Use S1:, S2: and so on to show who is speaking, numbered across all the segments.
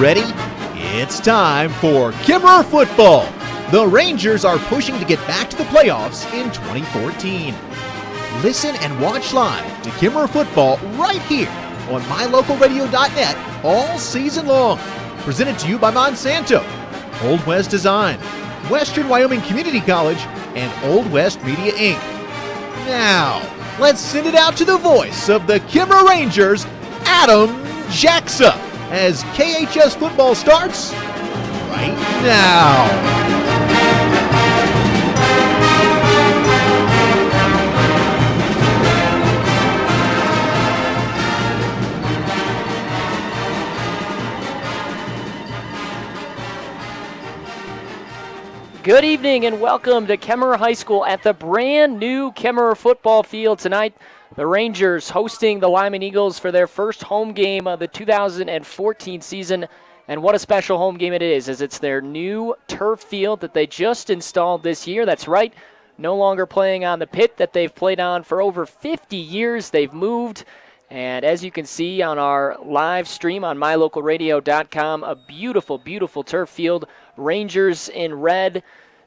S1: ready? It's time for KEMMERER football. The Rangers are pushing to get back to the playoffs in 2014. Listen and watch live to KEMMERER football right here on mylocalradio.net all season long. Presented to you by Monsanto, Old West Design, Western Wyoming Community College, and Old West Media Inc. Now, let's send it out to the voice of the KEMMERER Rangers, Adam Jackson, as KHS football starts right now.
S2: Good evening and welcome to KEMMERER High School at the brand new KEMMERER football field tonight. The Rangers hosting the Lyman Eagles for their first home game of the 2014 season. And what a special home game it is, as it's their new turf field that they just installed this year. That's right, no longer playing on the pit that they've played on for over 50 years. They've moved. And as you can see on our live stream on mylocalradio.com, a beautiful, beautiful turf field. Rangers in red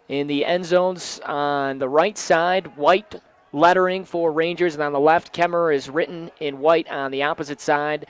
S2: in the end zones on the right side, white lettering for Rangers, and on the left, KEMMERER is written in white on the opposite side.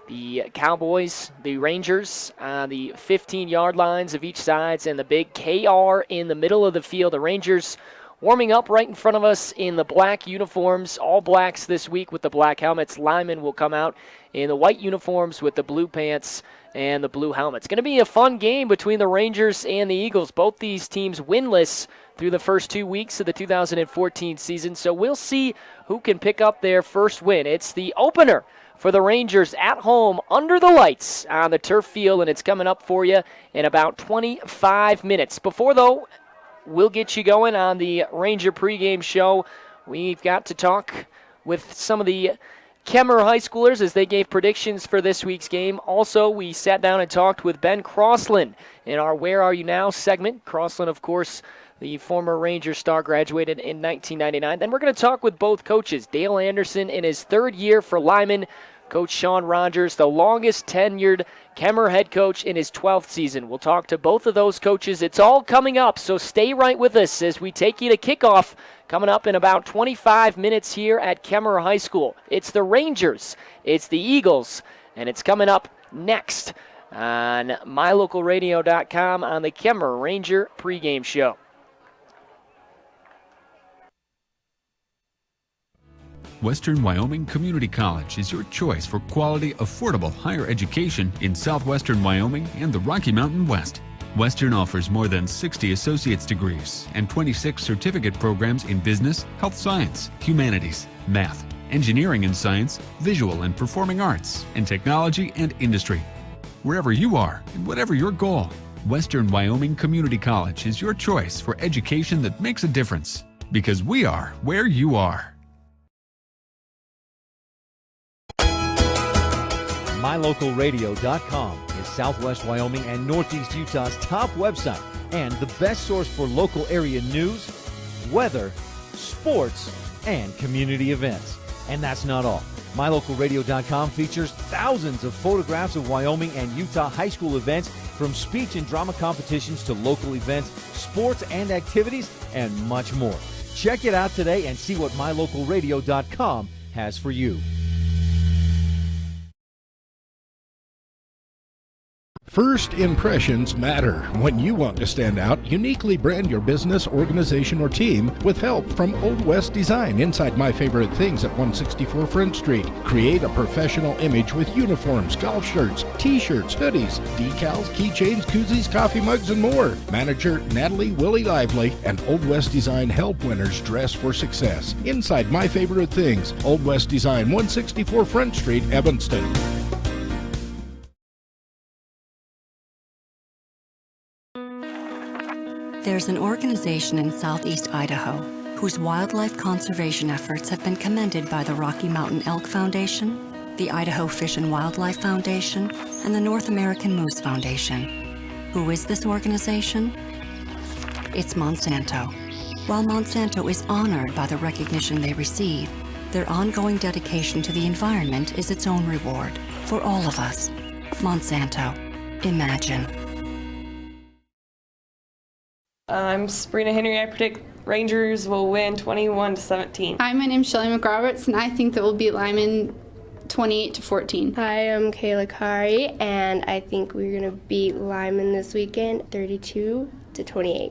S2: The Cowboys, the Rangers on the 15-yard lines of each side, and the big KR in the middle of the field. The Rangers warming up right in front of us in the black uniforms, all blacks this week with the black helmets. Lyman will come out in the white uniforms with the blue pants and the blue helmets. Going to be a fun game between the Rangers and the Eagles. Both these teams winless through the first 2 weeks of the 2014 season, so we'll see who can pick up their first win. It's the opener for the Rangers at home under the lights on the turf field, and it's coming up for you in about 25 minutes. Before, though, we'll get you going on the Ranger pregame show. We've got to talk with some of the KEMMERER high schoolers as they gave predictions for this week's game. Also, we sat down and talked with Ben Crossland in our Where Are You Now segment. Crossland, of course, the former Ranger star, graduated in 1999. Then we're going to talk with both coaches. Dale Anderson in his third year for Lyman. Coach Sean Rogers, the longest tenured KEMMERER head coach in his 12th season. We'll talk to both of those coaches. It's all coming up, so stay right with us as we take you to kickoff coming up in about 25 minutes here at KEMMERER High School. It's the Rangers, it's the Eagles, and it's coming up next on mylocalradio.com on the KEMMERER Ranger pregame show.
S3: Western Wyoming Community College is your choice for quality, affordable higher education in southwestern Wyoming and the Rocky Mountain West. Western offers more than 60 associate's degrees and 26 certificate programs in business, health science, humanities, math, engineering and science, visual and performing arts, and technology and industry. Wherever you are and whatever your goal, Western Wyoming Community College is your choice for education that makes a difference. Because we are where you are.
S4: MyLocalRadio.com is Southwest Wyoming and Northeast Utah's top website and the best source for local area news, weather, sports, and community events. And that's not all. MyLocalRadio.com features thousands of photographs of Wyoming and Utah high school events, from speech and drama competitions to local events, sports and activities, and much more. Check it out today and see what MyLocalRadio.com has for you.
S5: First impressions matter. When you want to stand out, uniquely brand your business, organization, or team with help from Old West Design inside My Favorite Things at 164 Front Street. Create a professional image with uniforms, golf shirts, t-shirts, hoodies, decals, keychains, koozies, coffee mugs, and more. Manager Natalie Willie Lively and Old West Design help winners dress for success. Inside My Favorite Things, Old West Design, 164 Front Street, Evanston.
S6: There's an organization in southeast Idaho whose wildlife conservation efforts have been commended by the Rocky Mountain Elk Foundation, the Idaho Fish and Wildlife Foundation, and the North American Moose Foundation. Who is this organization? It's Monsanto. While Monsanto is honored by the recognition they receive, their ongoing dedication to the environment is its own reward for all of us. Monsanto. Imagine.
S7: I'm Sabrina Henry. I predict Rangers will win 21-17.
S8: Hi, my name's Shelly McRoberts, and I think that we'll beat Lyman 28-14.
S9: Hi, I'm Kayla Kari, and I think we're going to beat Lyman this weekend 32-28.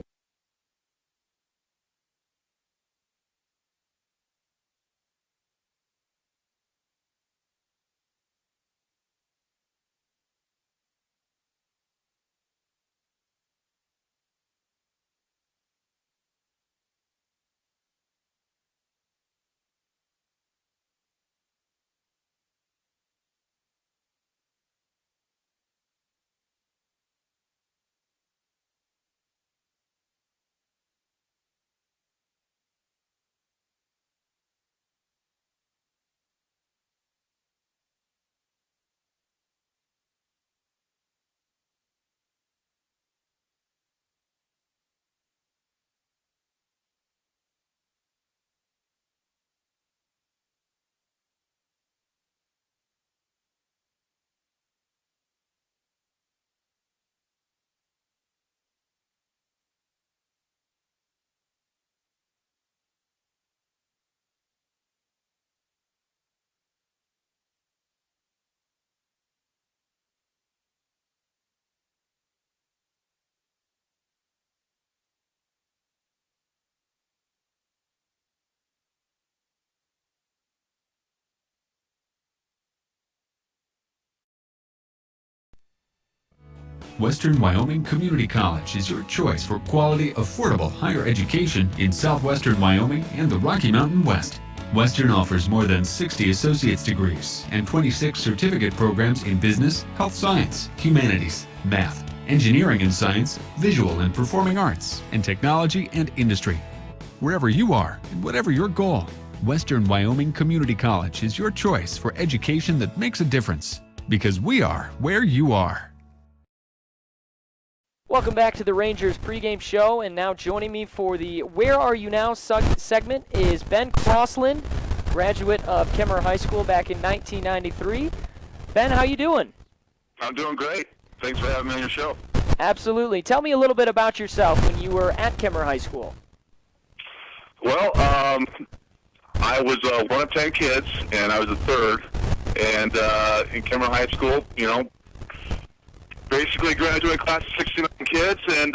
S3: Western Wyoming Community College is your choice for quality, affordable higher education in southwestern Wyoming and the Rocky Mountain West. Western offers more than 60 associate's degrees and 26 certificate programs in business, health science, humanities, math, engineering and science, visual and performing arts, and technology and industry. Wherever you are and whatever your goal, Western Wyoming Community College is your choice for education that makes a difference, because we are where you are.
S2: Welcome back to the Rangers pregame show, and now joining me for the Where Are You Now segment is Ben Crossland, graduate of Kemmerer High School back in 1993. Ben, how you doing?
S10: I'm doing great. Thanks for having me on your show.
S2: Absolutely. Tell me a little bit about yourself when you were at Kemmerer High School.
S10: Well, I was one of 10 kids, and I was the third. And in Kemmerer High School, you know, basically graduated class of 69 kids, and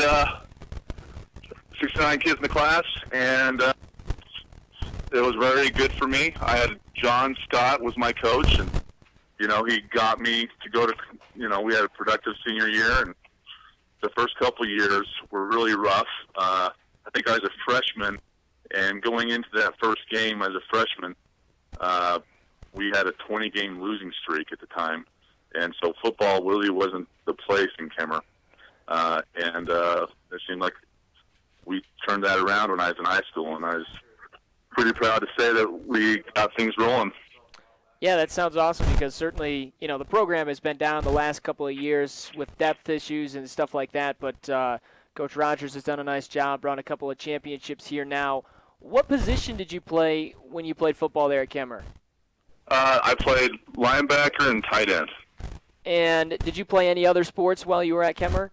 S10: 69 kids in the class, and it was very good for me. I had John Scott was my coach, and you know, he got me to go to, you know, we had a productive senior year, and the first couple years were really rough. I think I was a freshman, and going into that first game as a freshman, we had a 20-game losing streak at the time. And so football really wasn't the place in Kemmerer. And it seemed like we turned that around when I was in high school, and I was pretty proud to say that we got things rolling.
S2: Yeah, that sounds awesome, because certainly, you know, the program has been down the last couple of years with depth issues and stuff like that, but Coach Rogers has done a nice job, brought a couple of championships here now. What position did you play when you played football there at Kemmerer?
S10: I played linebacker and tight end.
S2: And did you play any other sports while you were at Kemmerer?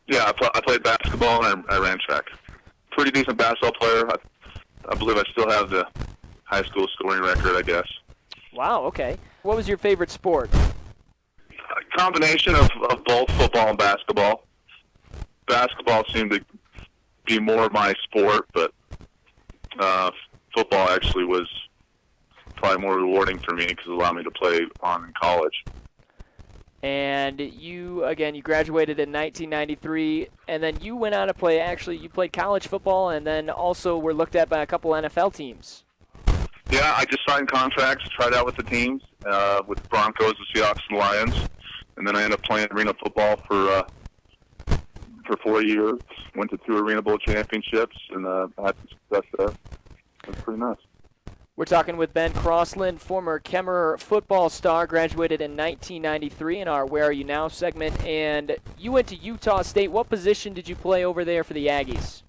S10: Yeah, I played basketball, and I ran track. Pretty decent basketball player. I believe I still have the high school scoring record, I guess.
S2: Wow, okay. What was your favorite sport?
S10: A combination of both football and basketball. Basketball seemed to be more my sport, but football actually was probably more rewarding for me because it allowed me to play on in college.
S2: And you, again, you graduated in 1993, and then you went on to play, actually, you played college football, and then also were looked at by a couple NFL teams.
S10: Yeah, I just signed contracts, tried out with the teams, with the Broncos, the Seahawks, and the Lions, and then I ended up playing arena football for 4 years, went to 2 Arena Bowl championships, and had some success there. It was pretty nice.
S2: We're talking with Ben Crossland, former Kemmerer football star, graduated in 1993 in our Where Are You Now segment, and you went to Utah State. What position did you play over there for the Aggies?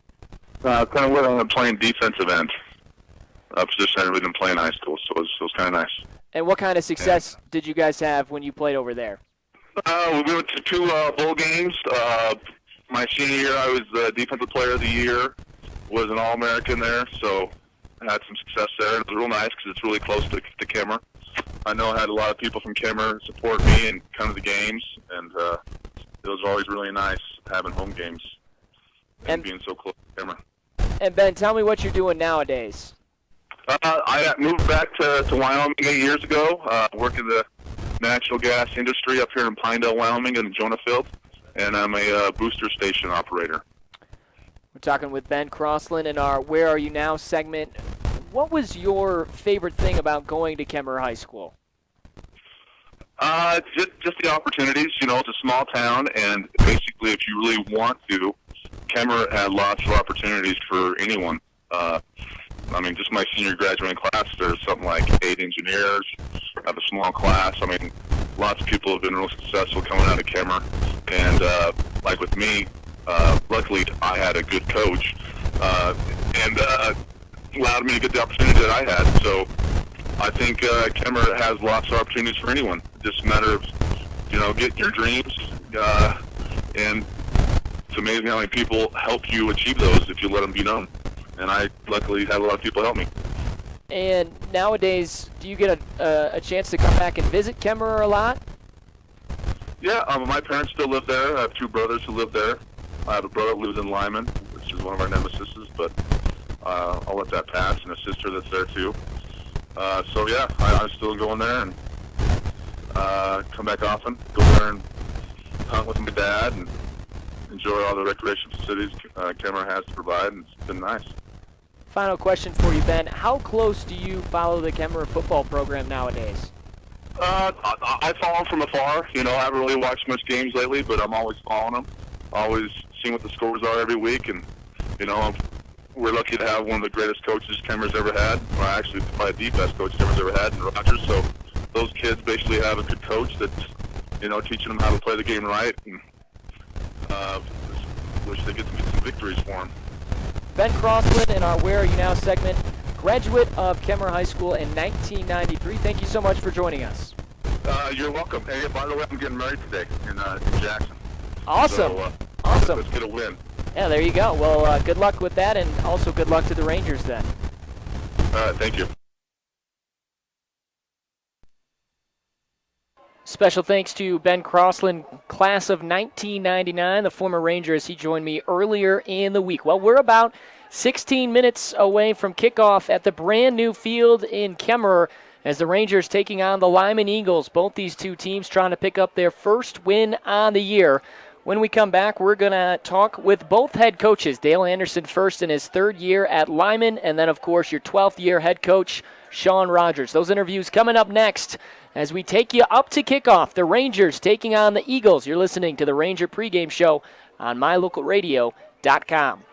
S10: Kind of what I'm playing defensive end, a position I really didn't play in high school, so it was kind of nice.
S2: And what kind of success did you guys have when you played over there?
S10: We went to two bowl games. My senior year, I was the Defensive Player of the Year, was an All-American there, so I had some success there. It was real nice because it's really close to KEMMERER. I know I had a lot of people from KEMMERER support me and come to the games, and it was always really nice having home games and being so close to KEMMERER.
S2: And Ben, tell me what you're doing nowadays.
S10: I moved back to Wyoming 8 years ago, work in the natural gas industry up here in Pinedale, Wyoming in the Jonah Field, and I'm a booster station operator.
S2: We're talking with Ben Crossland in our Where Are You Now segment. What was your favorite thing about going to KEMMERER High School?
S10: Just the opportunities. You know, it's a small town, and basically if you really want to, KEMMERER had lots of opportunities for anyone. I mean, just my senior graduating class, there's something like 8 engineers. I have a small class. I mean, lots of people have been real successful coming out of KEMMERER. And like with me, luckily I had a good coach and allowed me to get the opportunity that I had. So I think KEMMERER has lots of opportunities for anyone. It's just a matter of, you know, getting your dreams. And it's amazing how many people help you achieve those if you let them be known. And I luckily had a lot of people help me.
S2: And nowadays, do you get a chance to come back and visit KEMMERER a lot?
S10: Yeah, my parents still live there. I have 2 brothers who live there. I have a brother who lives in Lyman, which is one of our nemesis, but I'll let that pass, and a sister that's there too. So yeah, I'm still going there and come back often. Go there and hunt with my dad and enjoy all the recreation facilities KEMMERER has to provide, and it's been nice.
S2: Final question for you, Ben. How close do you follow the KEMMERER football program nowadays?
S10: I follow them from afar. You know, I haven't really watched much games lately, but I'm always following them. Always seeing what the scores are every week, and you know, we're lucky to have one of the greatest coaches KEMMERER's ever had. Well, actually, probably the best coach KEMMERER's ever had in Rogers. So those kids basically have a good coach that's, you know, teaching them how to play the game right, and wish they get some victories for them.
S2: Ben Crossland in our Where Are You Now segment, graduate of KEMMERER High School in 1993. Thank you so much for joining us.
S10: You're welcome. Hey, by the way, I'm getting married today in Jackson.
S2: Awesome.
S10: So,
S2: awesome.
S10: Let's get a win.
S2: Yeah, there you go. Well, good luck with that, and also good luck to the Rangers then.
S10: Thank you.
S2: Special thanks to Ben Crossland, class of 1999, the former Ranger, as he joined me earlier in the week. Well, we're about 16 minutes away from kickoff at the brand new field in KEMMERER as the Rangers taking on the Lyman Eagles. Both these two teams trying to pick up their first win on the year. When we come back, we're going to talk with both head coaches. Dale Anderson first in his 3rd year at Lyman, and then, of course, your 12th year head coach, Sean Rogers. Those interviews coming up next as we take you up to kickoff. The Rangers taking on the Eagles. You're listening to the Ranger pregame show on mylocalradio.com.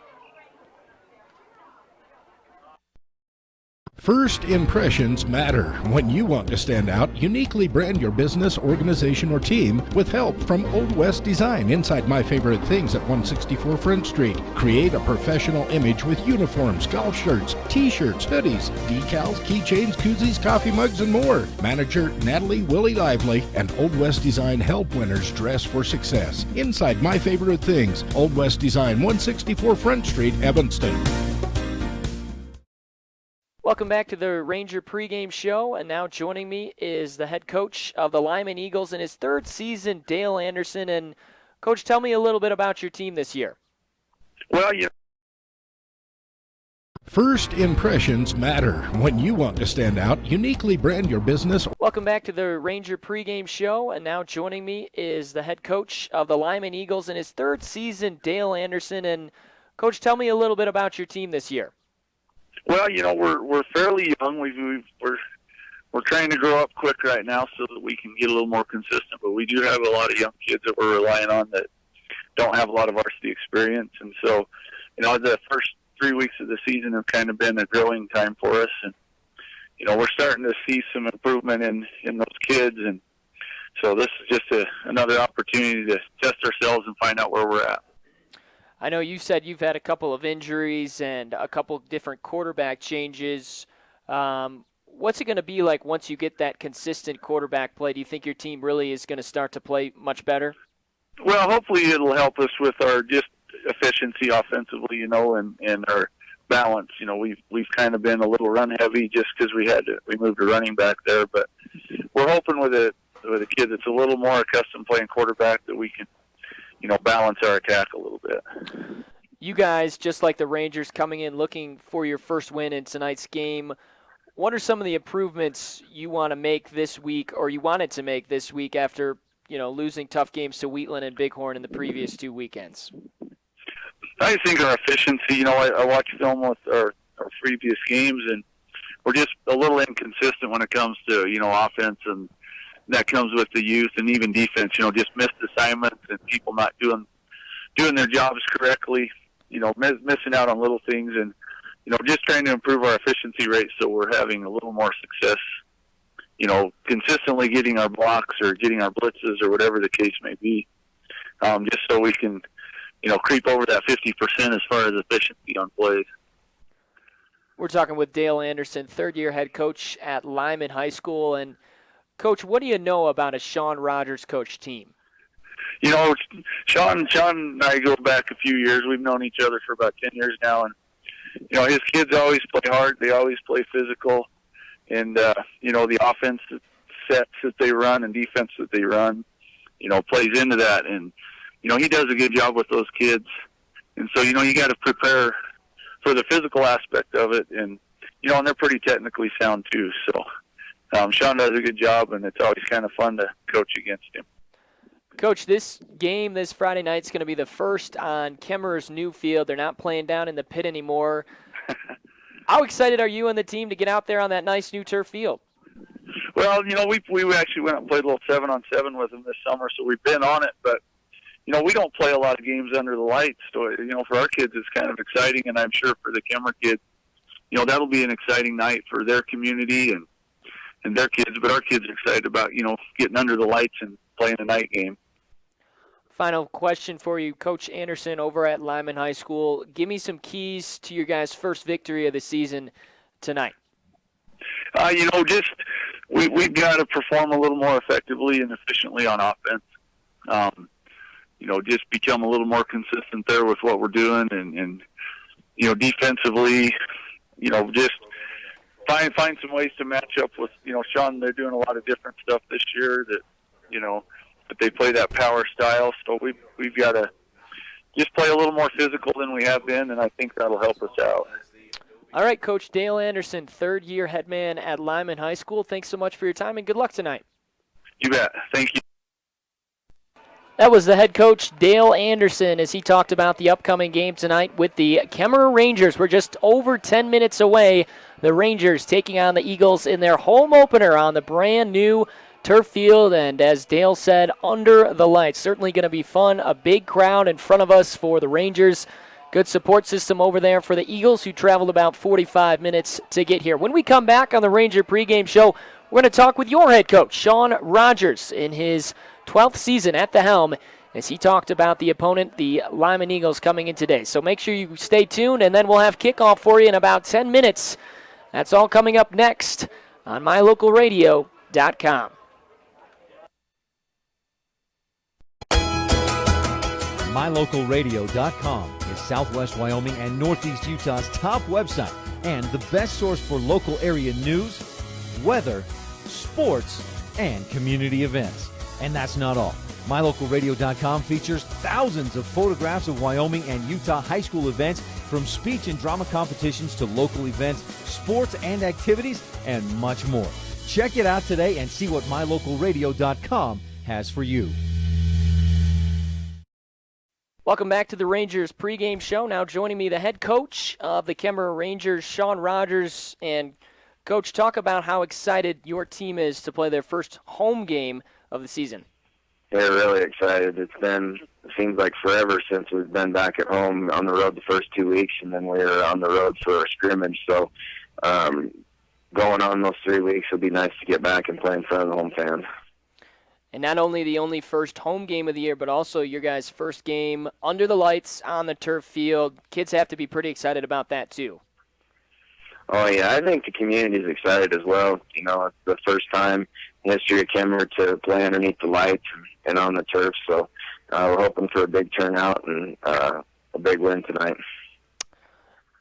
S5: First impressions matter. When you want to stand out, uniquely brand your business, organization, or team with help from Old West Design inside My Favorite Things at 164 Front Street. Create a professional image with uniforms, golf shirts, t-shirts, hoodies, decals, keychains, koozies, coffee mugs, and more. Manager Natalie Willie Lively and Old West Design help winners dress for success. Inside My Favorite Things, Old West Design, 164 Front Street, Evanston.
S2: Welcome back to the Ranger pregame show, and now joining me is the head coach of the Lyman Eagles in his 3rd season, Dale Anderson. And, Coach, tell me a little bit about your team this year.
S10: Well,
S5: First impressions matter. When you want to stand out, uniquely brand your business.
S2: Welcome back to the Ranger pregame show, and now joining me is the head coach of the Lyman Eagles in his 3rd season, Dale Anderson. And, Coach, tell me a little bit about your team this year.
S11: Well, you know, we're fairly young. We're trying to grow up quick right now so that we can get a little more consistent. But we do have a lot of young kids that we're relying on that don't have a lot of varsity experience. And so, you know, the first 3 weeks of the season have kind of been a growing time for us. And, you know, we're starting to see some improvement in those kids. And so this is just another opportunity to test ourselves and find out where we're at.
S2: I know you said you've had a couple of injuries and a couple different quarterback changes. what's it going to be like once you get that consistent quarterback play? Do you think your team really is going to start to play much better?
S11: Well, hopefully it'll help us with our just efficiency offensively, and our balance. We've kind of been a little run heavy just because we moved a running back there, but we're hoping with a kid that's a little more accustomed playing quarterback that we can, balance our attack a little bit.
S2: You guys, just like the Rangers, coming in looking for your first win in tonight's game. What are some of the improvements you want to make this week, or you wanted to make this week after losing tough games to Wheatland and Bighorn in the previous 2 weekends?
S11: I think our efficiency, I watched film with our previous games, and we're just a little inconsistent when it comes to, offense, and that comes with the youth and even defense, just missed assignments and people not doing their jobs correctly, missing out on little things, and, just trying to improve our efficiency rate so we're having a little more success, consistently getting our blocks or getting our blitzes or whatever the case may be, just so we can, creep over that 50% as far as efficiency on plays.
S2: We're talking with Dale Anderson, third-year head coach at Lyman High School. And, Coach, what do you know about a Sean Rogers coach team?
S11: Sean and I go back a few years. We've known each other for about 10 years now. And, his kids always play hard. They always play physical. And, the offense sets that they run and defense that they run, plays into that. And, he does a good job with those kids. And so, you got to prepare for the physical aspect of it. And, and they're pretty technically sound too. So Sean does a good job, and it's always kind of fun to coach against him.
S2: Coach, this game this Friday night is going to be the first on Kemmerer's new field. They're not playing down in the pit anymore. How excited are you and the team to get out there on that nice new turf field?
S11: Well, we actually went out and played a little 7-on-7 with them this summer, so we've been on it. But, we don't play a lot of games under the lights. So, for our kids, it's kind of exciting, and I'm sure for the Kemmerer kids, that'll be an exciting night for their community and their kids. But our kids are excited about, getting under the lights and playing a night game.
S2: Final question for you, Coach Anderson over at Lyman High School. Give me some keys to your guys' first victory of the season tonight.
S11: We've got to perform a little more effectively and efficiently on offense. Just become a little more consistent there with what we're doing, and defensively, just find some ways to match up with, Sean. They're doing a lot of different stuff this year that, that they play that power style. So we've got to just play a little more physical than we have been, and I think that'll help us out.
S2: All right, Coach Dale Anderson, third-year head man at Lyman High School. Thanks so much for your time, and good luck tonight.
S11: You bet. Thank you.
S2: That was the head coach, Dale Anderson, as he talked about the upcoming game tonight with the Kemmerer Rangers. We're just over 10 minutes away. The Rangers taking on the Eagles in their home opener on the brand-new turf field, and as Dale said, under the lights. Certainly going to be fun. A big crowd in front of us for the Rangers. Good support system over there for the Eagles, who traveled about 45 minutes to get here. When we come back on the Ranger pregame show, we're going to talk with your head coach, Sean Rogers, in his 12th season at the helm, as he talked about the opponent, the Lyman Eagles, coming in today. So make sure you stay tuned, and then we'll have kickoff for you in about 10 minutes. That's all coming up next on mylocalradio.com.
S4: mylocalradio.com is Southwest Wyoming and Northeast Utah's top website and the best source for local area news, weather, sports, and community events. And that's not all. mylocalradio.com features thousands of photographs of Wyoming and Utah high school events, from speech and drama competitions to local events, sports and activities, and much more. Check it out today and see what mylocalradio.com has for you.
S2: Welcome back to the Rangers pregame show. Now joining me, the head coach of the Kemmerer Rangers, Sean Rogers. And, Coach, talk about how excited your team is to play their first home game of the season.
S12: They're really excited. It seems like forever since we've been back at home on the road the first 2 weeks, and then we were on the road for a scrimmage. So going on those 3 weeks, it'll be nice to get back and play in front of the home fans.
S2: And not only the only first home game of the year, but also your guys' first game under the lights on the turf field. Kids have to be pretty excited about that too.
S12: Oh, yeah, I think the community's excited as well. You know, it's the first time in history of Kemmerer to play underneath the lights and on the turf, so we're hoping for a big turnout and a big win tonight.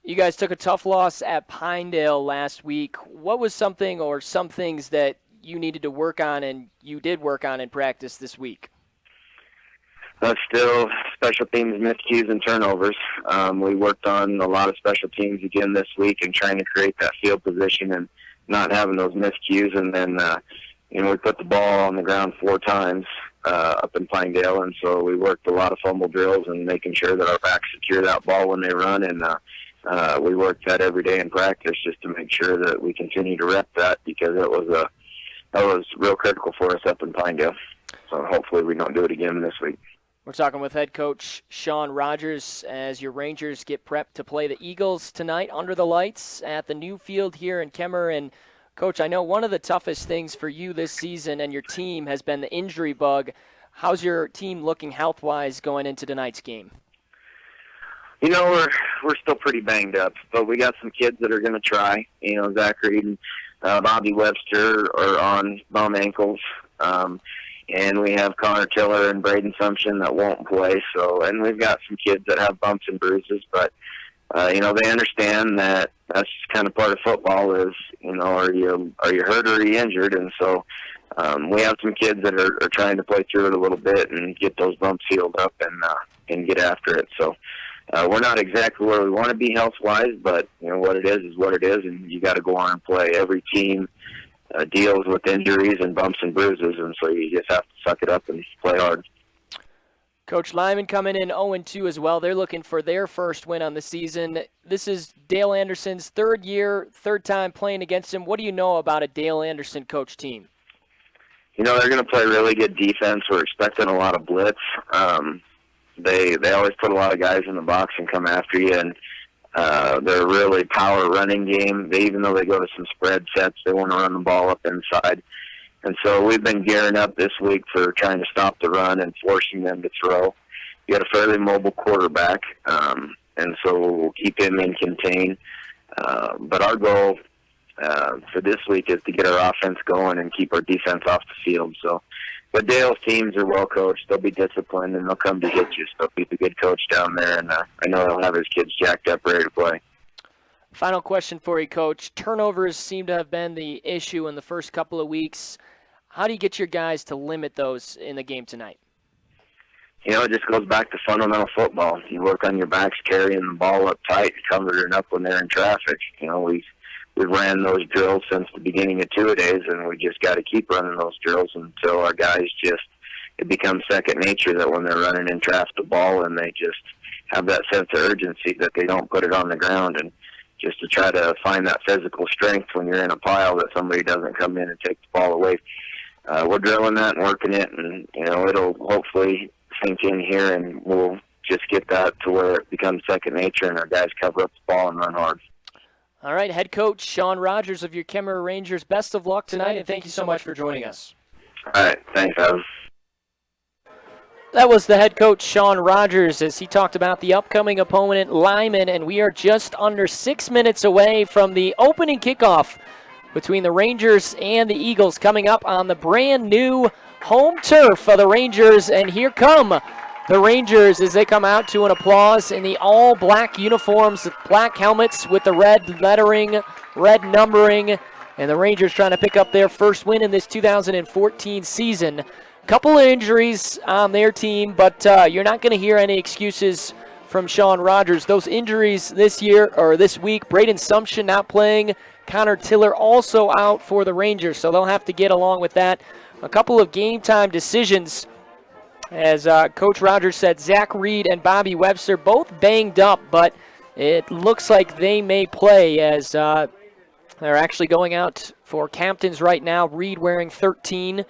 S2: You guys took a tough loss at Pinedale last week. What was something or some things that you needed to work on and you did work on in practice this week?
S12: Still special teams, miscues, and turnovers. We worked on a lot of special teams again this week and trying to create that field position and not having those miscues. And then, we put the ball on the ground 4 times up in Pinedale, and so we worked a lot of fumble drills and making sure that our backs secure that ball when they run. And we worked that every day in practice just to make sure that we continue to rep that because that was real critical for us up in Pinedale. So hopefully we don't do it again this week.
S2: We're talking with head coach Sean Rogers as your Rangers get prepped to play the Eagles tonight under the lights at the new field here in Kemmerer. And, Coach, I know one of the toughest things for you this season and your team has been the injury bug. How's your team looking health-wise going into tonight's game?
S12: You know, we're still pretty banged up, but we got some kids that are going to try. You know, Zach Reed and Bobby Webster are on bum ankles. And we have Connor Tiller and Braden Sumption that won't play. So, and we've got some kids that have bumps and bruises, but they understand that that's kind of part of football. Is are you hurt or are you injured? And so we have some kids that are trying to play through it a little bit and get those bumps healed up and get after it. So we're not exactly where we want to be health-wise, but what it is what it is, and you got to go on and play. Every team deals with injuries and bumps and bruises, and so you just have to suck it up and play hard.
S2: Coach, Lyman coming in 0-2 as well. They're looking for their first win on the season. This is Dale Anderson's third time playing against him. What do you know about a Dale Anderson coach team?
S12: They're going to play really good defense. We're expecting a lot of blitz. They always put a lot of guys in the box and come after you, and they're a really power running game. Even though they go to some spread sets, they want to run the ball up inside. And so we've been gearing up this week for trying to stop the run and forcing them to throw. You got a fairly mobile quarterback, and so we'll keep him in contain. But our goal for this week is to get our offense going and keep our defense off the field. So, but Dale's teams are well coached. They'll be disciplined, and they'll come to hit you. So he's a good coach down there, and I know he'll have his kids jacked up, ready to play.
S2: Final question for you, Coach. Turnovers seem to have been the issue in the first couple of weeks. How do you get your guys to limit those in the game tonight?
S12: It just goes back to fundamental football. You work on your backs carrying the ball up tight, covering it up when they're in traffic. We've ran those drills since the beginning of two-a-days, and we just got to keep running those drills until our guys it becomes second nature that when they're running in traffic the ball and they just have that sense of urgency that they don't put it on the ground, and just to try to find that physical strength when you're in a pile that somebody doesn't come in and take the ball away. We're drilling that and working it, and it'll hopefully sink in here, and we'll just get that to where it becomes second nature and our guys cover up the ball and run hard.
S2: All right, head coach Sean Rogers of your Kemmerer Rangers, best of luck tonight, and thank you so much for joining us.
S12: All right, thanks, Adam.
S2: That was the head coach Sean Rogers as he talked about the upcoming opponent, Lyman, and we are just under 6 minutes away from the opening kickoff between the Rangers and the Eagles coming up on the brand new home turf of the Rangers. And here come the Rangers as they come out to an applause in the all-black uniforms, black helmets with the red lettering, red numbering, and the Rangers trying to pick up their first win in this 2014 season. Couple of injuries on their team, but you're not going to hear any excuses from Sean Rogers. Those injuries this week, Braden Sumption not playing, Connor Tiller also out for the Rangers, so they'll have to get along with that. A couple of game-time decisions, as Coach Rogers said, Zach Reed and Bobby Webster both banged up, but it looks like they may play as they're actually going out for captains right now. Reed wearing 13,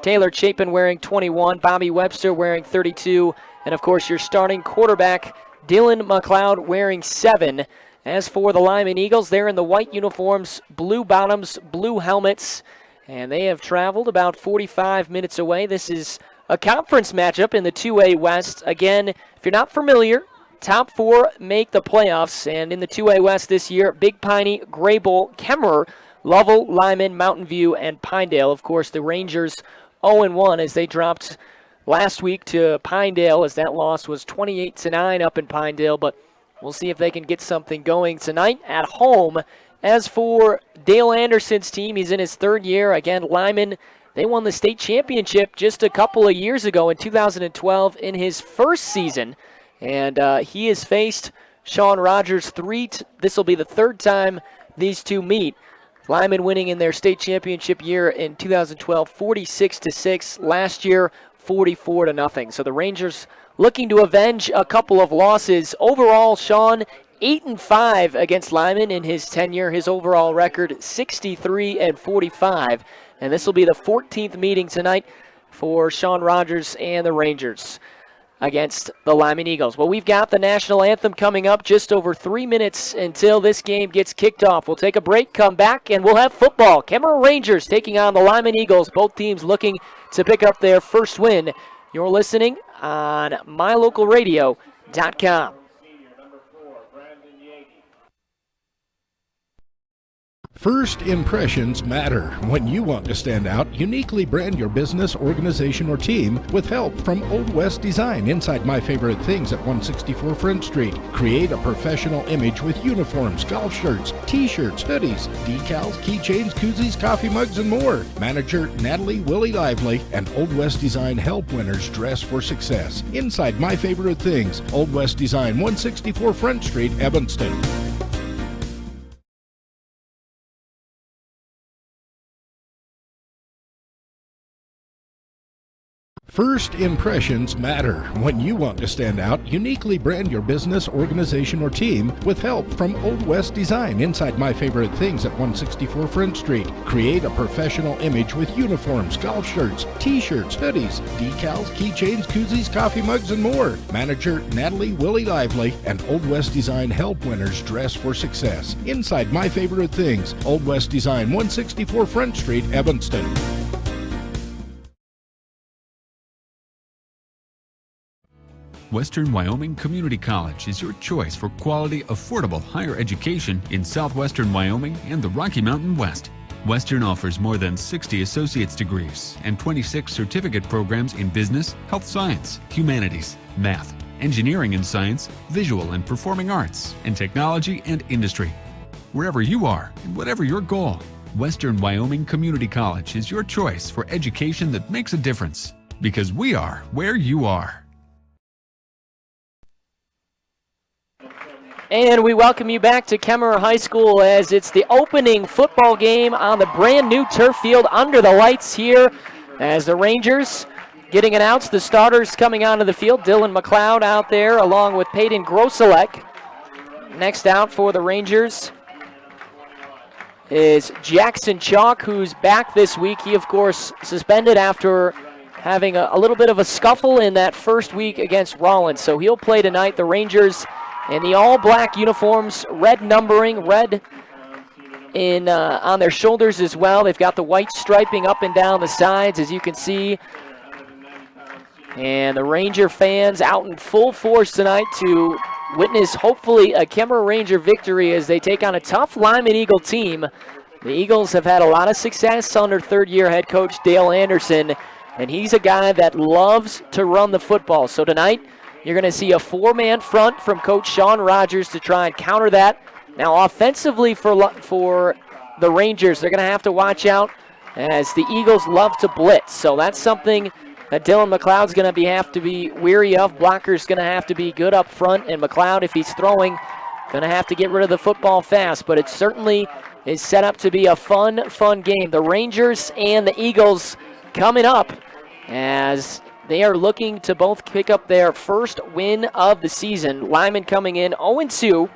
S2: Taylor Chapin wearing 21, Bobby Webster wearing 32, and of course your starting quarterback, Dylan McLeod, wearing 7. As for the Lyman Eagles, they're in the white uniforms, blue bottoms, blue helmets, and they have traveled about 45 minutes away. This is a conference matchup in the 2A West. Again, if you're not familiar, top 4 make the playoffs. And in the 2A West this year, Big Piney, Grable, Kemmerer, Lovell, Lyman, Mountain View, and Pinedale. Of course, the Rangers 0-1 as they dropped last week to Pinedale, as that loss was 28-9 up in Pinedale. But we'll see if they can get something going tonight at home. As for Dale Anderson's team, he's in his 3rd year. Again, Lyman, they won the state championship just a couple of years ago in 2012 in his first season. And he has faced Sean Rogers this will be the 3rd time these two meet. Lyman winning in their state championship year in 2012, 46-6. Last year, 44-0. So the Rangers looking to avenge a couple of losses. Overall, Sean, 8-5 against Lyman in his tenure. His overall record, 63-45. And this will be the 14th meeting tonight for Sean Rogers and the Rangers against the Lyman Eagles. Well, we've got the national anthem coming up, just over 3 minutes until this game gets kicked off. We'll take a break, come back, and we'll have football. Kemmerer Rangers taking on the Lyman Eagles. Both teams looking to pick up their first win. You're listening on mylocalradio.com.
S5: First impressions matter. When you want to stand out, uniquely brand your business, organization, or team with help from Old West Design inside My Favorite Things at 164 Front Street. Create a professional image with uniforms, golf shirts, t-shirts, hoodies, decals, keychains, koozies, coffee mugs, and more. Manager Natalie Willie Lively and Old West Design help winners dress for success. Inside My Favorite Things, Old West Design, 164 Front Street, Evanston. First impressions matter. When you want to stand out, uniquely brand your business, organization, or team with help from Old West Design inside My Favorite Things at 164 Front Street. Create a professional image with uniforms, golf shirts, t-shirts, hoodies, decals, keychains, koozies, coffee mugs, and more. Manager Natalie Willie Lively and Old West Design help winners dress for success. Inside My Favorite Things, Old West Design, 164 Front Street, Evanston.
S3: Western Wyoming Community College is your choice for quality, affordable higher education in southwestern Wyoming and the Rocky Mountain West. Western offers more than 60 associate's degrees and 26 certificate programs in business, health science, humanities, math, engineering and science, visual and performing arts, and technology and industry. Wherever you are and whatever your goal, Western Wyoming Community College is your choice for education that makes a difference. Because we are where you are.
S2: And we welcome you back to Kemmerer High School as it's the opening football game on the brand new turf field under the lights here as the Rangers getting announced. The starters coming onto the field, Dylan McLeod out there along with Peyton Grosselek. Next out for the Rangers is Jackson Chalk, who's back this week. He, of course, suspended after having a little bit of a scuffle in that first week against Rollins. So he'll play tonight. The Rangers in the all-black uniforms, red numbering, red in on their shoulders as well. They've got the white striping up and down the sides, as you can see. And the Ranger fans out in full force tonight to witness, hopefully, a Kemmerer Ranger victory as they take on a tough Lyman Eagle team. The Eagles have had a lot of success under third-year head coach Dale Anderson, and he's a guy that loves to run the football. So tonight, you're going to see a four-man front from Coach Sean Rogers to try and counter that. Now, offensively for the Rangers, they're going to have to watch out as the Eagles love to blitz. So that's something that Dylan McLeod's going to have to be weary of. Blocker's going to have to be good up front, and McLeod, if he's throwing, going to have to get rid of the football fast. But it certainly is set up to be a fun game. The Rangers and the Eagles coming up as they are looking to both pick up their first win of the season. Lyman coming in 0-2.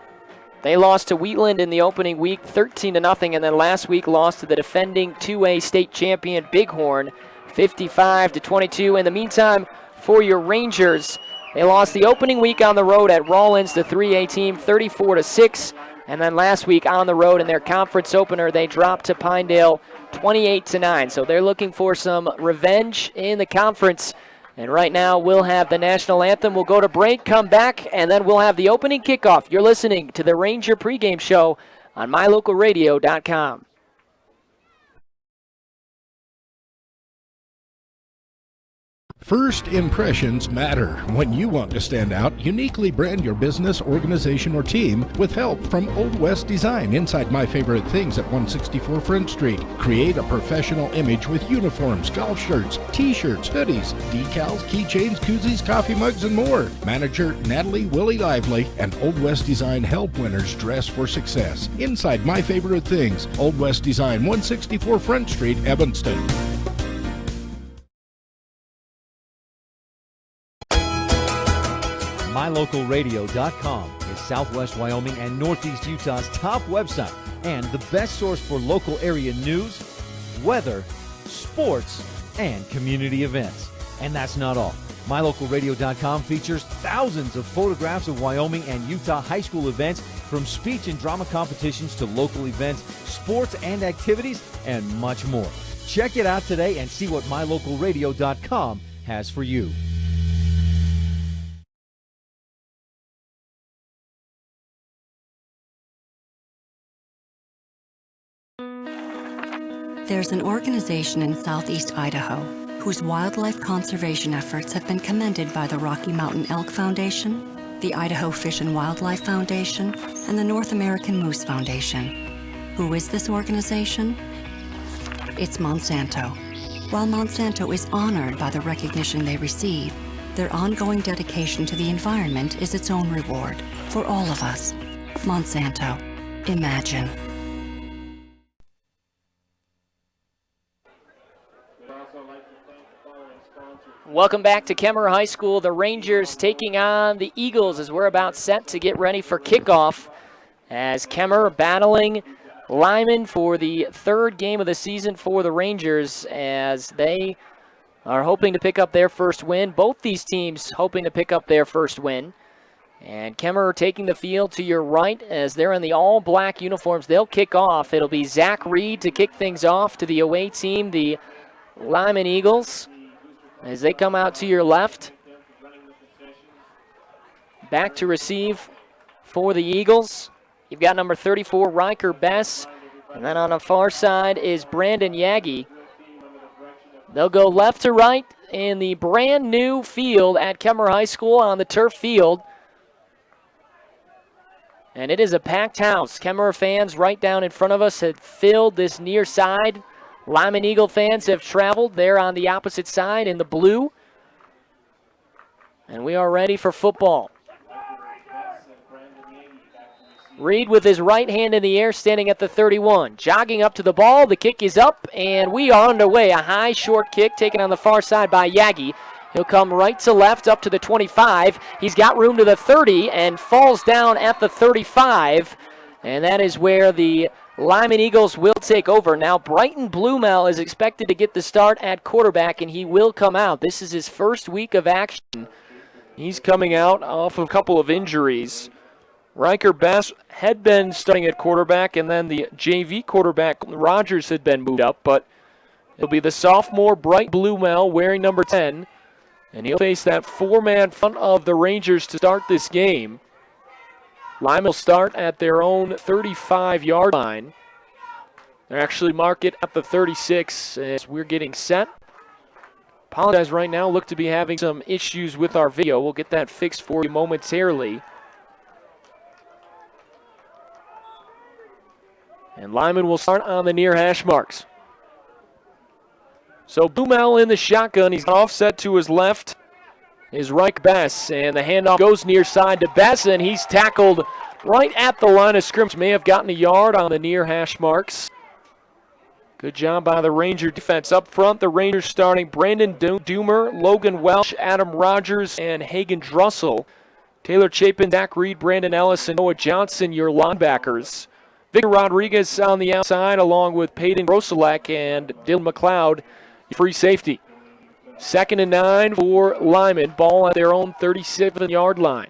S2: They lost to Wheatland in the opening week, 13-0, and then last week lost to the defending 2A state champion Bighorn, 55-22. In the meantime, for your Rangers, they lost the opening week on the road at Rollins, the 3A team, 34-6. And then last week on the road in their conference opener, they dropped to Pinedale 28-9. So they're looking for some revenge in the conference And right now we'll have the national anthem. We'll go to break, come back, and then we'll have the opening kickoff. You're listening to the Ranger pregame show on mylocalradio.com.
S5: First impressions matter. When you want to stand out, uniquely brand your business, organization, or team with help from Old West Design inside My Favorite Things at 164 Front Street. Create a professional image with uniforms, golf shirts, t-shirts, hoodies, decals, keychains, koozies, coffee mugs, and more. Manager Natalie Willie Lively and Old West Design help winners dress for success. Inside My Favorite Things, Old West Design, 164 Front Street, Evanston.
S4: MyLocalRadio.com is Southwest Wyoming and Northeast Utah's top website and the best source for local area news, weather, sports, and community events. And that's not all. MyLocalRadio.com features thousands of photographs of Wyoming and Utah high school events, from speech and drama competitions to local events, sports and activities, and much more. Check it out today and see what MyLocalRadio.com has for you.
S6: There's an organization in southeast Idaho whose wildlife conservation efforts have been commended by the Rocky Mountain Elk Foundation, the Idaho Fish and Wildlife Foundation, and the North American Moose Foundation. Who is this organization? It's Monsanto. While Monsanto is honored by the recognition they receive, their ongoing dedication to the environment is its own reward for all of us. Monsanto. Imagine.
S2: Welcome back to Kemmerer High School. The Rangers taking on the Eagles as we're about set to get ready for kickoff, as Kemmerer battling Lyman for the third game of the season for the Rangers, as they are hoping to pick up their first win. Both these teams hoping to pick up their first win. And Kemmerer taking the field to your right as they're in the all-black uniforms. They'll kick off. It'll be Zach Reed to kick things off to the away team, the Lyman Eagles. As they come out to your left, back to receive for the Eagles, you've got number 34, Riker Bess, and then on the far side is Brandon Yagi. They'll go left to right in the brand new field at Kemmerer High School on the turf field. And it is a packed house. Kemmerer fans right down in front of us have filled this near side. Lyman Eagle fans have traveled. They're on the opposite side in the blue. And we are ready for football. Reed with his right hand in the air, standing at the 31. Jogging up to the ball. The kick is up, and we are underway. A high, short kick taken on the far side by Yagi. He'll come right to left up to the 25. He's got room to the 30 and falls down at the 35. And that is where the Lyman Eagles will take over. Now, Brighton Blumel is expected to get the start at quarterback, and he will come out. This is his first week of action. He's coming out off of a couple of injuries. Riker Bass had been starting at quarterback, and then the JV quarterback, Rogers, had been moved up, but it'll be the sophomore Brighton Blumel wearing number 10, and he'll face that four-man front of the Rangers to start this game. Lyman will start at their own 35-yard line. They actually mark it at the 36 as we're getting set. Apologize right now. Look to be having some issues with our video. We'll get that fixed for you momentarily. And Lyman will start on the near hash marks. So Blumel in the shotgun. He's offset to his left. Is Reich Bess, and the handoff goes near side to Bess, and he's tackled right at the line of scrimmage. May have gotten a yard on the near hash marks. Good job by the Ranger defense. Up front, the Rangers starting Brandon Doomer, Logan Welsh, Adam Rogers, and Hagen Drussel. Taylor Chapin, Zach Reed, Brandon Ellis, and Noah Johnson, your linebackers. Victor Rodriguez on the outside, along with Peyton Roselak and Dylan McLeod, free safety. 2nd and 9 for Lyman. Ball at their own 37-yard line.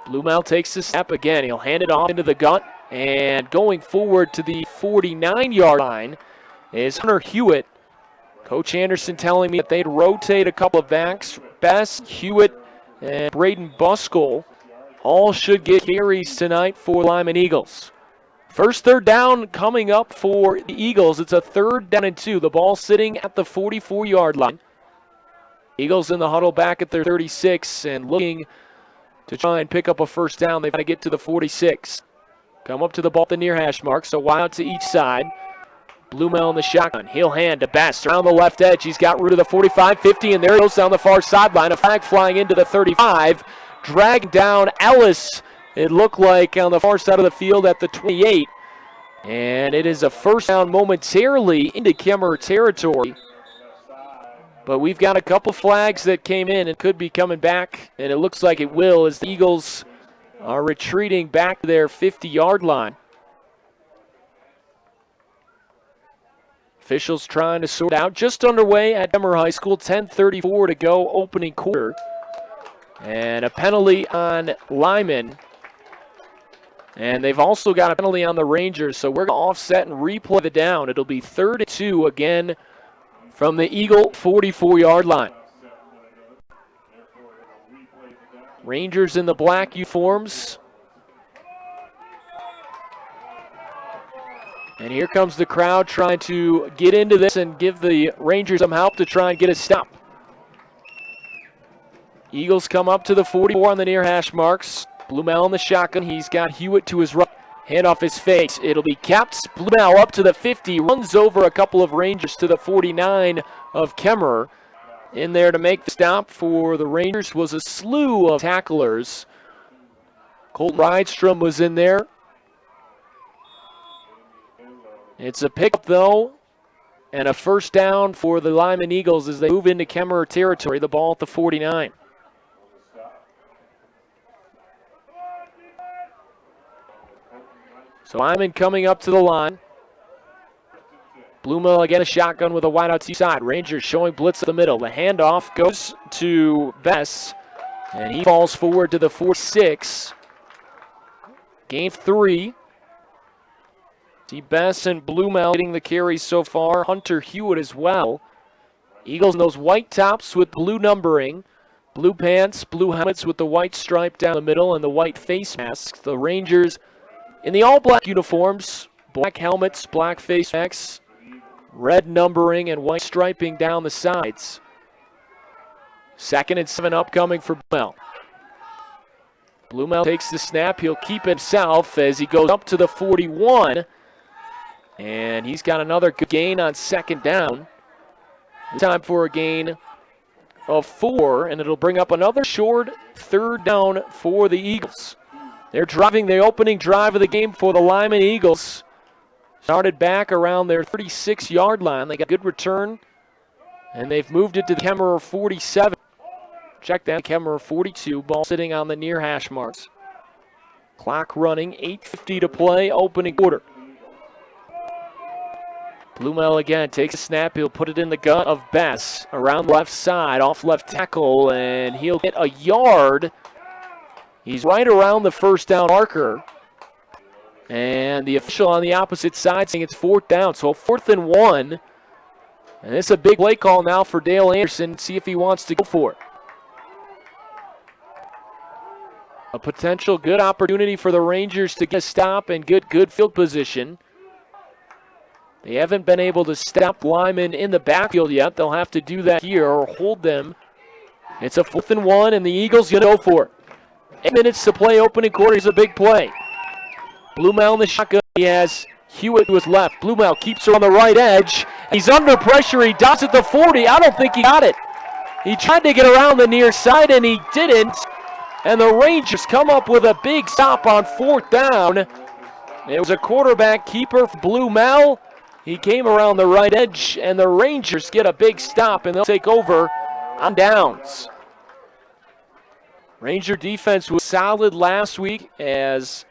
S2: Blumel takes the snap again. He'll hand it off into the gut. And going forward to the 49-yard line is Hunter Hewitt. Coach Anderson telling me that they'd rotate a couple of backs. Bess, Hewitt, and Braden Buskell all should get carries tonight for Lyman Eagles. First third down coming up for the Eagles. It's a 3rd down and 2. The ball sitting at the 44-yard line. Eagles in the huddle back at their 36 and looking to try and pick up a first down. They've got to get to the 46. Come up to the ball at the near hash mark, so wide out to each side. Blumel in the shotgun. He'll hand to Best around the left edge. He's got root of the 45, 50, and there he goes down the far sideline. A flag flying into the 35. Dragged down Ellis, it looked like, on the far side of the field at the 28. And it is a first down momentarily into Kemmerer territory. But we've got a couple flags that came in and could be coming back, and it looks like it will as the Eagles are retreating back to their 50-yard line. Officials trying to sort out. Just underway at Kemmerer High School. 10:34 to go, opening quarter. And a penalty on Lyman. And they've also got a penalty on the Rangers, so we're going to offset and replay the down. It'll be 3rd and 2 again from the Eagle 44-yard line. Rangers in the black uniforms. And here comes the crowd trying to get into this and give the Rangers some help to try and get a stop. Eagles come up to the 44 on the near hash marks. Blumel in the shotgun. He's got Hewitt to his right. Hand off his face. It'll be kept. Blumel up to the 50. Runs over a couple of Rangers to the 49 of Kemmerer. In there to make the stop for the Rangers was a slew of tacklers. Colton Rydstrom was in there. It's a pickup, though, and a first down for the Lyman Eagles as they move into Kemmerer territory. The ball at the 49. So Lyman coming up to the line. Blumel again, a shotgun with a wide out side. Rangers showing blitz in the middle. The handoff goes to Bess, and he falls forward to the 4-6. Gain 3. See Bess and Blumel getting the carries so far. Hunter Hewitt as well. Eagles in those white tops with blue numbering. Blue pants, blue helmets with the white stripe down the middle and the white face masks. The Rangers in the all-black uniforms. Black helmets, black face masks. Red numbering and white striping down the sides. 2nd and 7 upcoming for Blumel. Blumel takes the snap. He'll keep himself as he goes up to the 41. And he's got another good gain on 2nd down. Time for a gain of 4, and it'll bring up another short 3rd down for the Eagles. They're driving the opening drive of the game for the Lyman Eagles. Started back around their 36-yard line. They got a good return, and they've moved it to the Kemmerer 47. Check that, Kemmerer 42, ball sitting on the near hash marks. Clock running, 8:50 to play, opening quarter. Blumel again takes a snap. He'll put it in the gut of Bess. Around left side, off left tackle, and he'll get a yard. He's right around the first down marker. And the official on the opposite side saying it's 4th down. So 4th and 1. And it's a big play call now for Dale Anderson. See if he wants to go for it. A potential good opportunity for the Rangers to get a stop and good field position. They haven't been able to stop Lyman in the backfield yet. They'll have to do that here or hold them. It's a 4th and 1, and the Eagles going to go for it. 8 minutes to play, opening quarter is a big play. Blumel in the shotgun. He has Hewitt to his left. Blumel keeps her on the right edge. He's under pressure. He dots at the 40. I don't think he got it. He tried to get around the near side, and he didn't. And the Rangers come up with a big stop on 4th down. It was a quarterback keeper for Blumel. He came around the right edge, and the Rangers get a big stop, and they'll take over on downs. Ranger defense was solid last week as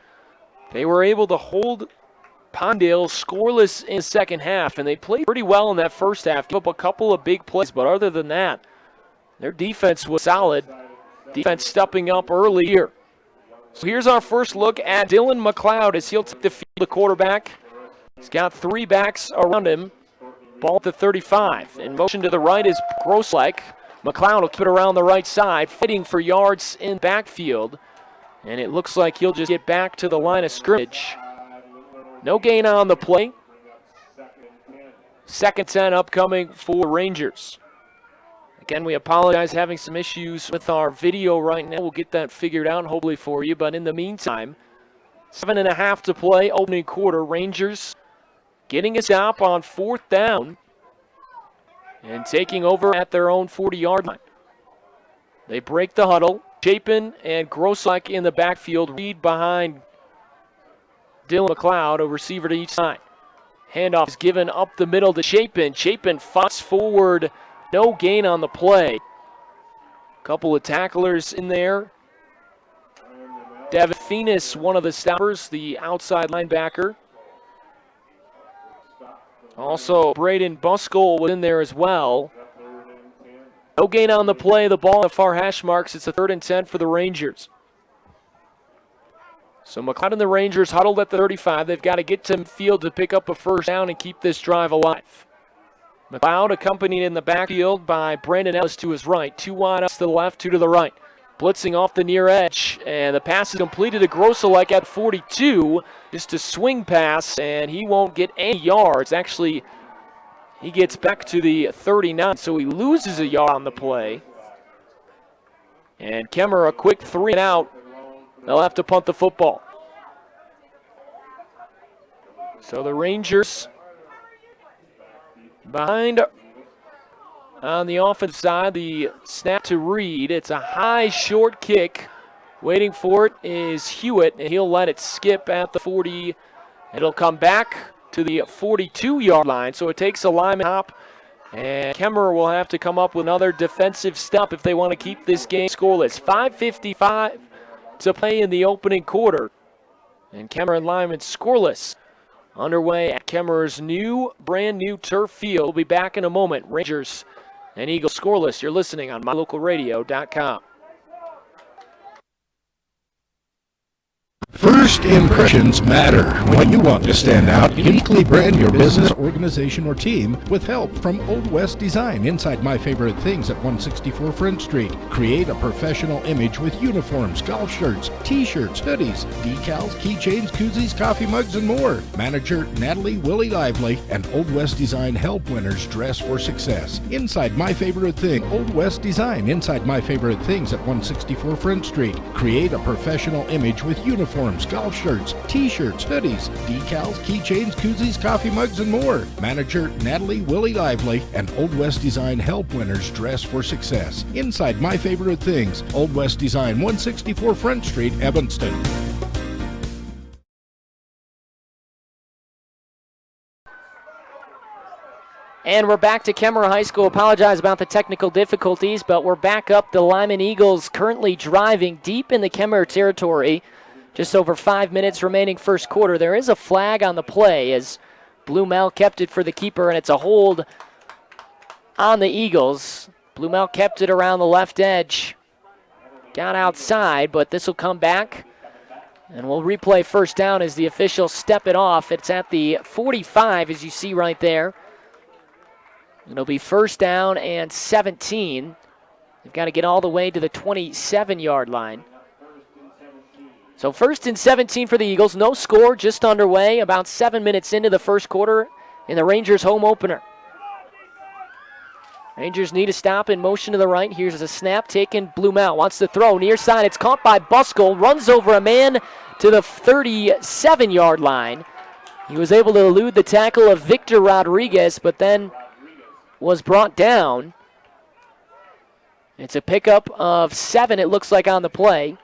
S2: they were able to hold Pondale scoreless in the second half, and they played pretty well in that first half. Gave up a couple of big plays, but other than that, their defense was solid. Defense stepping up early here. So here's our first look at Dylan McLeod as he'll take the field, the quarterback. He's got 3 backs around him. Ball at the 35. In motion to the right is Grosslek. McLeod will keep it around the right side, fighting for yards in backfield. And it looks like he'll just get back to the line of scrimmage. No gain on the play. 2nd 10 upcoming for Rangers. Again, we apologize having some issues with our video right now. We'll get that figured out hopefully for you. But in the meantime, 7.5 to play, opening quarter. Rangers getting a stop on 4th down and taking over at their own 40-yard line. They break the huddle. Chapin and Grosslek in the backfield. Reed behind Dylan McLeod, a receiver to each side. Handoff is given up the middle to Chapin. Chapin fights forward. No gain on the play. Couple of tacklers in there. Devin Phoenix, one of the stoppers, the outside linebacker. Also, Braden Buskell was in there as well. No gain on the play. The ball in the far hash marks. It's a 3rd and 10 for the Rangers. So McLeod and the Rangers huddled at the 35. They've got to get to field to pick up a 1st down and keep this drive alive. McLeod accompanied in the backfield by Brandon Ellis to his right. 2 wide up to the left, 2 to the right. Blitzing off the near edge, and the pass is completed to Grosslek at 42. Just a swing pass, and he won't get any yards. Actually, he gets back to the 39, so he loses a yard on the play. And KEMMERER, a quick 3 and out. They'll have to punt the football. So the Rangers behind on the offensive side. The snap to Reed. It's a high, short kick. Waiting for it is Hewitt, and he'll let it skip at the 40. It'll come back to the 42-yard line, so it takes a lineman hop, and KEMMERER will have to come up with another defensive stop if they want to keep this game scoreless. 5:55 to play in the opening quarter, and KEMMERER and Lyman scoreless. Underway at KEMMERER's brand new turf field. We'll be back in a moment. Rangers and Eagles scoreless. You're listening on mylocalradio.com.
S5: First impressions matter. When you want to stand out, uniquely brand your business, organization, or team with help from Old West Design inside My Favorite Things at 164 Front Street. Create a professional image with uniforms, golf shirts, t-shirts, hoodies, decals, keychains, koozies, coffee mugs, and more. Manager Natalie Willie Lively and Old West Design help winners dress for success. Inside My Favorite Thing, Old West Design inside My Favorite Things at 164 Front Street. Create a professional image with uniforms, golf shirts, t-shirts, hoodies, decals, keychains, koozies, coffee mugs, and more. Manager Natalie Willie Lively and Old West Design help winners dress for success. Inside My Favorite Things, Old West Design, 164 Front Street, Evanston.
S2: And we're back to KEMMERER High School. Apologize about the technical difficulties, but we're back up. The Lyman Eagles currently driving deep in the KEMMERER territory. Just over 5 minutes remaining first quarter. There is a flag on the play as Blumel kept it for the keeper, and it's a hold on the Eagles. Blumel kept it around the left edge. Got outside, but this will come back. And we'll replay 1st down as the officials step it off. It's at the 45, as you see right there. It'll be 1st down and 17. They've got to get all the way to the 27-yard line. So 1st and 17 for the Eagles. No score, just underway. About 7 minutes into the first quarter in the Rangers' home opener. Rangers need a stop in motion to the right. Here's a snap taken. Blumel wants to throw. Near side, it's caught by Buskell. Runs over a man to the 37-yard line. He was able to elude the tackle of Victor Rodriguez, but then was brought down. It's a pickup of 7, it looks like, on the play.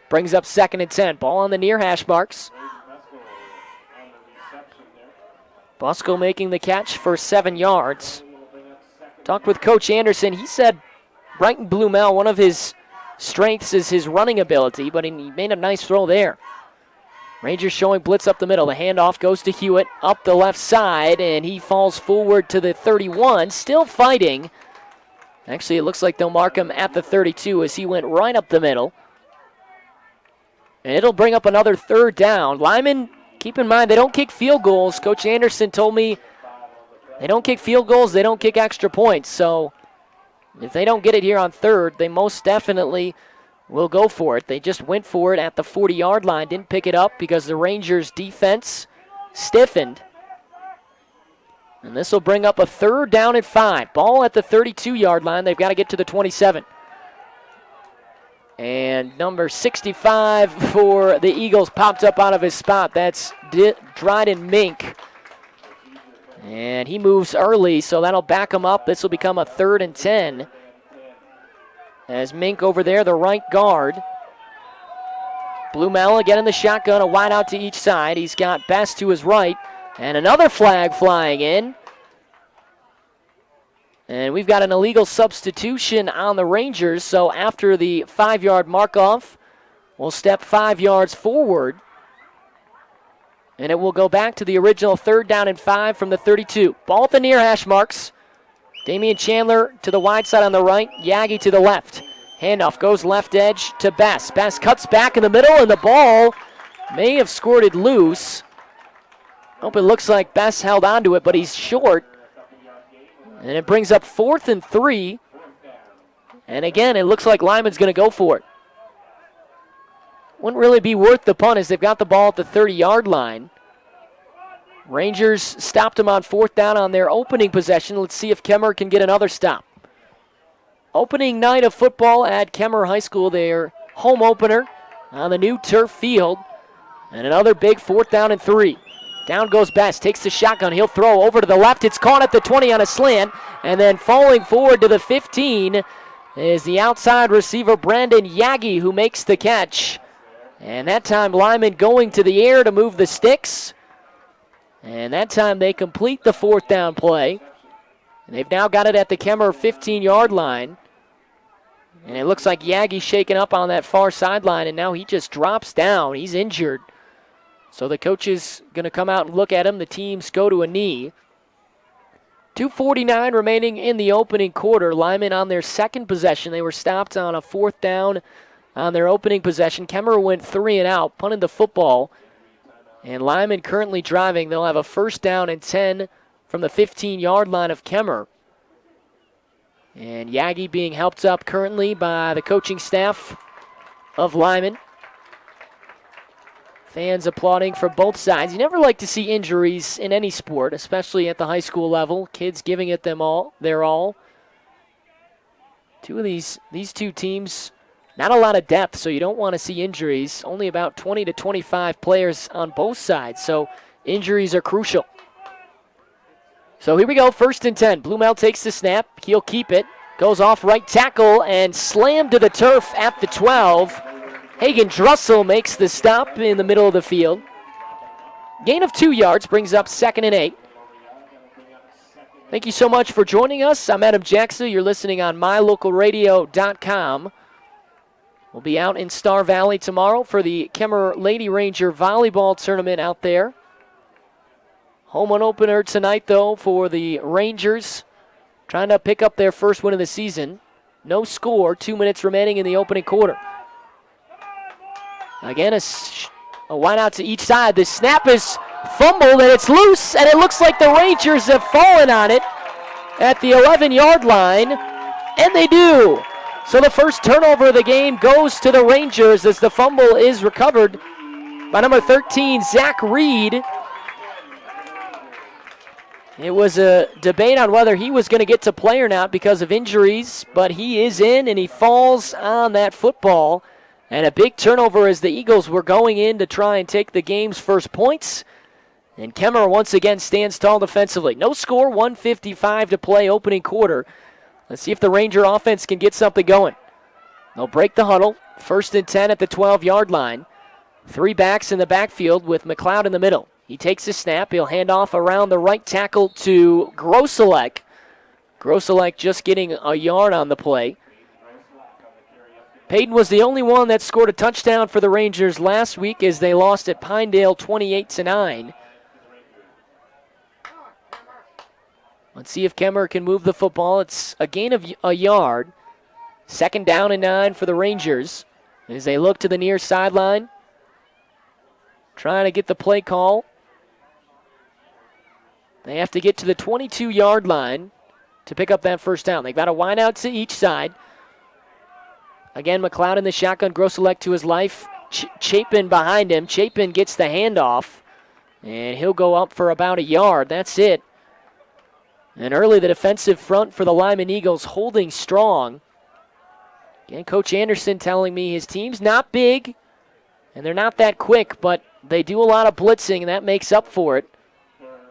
S2: Brings up 2nd and 10. Ball on the near hash marks. Buskell making the catch for 7 yards. Talked with Coach Anderson. He said Brighton Blumel, one of his strengths is his running ability, but he made a nice throw there. Rangers showing blitz up the middle. The handoff goes to Hewitt up the left side, and he falls forward to the 31, still fighting. Actually, it looks like they'll mark him at the 32 as he went right up the middle. And it'll bring up another 3rd down. Lyman, keep in mind, they don't kick field goals. Coach Anderson told me They don't kick field goals. They don't kick extra points. So if they don't get it here on third, they most definitely will go for it. They just went for it at the 40-yard line. Didn't pick it up because the Rangers' defense stiffened. And this will bring up a 3rd down and 5. Ball at the 32-yard line. They've got to get to the 27. And number 65 for the Eagles popped up out of his spot. That's Dryden Mink. And he moves early, so that'll back him up. This will become a 3rd and 10. As Mink over there, the right guard. Blumel again in the shotgun, a wide out to each side. He's got Best to his right. And another flag flying in. And we've got an illegal substitution on the Rangers, so after the 5-yard mark-off, we'll step 5 yards forward. And it will go back to the original 3rd down and 5 from the 32. Ball at the near hash marks. Damian Chandler to the wide side on the right, Yagi to the left. Handoff goes left edge to Best. Best cuts back in the middle, and the ball may have squirted loose. Hope it looks like Best held onto it, but he's short. And it brings up 4th and 3. And again, it looks like Lyman's going to go for it. Wouldn't really be worth the punt as they've got the ball at the 30-yard line. Rangers stopped them on 4th down on their opening possession. Let's see if Kemmerer can get another stop. Opening night of football at Kemmerer High School, their home opener on the new turf field. And another big 4th down and 3. Down goes Best, takes the shotgun, he'll throw over to the left. It's caught at the 20 on a slant, and then falling forward to the 15 is the outside receiver Brandon Yagi, who makes the catch. And that time Lyman going to the air to move the sticks. And that time they complete the 4th down play. And they've now got it at the Kemmerer 15-yard line. And it looks like Yagi shaking up on that far sideline, and now he just drops down. He's injured. So the coach is going to come out and look at him. The teams go to a knee. 2:49 remaining in the opening quarter. Lyman on their second possession. They were stopped on a 4th down on their opening possession. Kemmerer went 3 and out, punted the football. And Lyman currently driving. They'll have a 1st down and 10 from the 15-yard line of Kemmerer. And Yagi being helped up currently by the coaching staff of Lyman. Fans applauding for both sides. You never like to see injuries in any sport, especially at the high school level. Kids giving it their all. These two teams, not a lot of depth, so you don't want to see injuries. Only about 20 to 25 players on both sides, so injuries are crucial. So here we go, 1st and 10. Blumel takes the snap. He'll keep it. Goes off right tackle and slammed to the turf at the 12. Hagen Drussel makes the stop in the middle of the field. Gain of 2 yards brings up 2nd and 8. Thank you so much for joining us. I'm Adam Jackson. You're listening on mylocalradio.com. We'll be out in Star Valley tomorrow for the Kemmerer Lady Ranger volleyball tournament out there. Home opener tonight, though, for the Rangers. Trying to pick up their first win of the season. No score, 2 minutes remaining in the opening quarter. Again, a wide out to each side. The snap is fumbled, and it's loose, and it looks like the Rangers have fallen on it at the 11-yard line, and they do. So the first turnover of the game goes to the Rangers as the fumble is recovered by number 13, Zach Reed. It was a debate on whether he was going to get to play or not because of injuries, but he is in, and he falls on that football. And a big turnover as the Eagles were going in to try and take the game's first points. And Kemmerer once again stands tall defensively. No score, 1:55 to play opening quarter. Let's see if the Ranger offense can get something going. They'll break the huddle. 1st and 10 at the 12-yard line. 3 backs in the backfield with McLeod in the middle. He takes a snap. He'll hand off around the right tackle to Grosselek. Grosselek just getting a yard on the play. Payton was the only one that scored a touchdown for the Rangers last week as they lost at Pinedale 28-9. Let's see if Kemmerer can move the football. It's a gain of a yard. 2nd down and 9 for the Rangers as they look to the near sideline. Trying to get the play call. They have to get to the 22-yard line to pick up that first down. They've got a wide out to each side. Again, McLeod in the shotgun. Grosselec to his life. Chapin behind him. Chapin gets the handoff, and he'll go up for about a yard. That's it. And early, the defensive front for the Lyman Eagles holding strong. Again, Coach Anderson telling me his team's not big, and they're not that quick, but they do a lot of blitzing, and that makes up for it.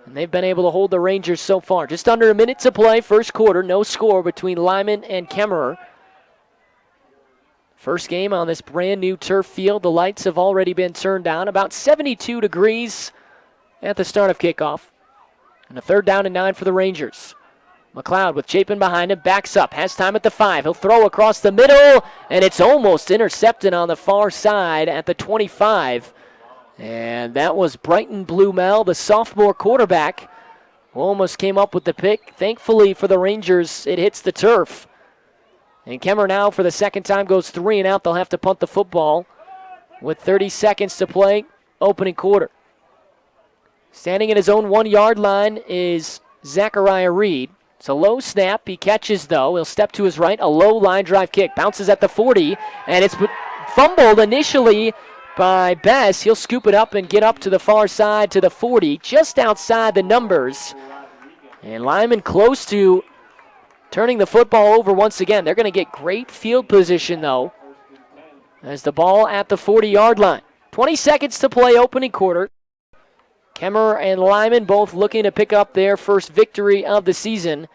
S2: And they've been able to hold the Rangers so far. Just under a minute to play, first quarter. No score between Lyman and Kemmerer. First game on this brand new turf field. The lights have already been turned on. About 72 degrees at the start of kickoff. And a 3rd down and 9 for the Rangers. McLeod with Chapin behind him, backs up, has time at the 5. He'll throw across the middle, and it's almost intercepted on the far side at the 25. And that was Brighton Blumel, the sophomore quarterback, who almost came up with the pick. Thankfully for the Rangers, it hits the turf. And Kemmerer now, for the second time, goes 3 and out. They'll have to punt the football with 30 seconds to play, opening quarter. Standing at his own 1-yard line is Zachariah Reed. It's a low snap. He catches, though. He'll step to his right. A low line drive kick. Bounces at the 40, and it's fumbled initially by Bess. He'll scoop it up and get up to the far side to the 40, just outside the numbers. And Lyman close to turning the football over once again. They're going to get great field position, though, as the ball at the 40-yard line. 20 seconds to play, opening quarter. Kemmerer and Lyman both looking to pick up their first victory of the season.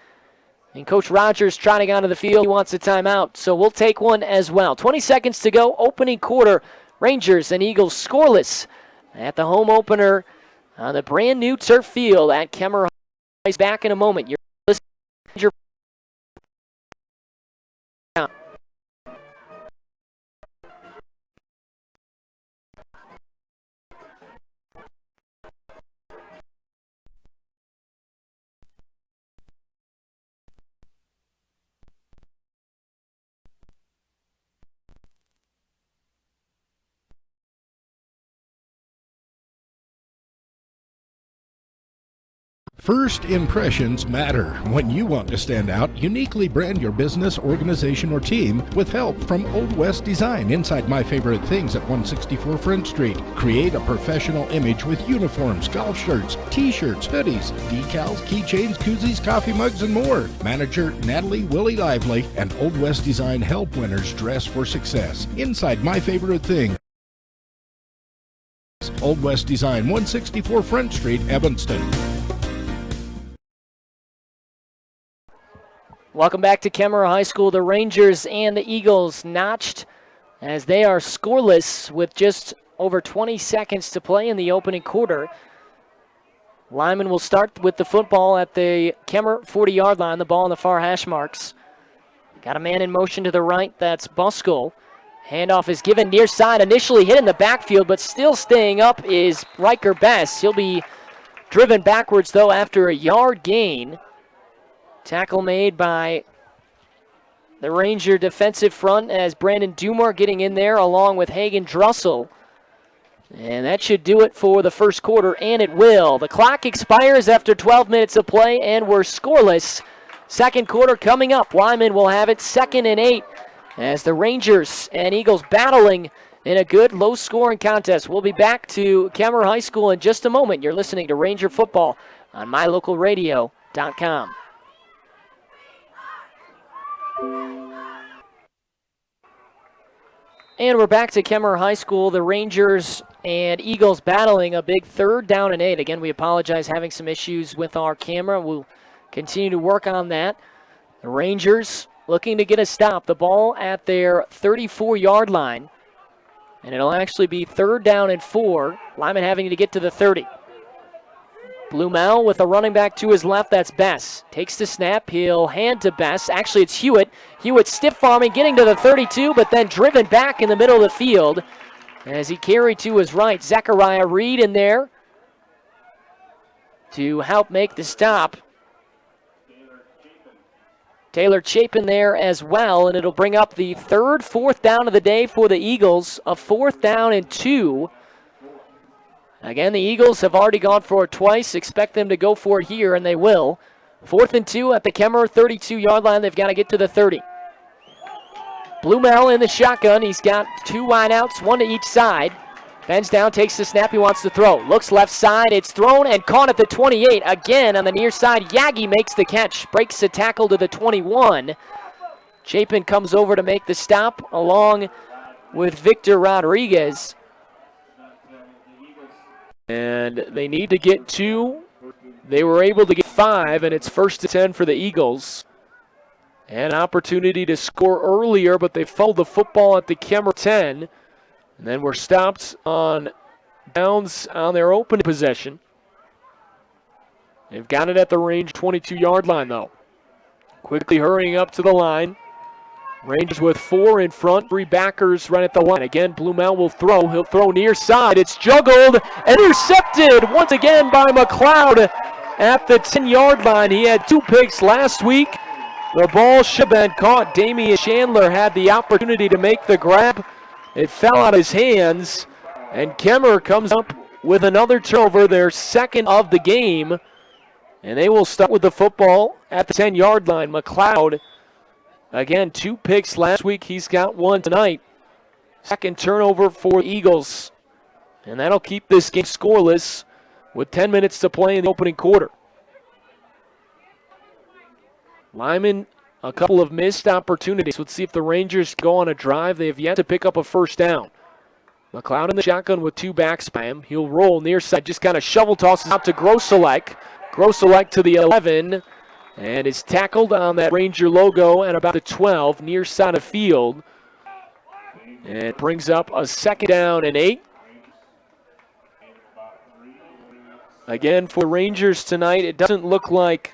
S2: And Coach Rogers trotting onto the field. He wants a timeout, so we'll take one as well. 20 seconds to go, opening quarter. Rangers and Eagles scoreless at the home opener on the brand new turf field at Kemmerer. Back in a moment. You're listening to your
S5: First impressions matter. When you want to stand out, uniquely brand your business, organization, or team with help from Old West Design inside My Favorite Things at 164 Front Street. Create a professional image with uniforms, golf shirts, t-shirts, hoodies, decals, keychains, koozies, coffee mugs, and more. Manager Natalie Willie Lively and Old West Design help winners dress for success inside My Favorite Things. Old West Design, 164 Front Street, Evanston.
S2: Welcome back to Kemmerer High School. The Rangers and the Eagles notched as they are scoreless with just over 20 seconds to play in the opening quarter. Lyman will start with the football at the Kemmerer 40-yard line, the ball on the far hash marks. Got a man in motion to the right, that's Buskell. Handoff is given near side, initially hit in the backfield, but still staying up is Riker Bess. He'll be driven backwards, though, after a yard gain. Tackle made by the Ranger defensive front as Brandon Dumar getting in there along with Hagen Drussel. And that should do it for the first quarter, and it will. The clock expires after 12 minutes of play, and we're scoreless. Second quarter coming up. Lyman will have it 2nd and 8 as the Rangers and Eagles battling in a good low-scoring contest. We'll be back to Kemmerer High School in just a moment. You're listening to Ranger Football on mylocalradio.com. And we're back to Kemmerer High School. The Rangers and Eagles battling a big 3rd down and 8. Again, we apologize having some issues with our camera. We'll continue to work on that. The Rangers looking to get a stop. The ball at their 34-yard line. And it'll actually be 3rd down and 4. Lyman having to get to the 30. Blumel with a running back to his left, that's Bess. Takes the snap, he'll hand to Bess. Actually, it's Hewitt. Hewitt stiff-arming, getting to the 32, but then driven back in the middle of the field as he carried to his right. Zachariah Reed in there to help make the stop. Taylor Chapin there as well, and it'll bring up the 4th down of the day for the Eagles, a 4th down and 2. Again, the Eagles have already gone for it twice. Expect them to go for it here, and they will. 4th and 2 at the Kemmerer 32-yard line. They've got to get to the 30. Blumel in the shotgun. He's got 2 wideouts, 1 to each side. Bends down, takes the snap. He wants to throw. Looks left side. It's thrown and caught at the 28. Again on the near side. Yagi makes the catch. Breaks the tackle to the 21. Chapin comes over to make the stop along with Victor Rodriguez. And they need to get 2. They were able to get 5, and it's 1st and 10 for the Eagles. An opportunity to score earlier, but they fumbled the football at the Kemmerer 10. And then were stopped on downs on their open possession. They've got it at the range 22-yard line, though. Quickly hurrying up to the line. Rangers with 4 in front, 3 backers right at the line. Again, Blumel will throw. He'll throw near side. It's juggled, intercepted once again by McLeod at the 10-yard line. He had 2 picks last week. The ball should have been caught. Damian Chandler had the opportunity to make the grab. It fell out of his hands, and Kemmerer comes up with another turnover, their 2nd of the game. And they will start with the football at the 10-yard line. McLeod, again, 2 picks last week. He's got 1 tonight. 2nd turnover for the Eagles. And that'll keep this game scoreless with 10 minutes to play in the opening quarter. Lyman, a couple of missed opportunities. Let's see if the Rangers go on a drive. They have yet to pick up a first down. McLeod in the shotgun with 2 backs by him. He'll roll near side, just kind of shovel tosses out to Grosselek. Grosselek to the 11, and is tackled on that Ranger logo at about the 12, near side of field. And it brings up a 2nd down and 8. Again, for Rangers tonight, it doesn't look like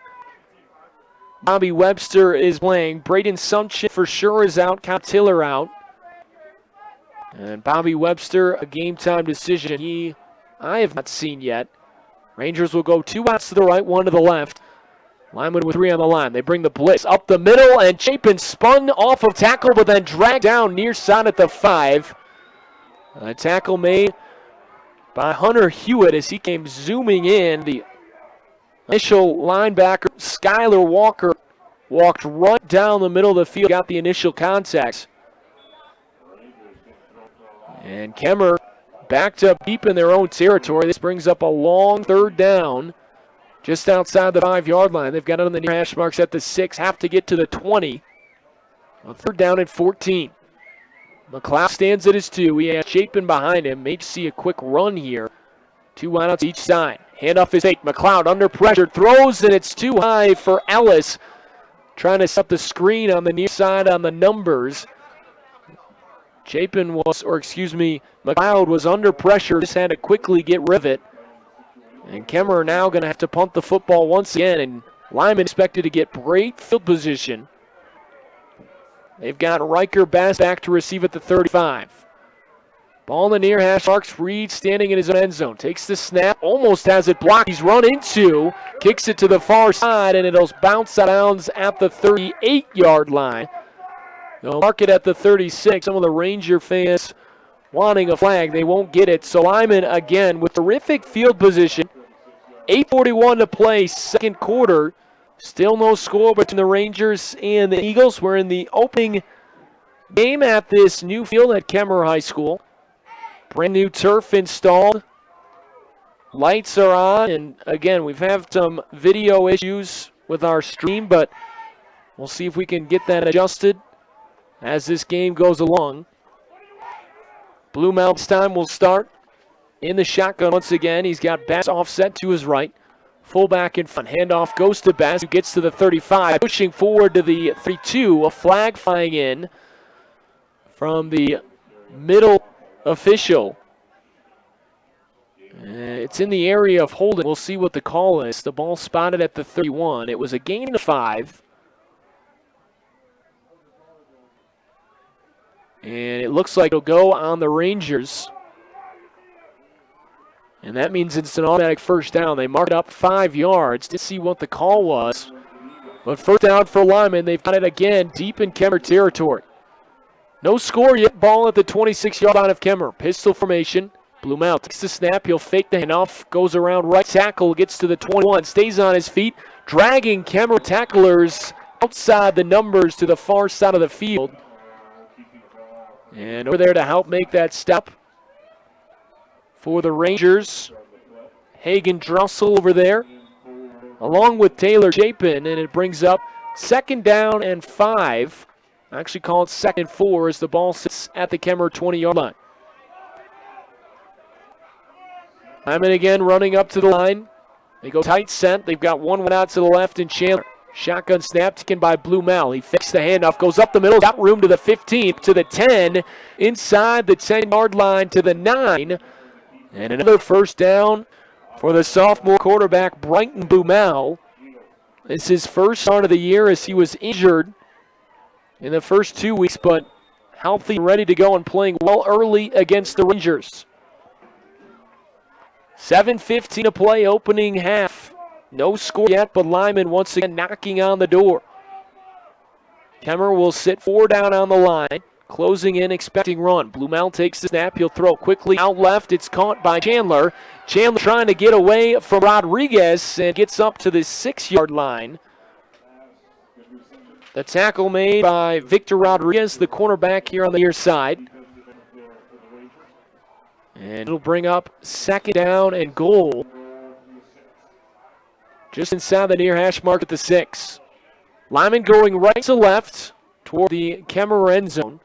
S2: Bobby Webster is playing. Braden Sumption for sure is out. Kyle Tiller out. And Bobby Webster, a game-time decision I have not seen yet. Rangers will go 2 outs to the right, 1 to the left. Lyman with 3 on the line. They bring the blitz up the middle, and Chapin spun off of tackle, but then dragged down near side at the 5. A tackle made by Hunter Hewitt as he came zooming in. The initial linebacker, Skylar Walker, walked right down the middle of the field, got the initial contact. And Kemmerer backed up deep in their own territory. This brings up a long 3rd down just outside the 5-yard line. They've got it on the near hash marks at the 6, have to get to the 20. A 3rd down and 14. McLeod stands at his 2. He has Chapin behind him. May see a quick run here. 2 wideouts each side. Handoff is 8. McLeod under pressure. Throws, and it's too high for Ellis. Trying to set the screen on the near side on the numbers. McLeod was under pressure. Just had to quickly get rid of it. And Kemmerer now going to have to punt the football once again. And Lyman expected to get great field position. They've got Riker Bass back to receive at the 35. Ball in the near hash marks. Reed standing in his own end zone. Takes the snap. Almost has it blocked. He's run into. Kicks it to the far side, and it'll bounce out of bounds at the 38-yard line. They'll mark it at the 36. Some of the Ranger fans wanting a flag. They won't get it. So Lyman, again, with terrific field position. 8:41 to play, 2nd quarter. Still no score between the Rangers and the Eagles. We're in the opening game at this new field at Kemmerer High School. Brand new turf installed. Lights are on. And again, we've had some video issues with our stream, but we'll see if we can get that adjusted as this game goes along. Blumel this time will start in the shotgun once again. He's got Bass offset to his right. Fullback in front. Handoff goes to Bass, who gets to the 35. Pushing forward to the 32. A flag flying in from the middle official. It's in the area of holding. We'll see what the call is. The ball spotted at the 31. It was a gain of 5. And it looks like it'll go on the Rangers. And that means it's an automatic first down. They marked up 5 yards. Didn't see what the call was. But first down for Lyman. They've got it again deep in Kemmerer territory. No score yet. Ball at the 26-yard line of Kemmerer. Pistol formation. Blumel takes the snap. He'll fake the handoff. Goes around right tackle. Gets to the 21. Stays on his feet. Dragging Kemmerer tacklers outside the numbers to the far side of the field. And over there to help make that stop for the Rangers. Hagen Drussel over there, along with Taylor Chapin, and it brings up 2nd down and 5. I actually call it 2nd and 4 as the ball sits at the Kemmerer 20-yard line. Lyman again running up to the line. They go tight set. They've got one out to the left in Chandler. Shotgun snap taken by Blumel. He fakes the handoff, goes up the middle, got room to the 15, to the 10, inside the 10-yard line to the 9. And another 1st down for the sophomore quarterback, Bryton Blumel. This is his first start of the year as he was injured in the first 2 weeks, but healthy and ready to go and playing well early against the Rangers. 7:15 to play, opening half. No score yet, but Lyman once again knocking on the door. Kemmerer will sit 4 down on the line. Closing in, expecting run. Blumel takes the snap. He'll throw quickly out left. It's caught by Chandler. Chandler trying to get away from Rodriguez and gets up to the 6-yard line. The tackle made by Victor Rodriguez, the cornerback here on the near side. And it'll bring up 2nd down and goal. Just inside the near hash mark at the 6. Lyman going right to left toward the Kemmerer end zone.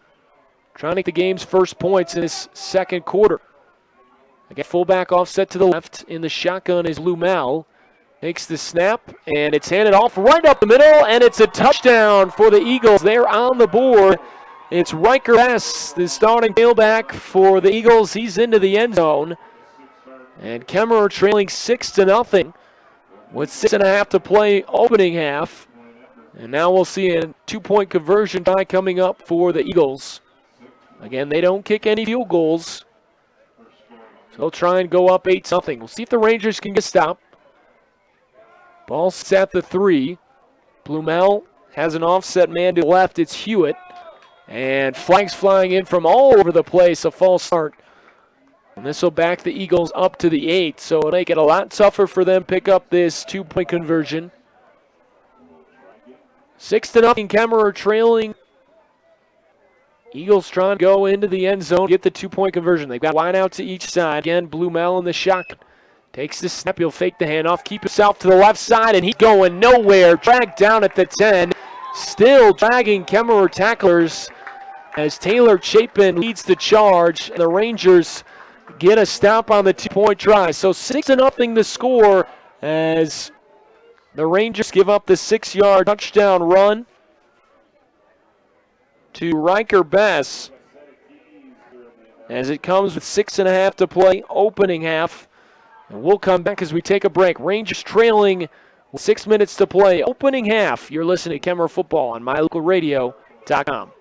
S2: Trying to make the game's first points in this 2nd quarter. Again, fullback offset to the left. In the shotgun is Blumel. Takes the snap, and it's handed off right up the middle, and it's a touchdown for the Eagles. They're on the board. It's Riker Bess, the starting tailback for the Eagles. He's into the end zone. And Kemmerer trailing 6-0 with 6.5 to play opening half. And now we'll see a 2-point conversion try coming up for the Eagles. Again, they don't kick any field goals. So they'll try and go up 8-0. We'll see if the Rangers can get stopped. Ball sits at the 3. Blumel has an offset man to the left. It's Hewitt. And flags flying in from all over the place. A false start. And this will back the Eagles up to the 8. So it'll make it a lot tougher for them to pick up this 2-point conversion. 6-0. Kemmerer trailing. Eagles trying to go into the end zone, get the 2-point conversion. They've got wide out to each side. Again, Blumel in the shotgun. Takes the snap. He'll fake the handoff. Keep himself to the left side, and he's going nowhere. Dragged down at the 10. Still dragging Kemmerer tacklers as Taylor Chapin leads the charge. And the Rangers get a stop on the 2-point try. So 6-0 the score as the Rangers give up the 6-yard touchdown run to Riker Bess as it comes with 6.5 to play opening half. And we'll come back as we take a break. Rangers trailing with 6 minutes to play opening half. You're listening to Kemmerer Football on mylocalradio.com.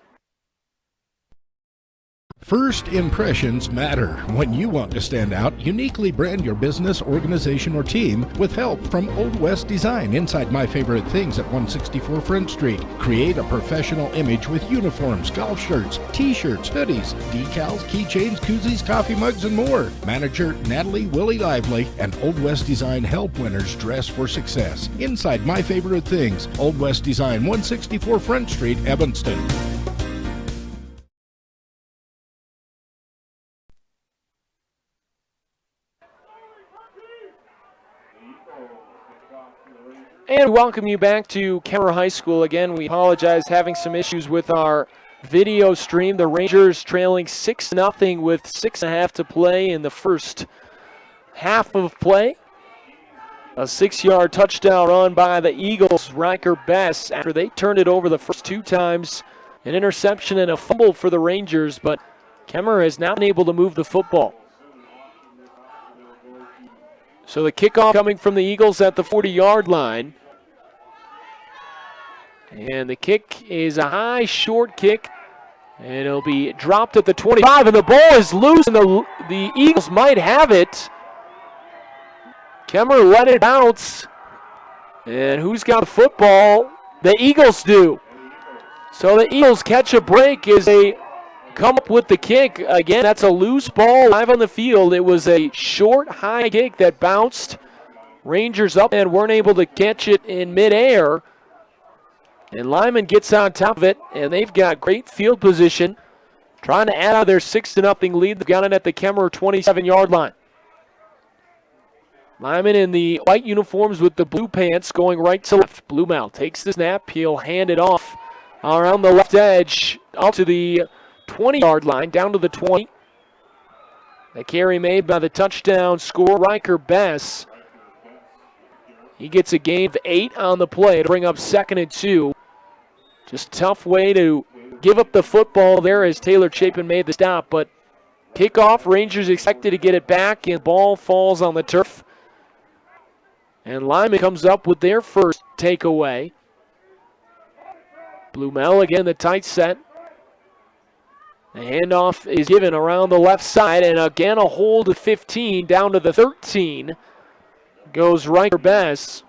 S5: First impressions matter. When you want to stand out, uniquely brand your business, organization, or team with help from Old West Design inside My Favorite Things at 164 Front Street. Create a professional image with uniforms, golf shirts, t-shirts, hoodies, decals, keychains, koozies, coffee mugs, and more. Manager Natalie Willie Lively and Old West Design help winners dress for success. Inside My Favorite Things, Old West Design, 164 Front Street, Evanston.
S2: And welcome you back to Kemmerer High School. Again, we apologize having some issues with our video stream. The Rangers trailing 6-0 with 6.5 to play in the first half of play. A 6-yard touchdown run by the Eagles, Riker Bess, after they turned it over the first 2 times. An interception and a fumble for the Rangers, but Kemmerer has not been able to move the football. So the kickoff coming from the Eagles at the 40-yard line. And the kick is a high, short kick. And it'll be dropped at the 25, and the ball is loose, and the Eagles might have it. Kemmerer let it bounce. And who's got the football? The Eagles do. So the Eagles catch a break as they come up with the kick. Again, that's a loose ball live on the field. It was a short, high kick that bounced Rangers up and weren't able to catch it in midair. And Lyman gets on top of it, and they've got great field position, trying to add out their 6-0 lead. They've got it at the Kemmerer 27-yard line. Lyman in the white uniforms with the blue pants going right to left. Blumel takes the snap. He'll hand it off around the left edge up to the 20-yard line, down to the 20. The carry made by the touchdown scorer, Riker Bess. He gets a gain of 8 on the play to bring up 2nd and 2. Just tough way to give up the football there as Taylor Chapin made the stop. But kickoff, Rangers expected to get it back, and ball falls on the turf. And Lyman comes up with their first takeaway. Blumel again, the tight set. The handoff is given around the left side, and again a hold of 15 down to the 13. Goes Riker Bess.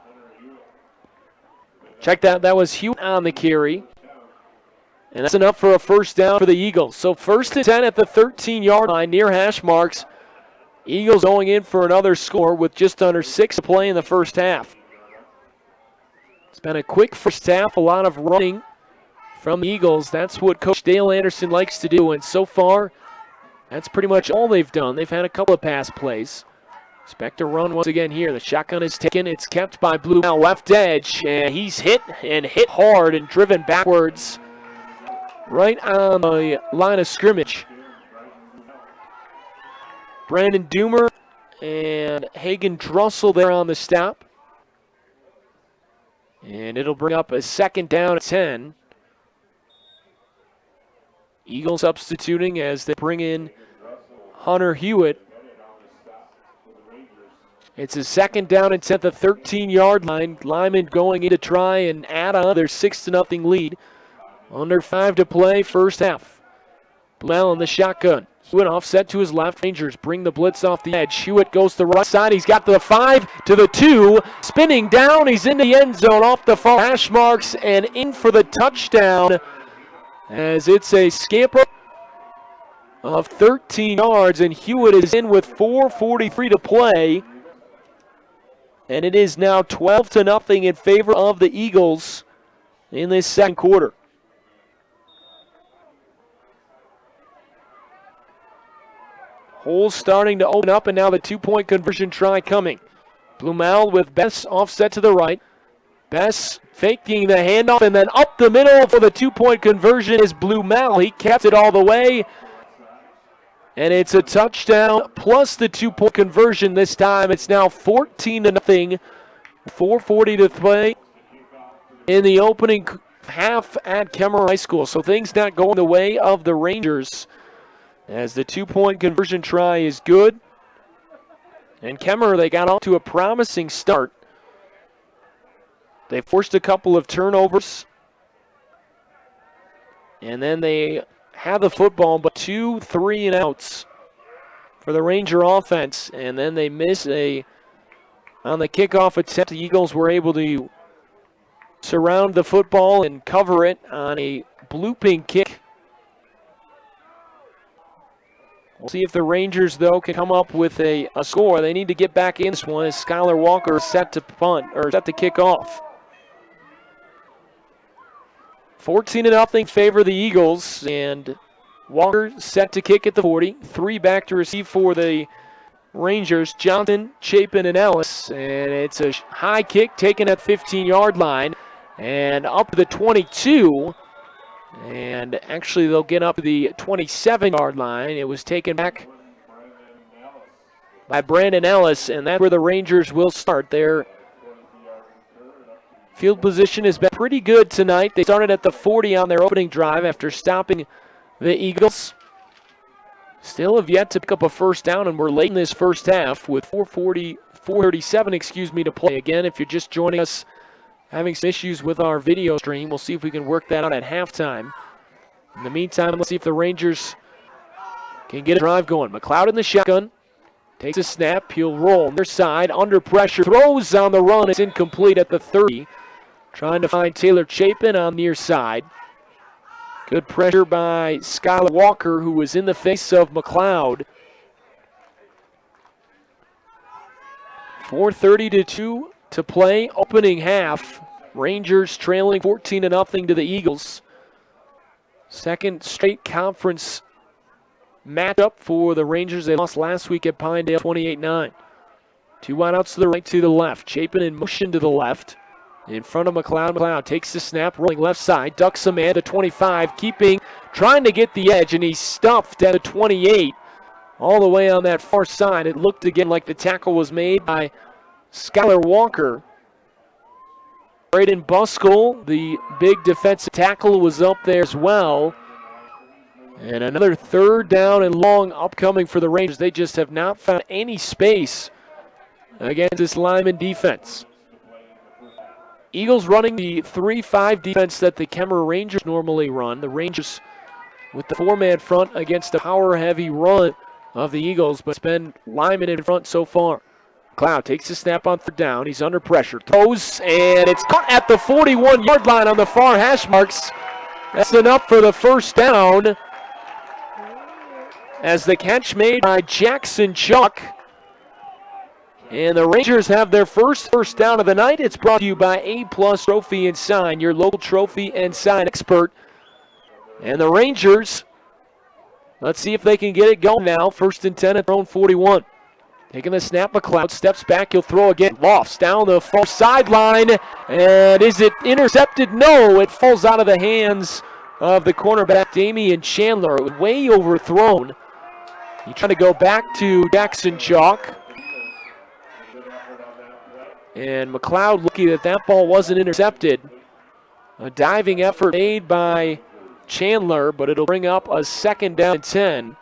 S2: Check that. That was Hewitt on the carry. And that's enough for a first down for the Eagles. So 1st and 10 at the 13-yard line near hash marks. Eagles going in for another score with just under 6 to play in the first half. It's been a quick first half, a lot of running from the Eagles. That's what Coach Dale Anderson likes to do, and so far, that's pretty much all they've done. They've had a couple of pass plays. Expect a run once again here. The shotgun is taken. It's kept by Blumel left edge, and he's hit hard and driven backwards right on the line of scrimmage. Brandon Doomer and Hagen Drussel there on the stop. And it'll bring up a 2nd down at 10. Eagles substituting as they bring in Hunter Hewitt. It's a 2nd down and 10 at the 13-yard line. Lyman going in to try and add on their 6-0 lead. Under 5 to play, first half. Blumel in the shotgun. Hewitt offset to his left. Rangers bring the blitz off the edge. Hewitt goes to the right side. He's got the 5 to the 2. Spinning down. He's in the end zone off the far hash marks and in for the touchdown as it's a scamper of 13 yards. And Hewitt is in with 4:43 to play. And it is now 12-0 in favor of the Eagles in this second quarter. Holes starting to open up, and now the 2-point conversion try coming. Blumel with Bess offset to the right. Bess faking the handoff, and then up the middle for the 2-point conversion is Blumel. He kept it all the way. And it's a touchdown plus the 2-point conversion this time. It's now 14-0. 4:40 to play in the opening half at Kemmerer High School. So things not going the way of the Rangers as the 2-point conversion try is good. And Kemmerer, they got off to a promising start. They forced a couple of turnovers. And then they had the football, but 2 3-and-outs for the Ranger offense. And then they miss on the kickoff attempt. The Eagles were able to surround the football and cover it on a blooping kick. We'll see if the Rangers, though, can come up with a score. They need to get back in this one as Skylar Walker is set to punt, or set to kick off. 14-0 favor the Eagles, and Walker set to kick at the 40. 3 back to receive for the Rangers, Johnson, Chapin, and Ellis. And it's a high kick taken at 15-yard line and up to the 22. And actually, they'll get up to the 27-yard line. It was taken back by Brandon Ellis, and that's where the Rangers will start. Their field position has been pretty good tonight. They started at the 40 on their opening drive after stopping the Eagles. Still have yet to pick up a first down, and we're late in this first half with 4:37 to play. Again, if you're just joining us, having some issues with our video stream. We'll see if we can work that out at halftime. In the meantime, let's see if the Rangers can get a drive going. McLeod in the shotgun. Takes a snap. He'll roll on their side. Under pressure. Throws on the run. It's incomplete at the 30. Trying to find Taylor Chapin on near side. Good pressure by Skylar Walker, who was in the face of McLeod. 4:32 to play, opening half. Rangers trailing 14-0 to the Eagles. Second straight conference matchup for the Rangers. They lost last week at Pinedale 28-9. 2 wideouts to the right, to the left. Chapin in motion to the left. In front of McLeod. McLeod takes the snap, rolling left side, ducks a man to 25, trying to get the edge, and he's stuffed at a 28. All the way on that far side. It looked again like the tackle was made by Skylar Walker. Braden Buskell, the big defensive tackle, was up there as well. And another 3rd down and long upcoming for the Rangers. They just have not found any space against this Lyman defense. Eagles running the 3-5 defense that the Kemmerer Rangers normally run. The Rangers with the 4-man front against the power-heavy run of the Eagles, but it's been Lyman in front so far. McLeod takes the snap on 3rd down. He's under pressure. Throws, and it's caught at the 41-yard line on the far hash marks. That's enough for the 1st down, as the catch made by Jackson Chuck. And the Rangers have their first down of the night. It's brought to you by A-Plus Trophy and Sign, your local trophy and sign expert. And the Rangers, let's see if they can get it going now. 1st and 10 at their own 41. Taking the snap, McLeod steps back. He'll throw again. Lofts down the far sideline. And is it intercepted? No, it falls out of the hands of the cornerback, Damian Chandler. It was way overthrown. He tried to go back to Jackson Chalk. And McLeod lucky that ball wasn't intercepted. A diving effort made by Chandler, but it'll bring up a 2nd down and 10.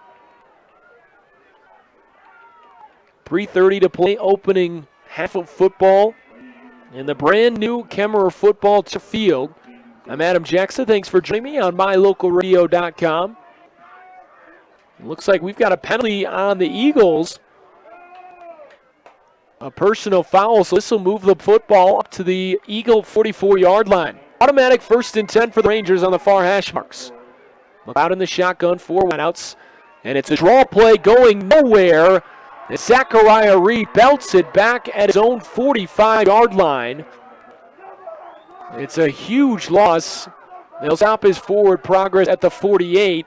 S2: 3:30 to play, opening half of football in the brand new Kemmerer football field. I'm Adam Jackson. Thanks for joining me on mylocalradio.com. Looks like we've got a penalty on the Eagles. A personal foul, so this will move the football up to the Eagle 44-yard line. Automatic 1st and 10 for the Rangers on the far hash marks. McLeod in the shotgun, 4 wideouts, and it's a draw play going nowhere. And Zachariah Reed belts it back at his own 45-yard line. It's a huge loss. They'll stop his forward progress at the 48.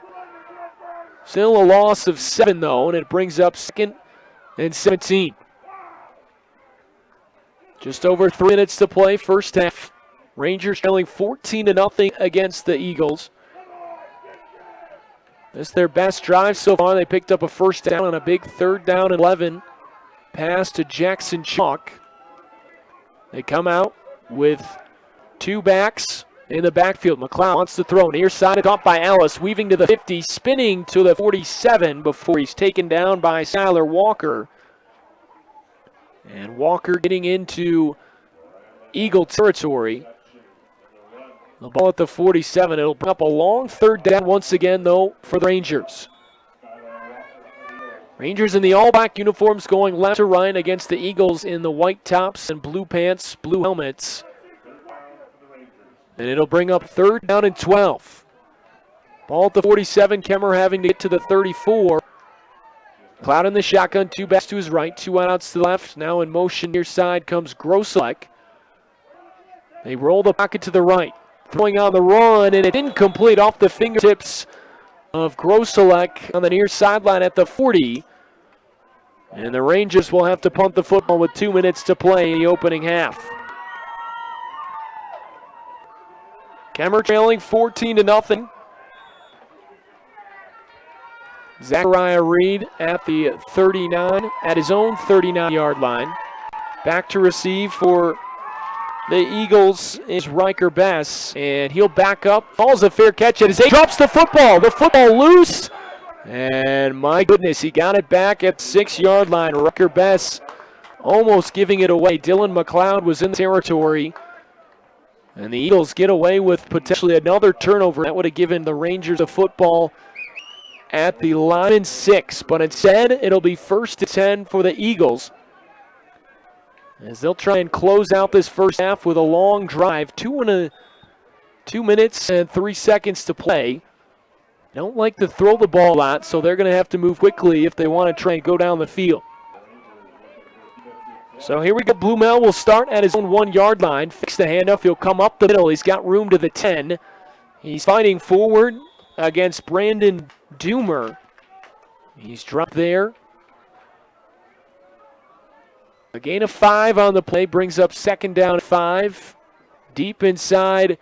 S2: Still a loss of 7, though, and it brings up 2nd and 17. Just over 3 minutes to play, 1st half. Rangers trailing 14-0 against the Eagles. This is their best drive so far. They picked up a 1st down on a big 3rd down and 11 pass to Jackson Chalk. They come out with 2 backs in the backfield. McLeod wants to throw near side, caught by Ellis, weaving to the 50, spinning to the 47 before he's taken down by Skylar Walker. And Walker getting into Eagle territory. The ball at the 47. It'll bring up a long 3rd down once again, though, for the Rangers. Rangers in the all-black uniforms going left to right against the Eagles in the white tops and blue pants, blue helmets. And it'll bring up 3rd down and 12. Ball at the 47. Kemmerer having to get to the 34. McLeod in the shotgun, 2 backs to his right, 2 wideouts to the left. Now in motion near side comes Grosselek. They roll the pocket to the right. Throwing on the run, and it didn't complete off the fingertips of Grosselek on the near sideline at the 40. And the Rangers will have to punt the football with 2 minutes to play in the opening half. Kemmerer trailing 14-0. Zachariah Reed at the 39, at his own 39-yard line. Back to receive for the Eagles is Riker Bess, and he'll back up. Falls a fair catch at his 8. Drops the football. The football loose. And my goodness, he got it back at the 6-yard line. Riker Bess almost giving it away. Dylan McLeod was in the territory. And the Eagles get away with potentially another turnover. That would have given the Rangers a football at the line 6. But instead, it'll be 1st and 10 for the Eagles, as they'll try and close out this first half with a long drive. 2 minutes and 3 seconds to play. don't like to throw the ball a lot, so they're going to have to move quickly if they want to try and go down the field. So here we go. Blumel will start at his own 1-yard line. Fix the handoff. He'll come up the middle. He's got room to the 10. He's fighting forward against Brandon Doomer. He's dropped there. A gain of 5 on the play brings up 2nd down and 5. Deep inside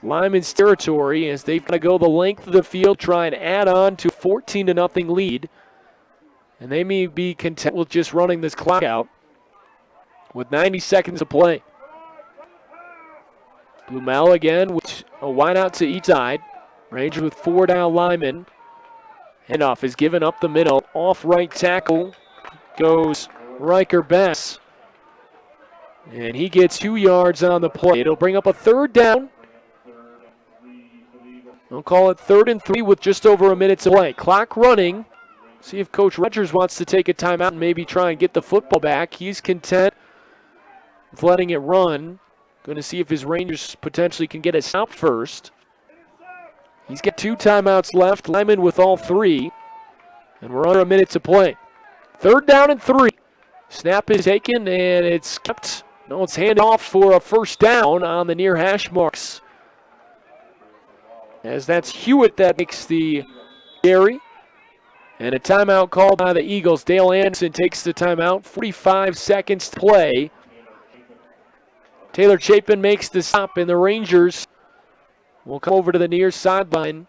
S2: Lyman's territory as they've got to go the length of the field, try and add on to 14-0 lead. And they may be content with just running this clock out with 90 seconds to play. Blumel again with a wide out to each side. Rangers with 4 down linemen. Handoff is given up the middle. Off right tackle goes Riker Bess. And he gets 2 yards on the play. It'll bring up a 3rd down. They'll call it 3rd and 3 with just over a minute to play. Clock running. See if Coach Rogers wants to take a timeout and maybe try and get the football back. He's content with letting it run. Going to see if his Rangers potentially can get a stop first. He's got 2 timeouts left. Lyman with all 3. And we're under a minute to play. 3rd down and 3. Snap is taken and it's kept. No, it's hand off for a 1st down on the near hash marks. As that's Hewitt that makes the carry. And a timeout called by the Eagles. Dale Anderson takes the timeout. 45 seconds to play. Taylor Chapin makes the stop, and the Rangers will come over to the near sideline.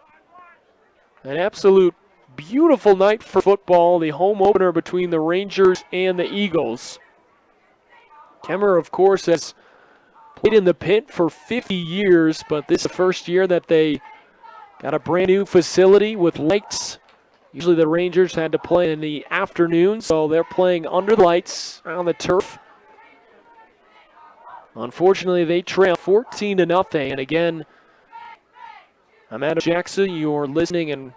S2: An absolute beautiful night for football. The home opener between the Rangers and the Eagles. Kemmerer, of course, has played in the pit for 50 years, but this is the first year that they got a brand new facility with lights. Usually the Rangers had to play in the afternoon, so they're playing under the lights on the turf. Unfortunately, they trail 14-0. And again, I'm Adam Jackson. You're listening and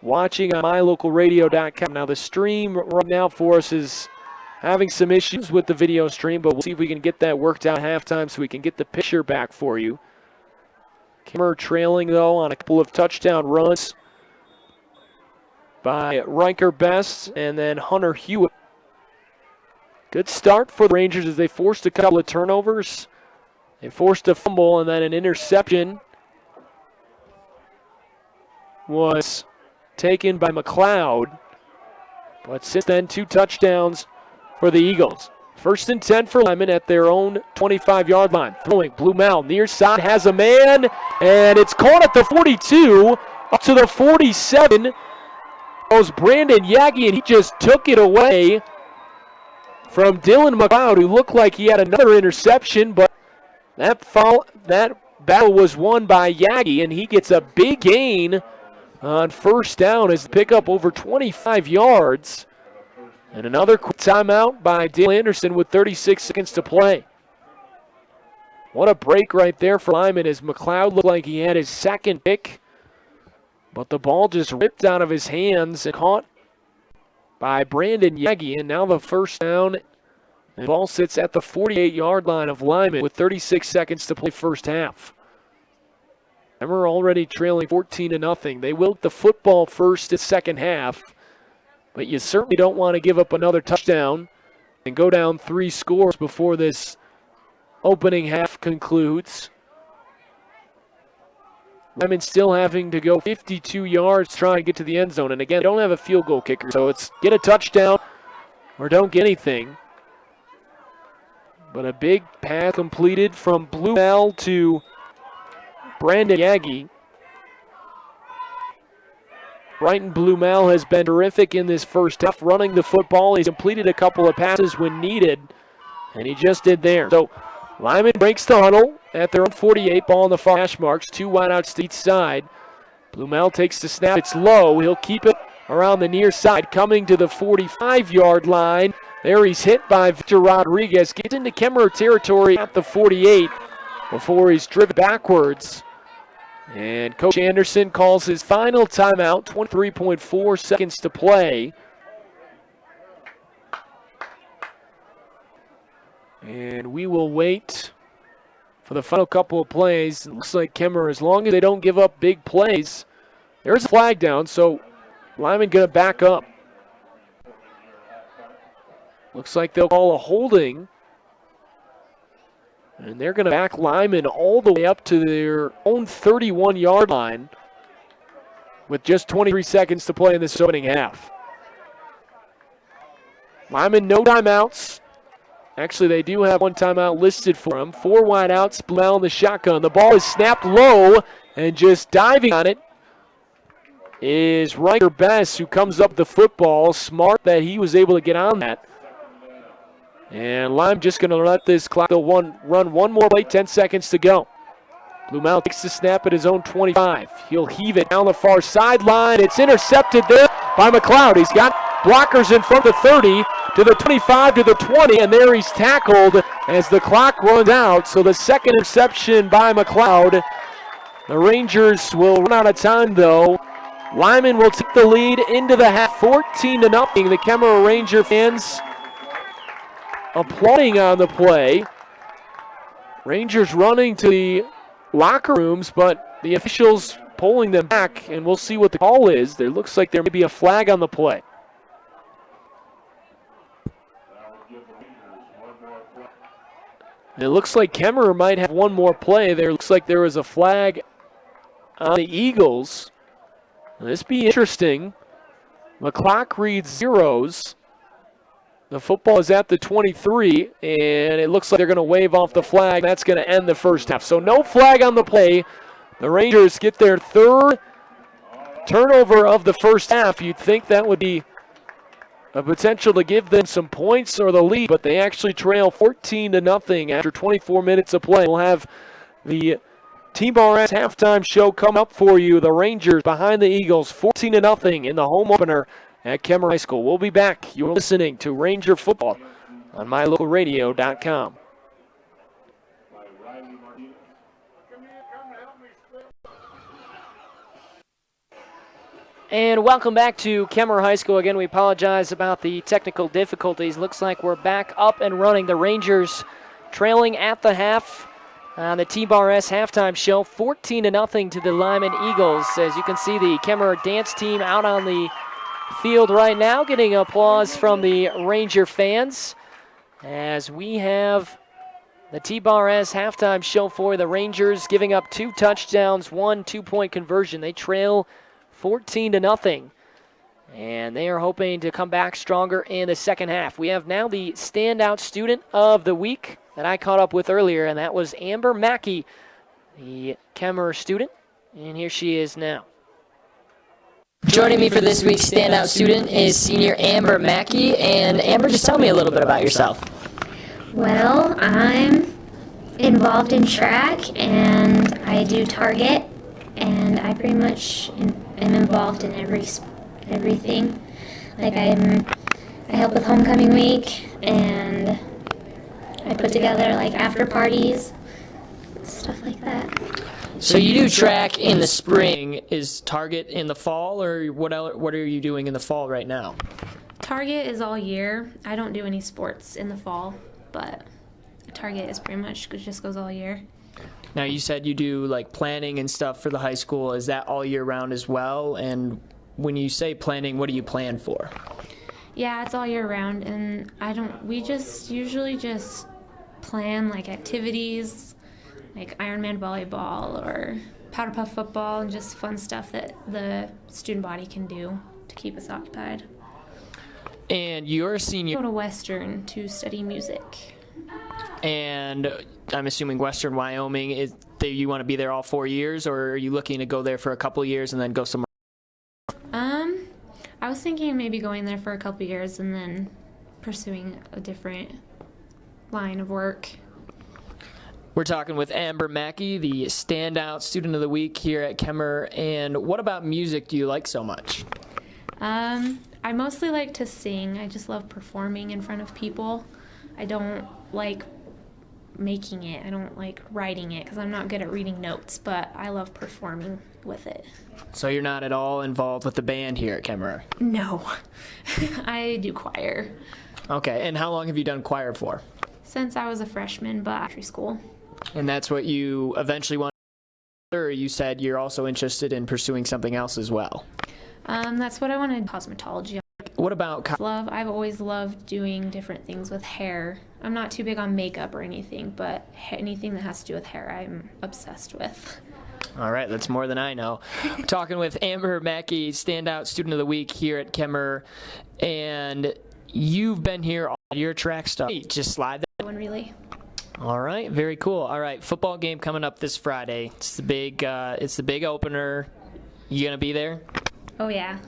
S2: watching on mylocalradio.com. Now, the stream right now for us is having some issues with the video stream, but we'll see if we can get that worked out at halftime so we can get the picture back for you. Kemmerer trailing, though, on a couple of touchdown runs by Riker Best and then Hunter Hewitt. Good start for the Rangers as they forced a couple of turnovers. They forced a fumble and then an interception was taken by McLeod. But since then, 2 touchdowns for the Eagles. 1st and 10 for Lyman at their own 25-yard line. Throwing Blumel near side, has a man, and it's caught at the 42, up to the 47. Goes Brandon Yagi, and he just took it away from Dylan McLeod, who looked like he had another interception, but that battle was won by Yagi, and he gets a big gain on 1st down as they pick up over 25 yards. And another quick timeout by Dale Anderson with 36 seconds to play. What a break right there for Lyman as McLeod looked like he had his 2nd pick. But the ball just ripped out of his hands and caught by Brandon Yagi. And now the 1st down. The ball sits at the 48-yard line of Lyman with 36 seconds to play 1st half. Kemmerer already trailing 14-0. They will get the football first in 2nd half. But you certainly don't want to give up another touchdown and go down 3 scores before this opening half concludes. Lyman still having to go 52 yards trying to get to the end zone. And again, they don't have a field goal kicker, so it's get a touchdown or don't get anything. But a big pass completed from Blumel to Brandon Yagi. Brighton Blumel has been terrific in this 1st half, running the football. He's completed a couple of passes when needed, and he just did there. So Lyman breaks the huddle at their own 48, ball on the far hash marks, 2 wideouts to each side. Blumel takes the snap. It's low. He'll keep it around the near side, coming to the 45-yard line. There he's hit by Victor Rodriguez. Gets into Kemmerer territory at the 48 before he's driven backwards. And Coach Anderson calls his final timeout, 23.4 seconds to play. And we will wait for the final couple of plays. It looks like Kemmerer, as long as they don't give up big plays, there's a flag down, so Lyman going to back up. Looks like they'll call a holding. And they're going to back Lyman all the way up to their own 31-yard line with just 23 seconds to play in this opening half. Lyman, no timeouts. Actually, they do have one timeout listed for them. 4 wideouts, Blau in the shotgun. The ball is snapped low, and just diving on it is Riker Bess, who comes up the football. Smart that he was able to get on that. And Lyman just going to let this clock go run one more play, 10 seconds to go. Blumel takes the snap at his own 25. He'll heave it down the far sideline. It's intercepted there by McLeod. He's got blockers in front of the 30 to the 25 to the 20, and there he's tackled as the clock runs out. So the second interception by McLeod. The Rangers will run out of time, though. Lyman will take the lead into the half, 14-0. The Kemmerer Ranger fans applauding on the play. Rangers running to the locker rooms, but the officials pulling them back, and we'll see what the call is. There looks like there may be a flag on the play. It looks like Kemmerer might have one more play. There looks like there was a flag on the Eagles. This be interesting. The clock reads zeros. The football is at the 23, and it looks like they're going to wave off the flag. That's going to end the first half. So no flag on the play. The Rangers get their third turnover of the first half. You'd think that would be a potential to give them some points or the lead, but they actually trail 14-0 after 24 minutes of play. We'll have the T-Bar halftime show come up for you. The Rangers behind the Eagles, 14-0 in the home opener at Kemmerer High School. We'll be back. You're listening to Ranger Football on mylocalradio.com. And welcome back to Kemmerer High School. Again, we apologize about the technical difficulties. Looks like we're back up and running. The Rangers trailing at the half on the T-Bar S halftime show, 14-0 to the Lyman Eagles. As you can see, the Kemmerer dance team out on the field right now, getting applause from the Ranger fans. As we have the T-Bar S halftime show for the Rangers, giving up 2 touchdowns, 1 2-point conversion. They trail 14-0, and they are hoping to come back stronger in the second half. We have now the standout student of the week that I caught up with earlier, and that was Amber Mackey, the Kemmerer student, and here she is now.
S13: Joining me for this week's standout student is senior Amber Mackey, and Amber, just tell me a little bit about yourself.
S14: Well, I'm involved in track, and I do target, and I pretty much am involved in everything. Like I help with homecoming week, and I put together like after parties, stuff like that.
S13: So you do track in the spring. Is target in the fall, or what are you doing in the fall right now?
S14: Target is all year. I don't do any sports in the fall, but target is pretty much just goes all year.
S13: Now, you said you do like planning and stuff for the high school. Is that all year round as well? And when you say planning, what do you plan for?
S14: Yeah, it's all year round, and we just usually just plan like activities like Ironman volleyball or powder puff football, and just fun stuff that the student body can do to keep us occupied.
S13: And you're a senior.
S14: I go to Western to study music.
S13: And I'm assuming Western Wyoming, you want to be there all 4 years, or are you looking to go there for a couple years and then go somewhere?
S14: I was thinking of maybe going there for a couple years and then pursuing a different line of work.
S13: We're talking with Amber Mackey, the standout student of the week here at Kemmerer. And what about music do you like so much?
S14: I mostly like to sing. I just love performing in front of people. I don't like making it. I don't like writing it because I'm not good at reading notes, but I love performing with it.
S13: So you're not at all involved with the band here at Kemmerer?
S14: No. I do choir.
S13: Okay, and how long have you done choir for?
S14: Since I was a freshman, but elementary school.
S13: And that's what you eventually want, or you said you're also interested in pursuing something else as well?
S14: That's what I wanted, cosmetology.
S13: What about
S14: I've always loved doing different things with hair. I'm not too big on makeup or anything, but anything that has to do with hair, I'm obsessed with.
S13: All right, that's more than I know. Talking with Amber Mackey, Standout Student of the Week here at KEMMERER, and you've been here all your track stuff. Just slide that
S14: one relay.
S13: All right, very cool. All right, football game coming up this Friday. It's the big opener. You gonna be there?
S14: Oh yeah.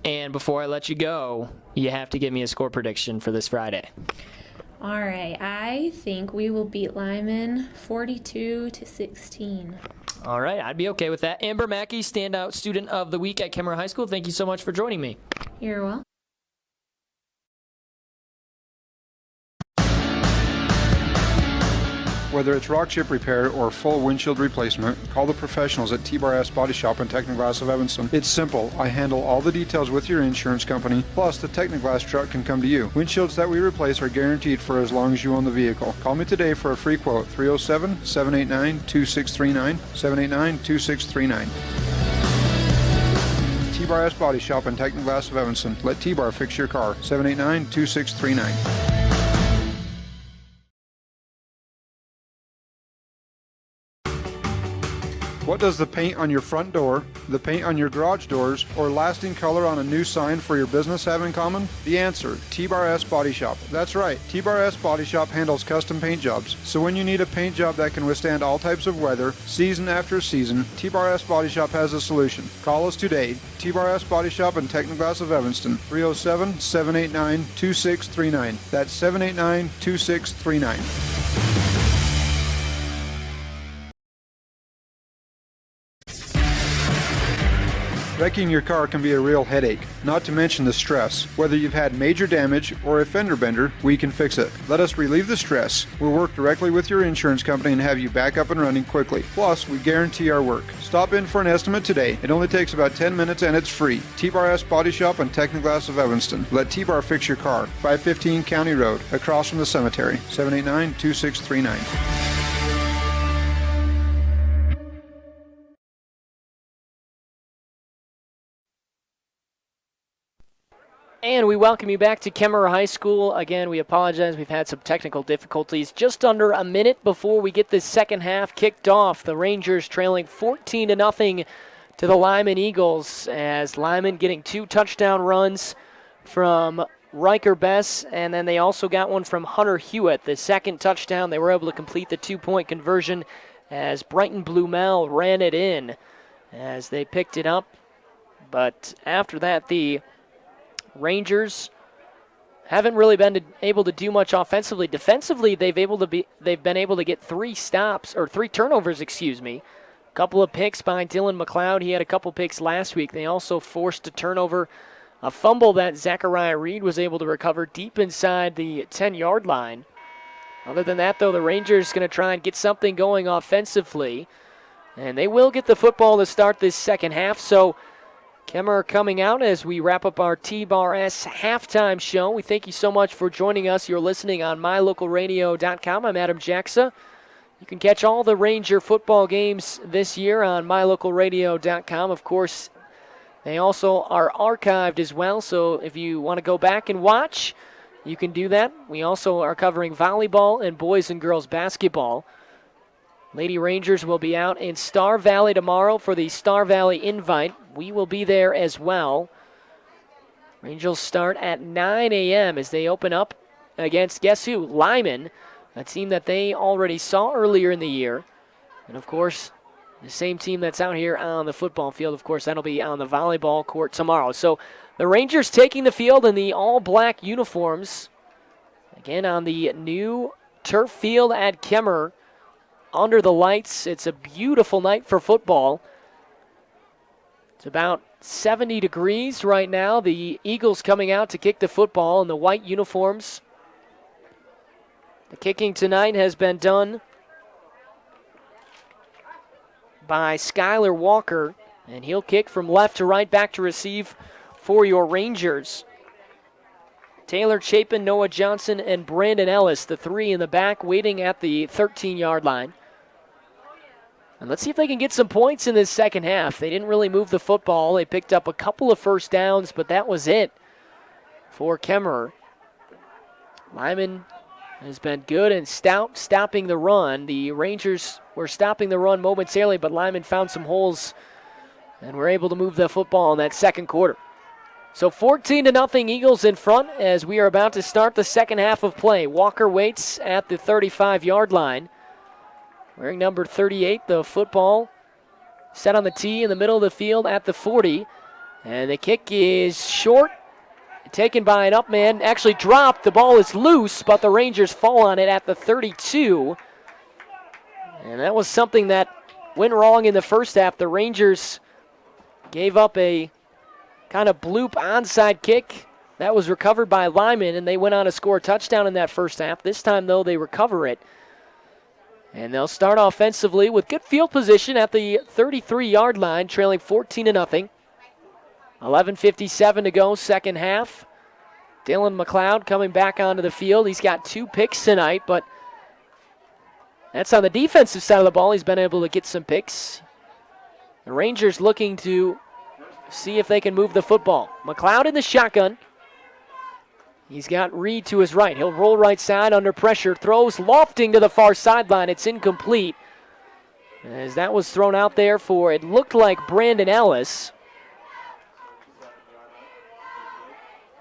S13: And before I let you go, you have to give me a score prediction for this Friday.
S14: All right, I think we will beat Lyman 42-16.
S13: All right, I'd be okay with that. Amber Mackey, Standout Student of the Week at KEMMERER High School. Thank you so much for joining me.
S14: You're welcome.
S15: Whether it's rock chip repair or full windshield replacement, call the professionals at T-Bar Body Shop and Technoglass of Evanston. It's simple. I handle all the details with your insurance company, plus the Technoglass truck can come to you. Windshields that we replace are guaranteed for as long as you own the vehicle. Call me today for a free quote, 307-789-2639, 789-2639. T-Bar Body Shop and Technoglass of Evanston. Let T-Bar fix your car, 789-2639. What does the paint on your front door, the paint on your garage doors, or lasting color on a new sign for your business have in common? The answer, T-Bar Body Shop. That's right, T-Bar Body Shop handles custom paint jobs. So when you need a paint job that can withstand all types of weather, season after season, T-Bar Body Shop has a solution. Call us today, T-Bar Body Shop and Technoglass of Evanston, 307-789-2639. That's 789-2639. Wrecking your car can be a real headache, not to mention the stress. Whether you've had major damage or a fender bender, we can fix it. Let us relieve the stress. We'll work directly with your insurance company and have you back up and running quickly. Plus, we guarantee our work. Stop in for an estimate today. It only takes about 10 minutes and it's free. T-Bar Body Shop and Technoglass of Evanston. Let T-Bar fix your car. 515 County Road, across from the cemetery. 789-2639.
S2: And we welcome you back to KEMMERER High School. Again, we apologize. We've had some technical difficulties. Just under a minute before we get this second half kicked off, the Rangers trailing 14-0 to the Lyman Eagles, as Lyman getting 2 touchdown runs from Riker Bess, and then they also got one from Hunter Hewitt. The second touchdown, they were able to complete the 2-point conversion as Brighton Blumel ran it in as they picked it up. But after that, the Rangers haven't really been able to do much offensively. Defensively, they've been able to get 3 turnovers, A couple of picks by Dylan McLeod. He had a couple picks last week. They also forced a turnover, a fumble that Zachariah Reed was able to recover deep inside the 10-yard line. Other than that, though, the Rangers going to try and get something going offensively, and they will get the football to start this second half. So KEMMERER coming out as we wrap up our T-Bar S halftime show. We thank you so much for joining us. You're listening on mylocalradio.com. I'm Adam Jacksa. You can catch all the Ranger football games this year on mylocalradio.com. Of course, they also are archived as well, so if you want to go back and watch, you can do that. We also are covering volleyball and boys and girls basketball. Lady Rangers will be out in Star Valley tomorrow for the Star Valley Invite. We will be there as well. Rangers start at 9 a.m. as they open up against, guess who? Lyman, a team that they already saw earlier in the year. And, of course, the same team that's out here on the football field. Of course, that'll be on the volleyball court tomorrow. So the Rangers taking the field in the all-black uniforms. Again, on the new turf field at KEMMERER. Under the lights, it's a beautiful night for football. It's about 70 degrees right now. The Eagles coming out to kick the football in the white uniforms. The kicking tonight has been done by Skylar Walker, and he'll kick from left to right, back to receive for your Rangers. Taylor Chapin, Noah Johnson, and Brandon Ellis, the three in the back, waiting at the 13-yard line. And let's see if they can get some points in this second half. They didn't really move the football. They picked up a couple of first downs, but that was it for Kemmerer. Lyman has been good and stout stopping the run. The Rangers were stopping the run momentarily, but Lyman found some holes and were able to move the football in that second quarter. So 14-0 Eagles in front as we are about to start the second half of play. Walker waits at the 35-yard line. Wearing number 38, the football set on the tee in the middle of the field at the 40. And the kick is short, taken by an up man, actually dropped. The ball is loose, but the Rangers fall on it at the 32. And that was something that went wrong in the first half. The Rangers gave up a kind of bloop onside kick. That was recovered by Lyman, and they went on to score a touchdown in that first half. This time, though, they recover it. And they'll start offensively with good field position at the 33-yard line, trailing 14-0. 11:57 to go, second half. Dylan McLeod coming back onto the field. He's got 2 picks tonight, but that's on the defensive side of the ball. He's been able to get some picks. The Rangers looking to see if they can move the football. McLeod in the shotgun. He's got Reed to his right. He'll roll right side under pressure. Throws lofting to the far sideline. It's incomplete. As that was thrown out there for, it looked like Brandon Ellis.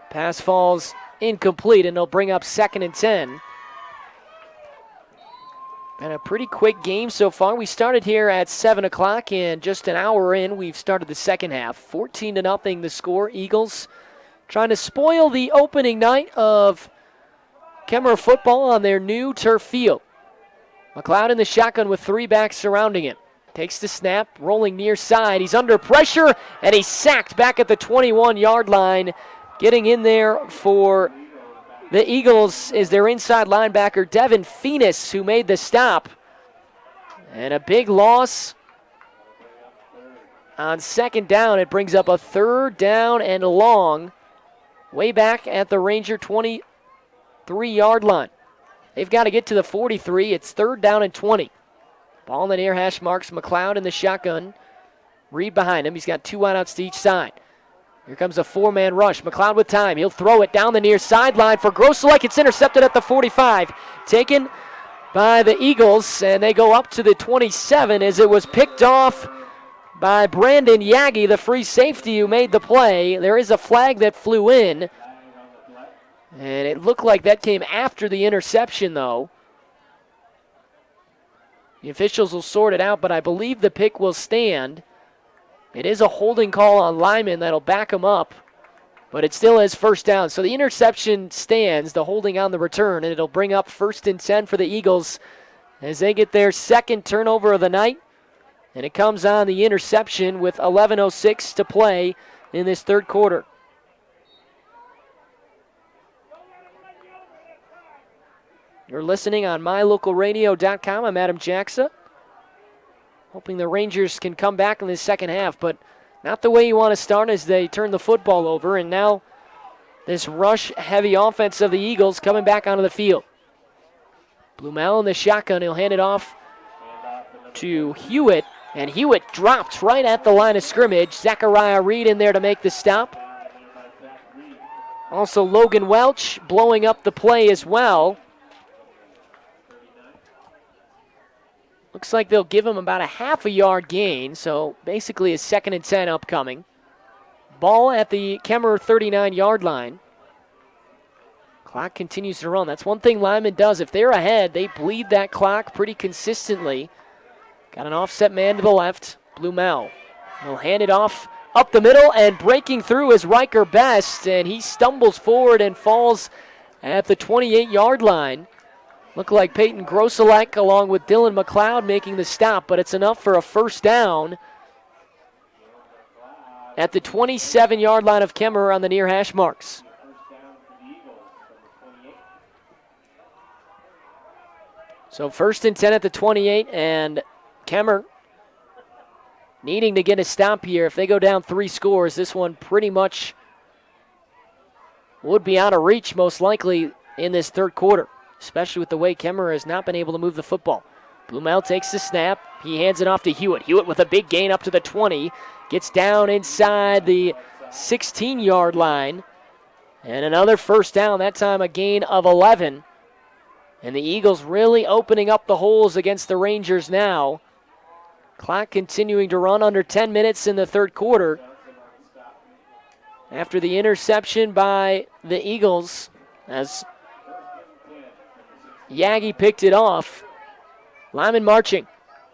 S2: Pass falls incomplete, and they'll bring up 2nd and 10. And a pretty quick game so far. We started here at 7 o'clock, and just an hour in, we've started the second half. 14-0 the score. Eagles trying to spoil the opening night of Kemmerer football on their new turf field. McLeod in the shotgun with 3 backs surrounding him. Takes the snap, rolling near side. He's under pressure, and he's sacked back at the 21-yard line. Getting in there for the Eagles is their inside linebacker, Devin Phoenix, who made the stop. And a big loss on second down. It brings up a 3rd down and long, way back at the Ranger 23-yard line. They've got to get to the 43. It's 3rd down and 20. Ball in the near hash marks. McLeod in the shotgun. Reed behind him. He's got 2 wideouts to each side. Here comes a 4-man rush. McLeod with time. He'll throw it down the near sideline for Grosselek. It's intercepted at the 45. Taken by the Eagles, and they go up to the 27 as it was picked off by Brandon Yagi, the free safety who made the play. There is a flag that flew in, and it looked like that came after the interception, though. The officials will sort it out, but I believe the pick will stand. It is a holding call on Lyman that'll back him up, but it still is 1st down. So the interception stands, the holding on the return, and it'll bring up 1st and 10 for the Eagles as they get their 2nd turnover of the night. And it comes on the interception with 11:06 to play in this 3rd quarter. You're listening on mylocalradio.com. I'm Adam Jackson. Hoping the Rangers can come back in the second half, but not the way you want to start as they turn the football over. And now this rush-heavy offense of the Eagles coming back onto the field. Blumel in the shotgun. He'll hand it off to Hewitt, and Hewitt dropped right at the line of scrimmage. Zachariah Reed in there to make the stop. Also Logan Welch blowing up the play as well. Looks like they'll give him about a half a yard gain, so basically a 2nd and 10 upcoming. Ball at the Kemmerer 39-yard line. Clock continues to run. That's one thing Lyman does. If they're ahead, they bleed that clock pretty consistently. Got an offset man to the left, Blumel. He'll hand it off up the middle, and breaking through is Riker Best, and he stumbles forward and falls at the 28-yard line. Looked like Peyton Grosselek along with Dylan McLeod making the stop, but it's enough for a 1st down at the 27-yard line of Kemmerer on the near hash marks. So 1st and 10 at the 28, and Kemmerer needing to get a stop here. If they go down 3 scores, this one pretty much would be out of reach most likely in this third quarter, especially with the way Kemmerer has not been able to move the football. Blumel takes the snap. He hands it off to Hewitt. Hewitt with a big gain up to the 20. Gets down inside the 16-yard line. And another first down, that time a gain of 11. And the Eagles really opening up the holes against the Rangers now. Clock continuing to run, under 10 minutes in the third quarter. After the interception by the Eagles, as Yagi picked it off. Lyman marching.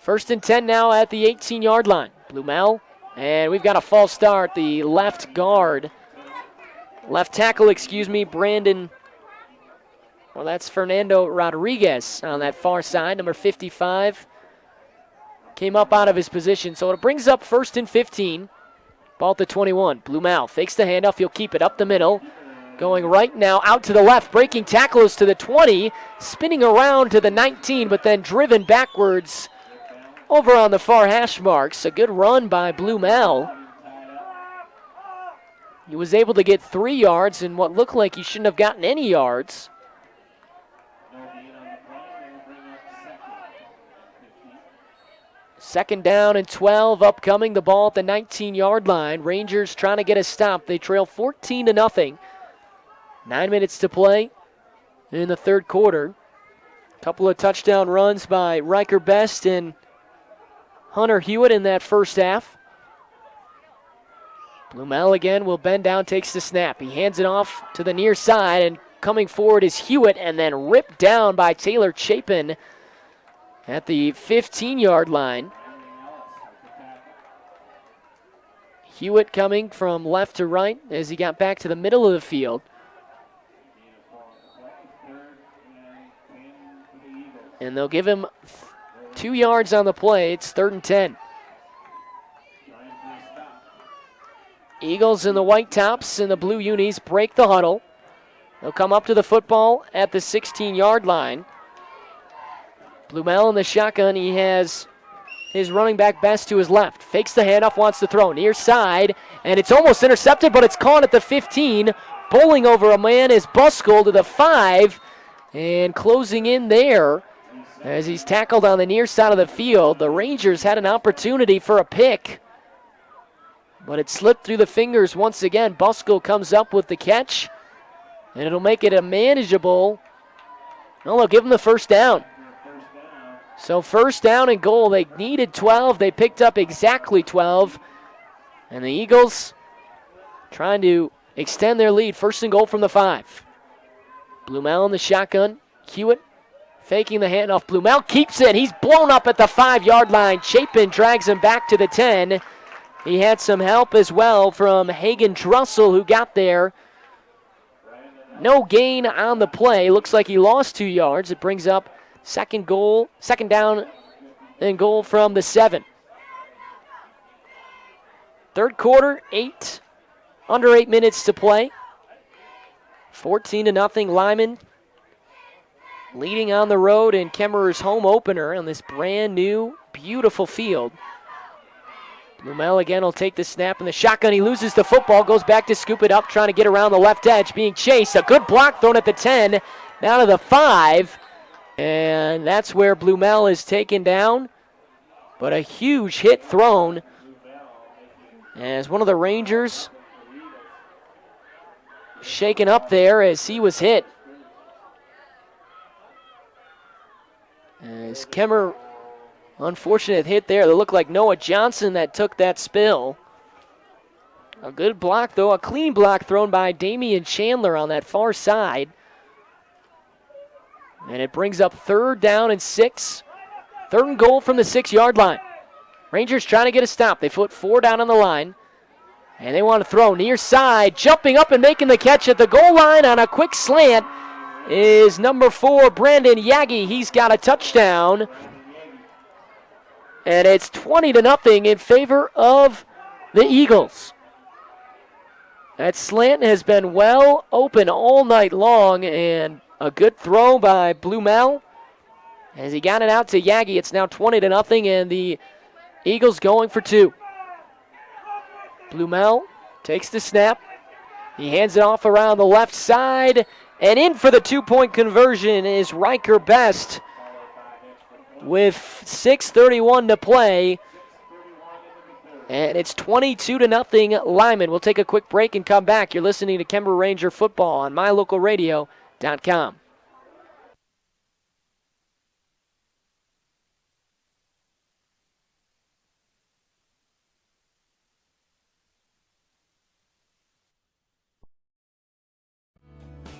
S2: 1st and 10 now at the 18-yard line. Blumel, and we've got a false start. The left tackle, Brandon, well, that's Fernando Rodriguez on that far side, number 55. Came up out of his position, so it brings up 1st and 15. Ball at the 21. Blumel fakes the handoff. He'll keep it up the middle. Going right now out to the left. Breaking tackles to the 20. Spinning around to the 19, but then driven backwards over on the far hash marks. A good run by Blumel. He was able to get 3 yards in what looked like he shouldn't have gotten any yards. Second down and 12 upcoming. The ball at the 19-yard line. Rangers trying to get a stop. They trail 14-0. 9 minutes to play in the third quarter. Couple of touchdown runs by Riker Best and Hunter Hewitt in that first half. Blumel again will bend down, takes the snap. He hands it off to the near side, and coming forward is Hewitt, and then ripped down by Taylor Chapin at the 15-yard line. Hewitt coming from left to right as he got back to the middle of the field. And they'll give him 2 yards on the play. It's 3rd and 10. Eagles in the white tops and the blue unis break the huddle. They'll come up to the football at the 16-yard line. Blumel in the shotgun. He has his running back Best to his left. Fakes the handoff, wants to throw. Near side, and it's almost intercepted, but it's caught at the 15. Bowling over a man is Buskell to the 5. And closing in there as he's tackled on the near side of the field. The Rangers had an opportunity for a pick, but it slipped through the fingers once again. Buskell comes up with the catch, and it'll make it a manageable. No, they'll give him the first down. So first down and goal. They needed 12. They picked up exactly 12. And the Eagles trying to extend their lead. 1st and goal from the 5. Blumel in the shotgun. Hewitt faking the handoff. Blumel keeps it. He's blown up at the 5-yard line. Chapin drags him back to the 10. He had some help as well from Hagen Drussel, who got there. No gain on the play. Looks like he lost 2 yards. It brings up second down and goal from the 7. Third quarter, under 8 minutes to play. 14-0 Lyman leading on the road in Kemmerer's home opener on this brand new, beautiful field. Blumel again will take the snap in the shotgun. He loses the football, goes back to scoop it up, trying to get around the left edge, being chased. A good block thrown at the 10, down to the 5. And that's where Blumel is taken down. But a huge hit thrown as one of the Rangers shaken up there as he was hit. As Kemmerer, unfortunate hit there. It looked like Noah Johnson that took that spill. A good block, though, a clean block thrown by Damian Chandler on that far side. And it brings up 3rd down and 6. 3rd and goal from the 6-yard line. Rangers trying to get a stop. They put 4 down on the line. And they want to throw near side. Jumping up and making the catch at the goal line on a quick slant is number 4, Brandon Yagi. He's got a touchdown. And it's 20-0 in favor of the Eagles. That slant has been well open all night long, and a good throw by Blumel. As he got it out to Yagi, it's now 20-0, and the Eagles going for 2. Blumel takes the snap, He hands it off around the left side, and in for the two-point conversion is Riker Best with 6:31 to play. And it's 22-0 Lyman. We'll take a quick break and come back. You're listening to Kemmerer Ranger football on mylocalradio.com.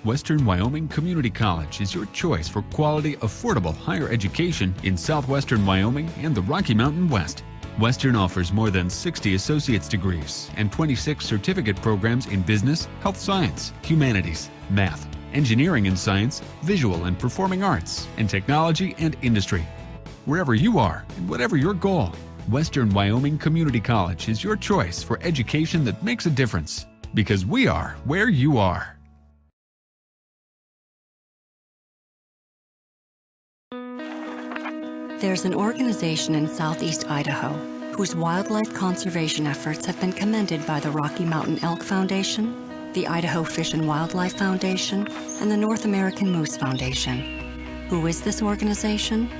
S3: Western Wyoming Community College is your choice for quality, affordable higher education in southwestern Wyoming and the Rocky Mountain West. Western offers more than 60 associate's degrees and 26 certificate programs in business, health science, humanities, math, engineering and science, visual and performing arts, and technology and industry. Wherever you are and whatever your goal, Western Wyoming Community College is your choice for education that makes a difference. Because we are where you are.
S6: There's an organization in southeast Idaho whose wildlife conservation efforts have been commended by the Rocky Mountain Elk Foundation, the Idaho Fish and Wildlife Foundation, and the North American Moose Foundation. Who is this organization?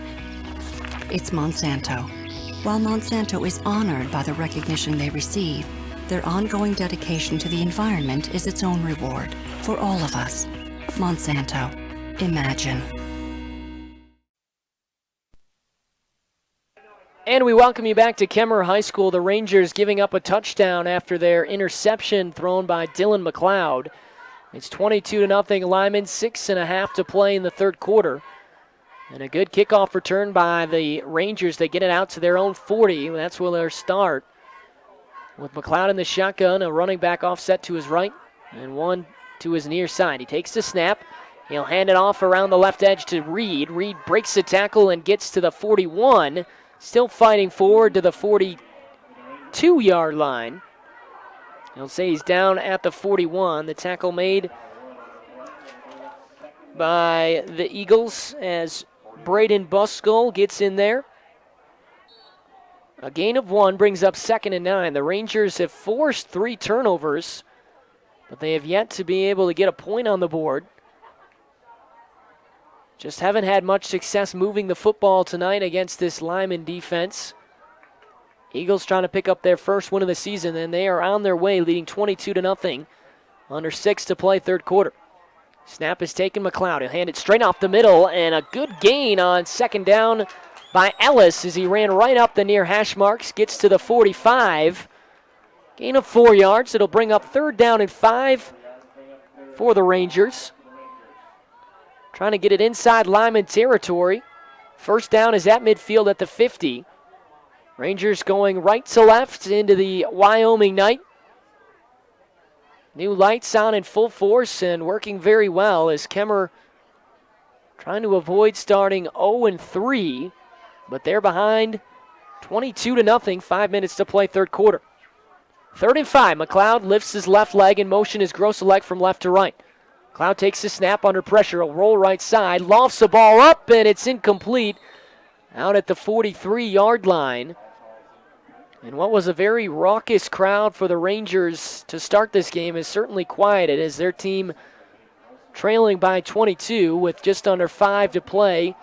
S6: It's Monsanto. While Monsanto is honored by the recognition they receive, their ongoing dedication to the environment is its own reward for all of us. Monsanto. Imagine.
S2: And we welcome you back to Kemmerer High School. The Rangers giving up a touchdown after their interception thrown by Dylan McLeod. It's 22-0 Lyman, 6.5 to play in the third quarter. And a good kickoff return by the Rangers. They get it out to their own 40. That's where they'll start. With McLeod in the shotgun, a running back offset to his right, and one to his near side. He takes the snap. He'll hand it off around the left edge to Reed. Reed breaks the tackle and gets to the 41. Still fighting forward to the 42-yard line. He'll say he's down at the 41. The tackle made by the Eagles as Braden Buskell gets in there. A gain of 1 brings up 2nd and 9. The Rangers have forced 3 turnovers, but they have yet to be able to get a point on the board. Just haven't had much success moving the football tonight against this Lyman defense. Eagles trying to pick up their first win of the season, and they are on their way, leading 22-0. Under 6 to play, third quarter. Snap is taken. McLeod. He'll hand it straight off the middle, and a good gain on second down by Ellis as he ran right up the near hash marks, gets to the 45. Gain of 4 yards. It'll bring up third down and 5 for the Rangers. Trying to get it inside Lyman territory. First down is at midfield at the 50. Rangers going right to left into the Wyoming night. New lights on in full force and working very well as Kemmerer trying to avoid starting 0-3, but they're behind 22-0, 5 minutes to play third quarter. 3rd and 5, McLeod lifts his left leg and motion his Grosselec from left to right. McLeod takes the snap under pressure, a roll right side, lofts the ball up, and it's incomplete out at the 43-yard line. And what was a very raucous crowd for the Rangers to start this game is certainly quieted as their team trailing by 22 with just under 5 to play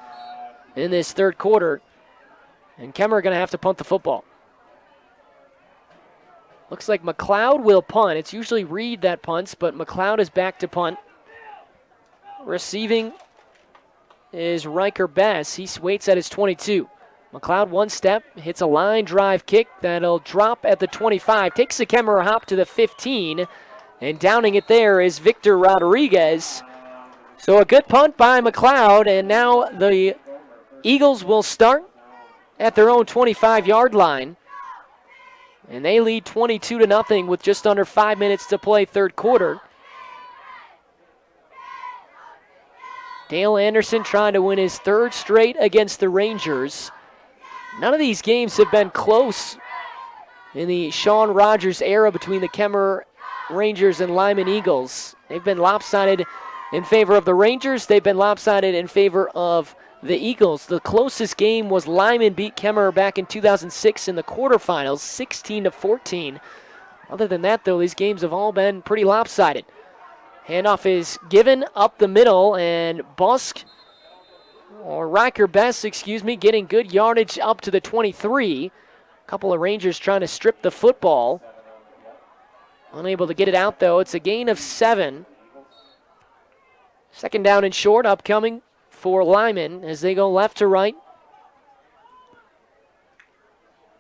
S2: in this third quarter. And Kemmerer going to have to punt the football. Looks like McLeod will punt. It's usually Reed that punts, but McLeod is back to punt. Receiving is Riker Bass. He waits at his 22. McLeod one step, hits a line drive kick that'll drop at the 25. Takes the Kemmerer hop to the 15. And downing it there is Victor Rodriguez. So a good punt by McLeod, and now the Eagles will start at their own 25-yard line. And they lead 22-0 with just under 5 minutes to play third quarter. Dale Anderson trying to win his third straight against the Rangers. None of these games have been close in the Sean Rogers era between the Kemmerer Rangers and Lyman Eagles. They've been lopsided in favor of the Rangers. They've been lopsided in favor of the Eagles. The closest game was Lyman beat Kemmerer back in 2006 in the quarterfinals, 16-14. Other than that, though, these games have all been pretty lopsided. Handoff is given up the middle, and Riker Best, getting good yardage up to the 23. A couple of Rangers trying to strip the football. Unable to get it out, though. It's a gain of 7. Second down and short upcoming for Lyman as they go left to right.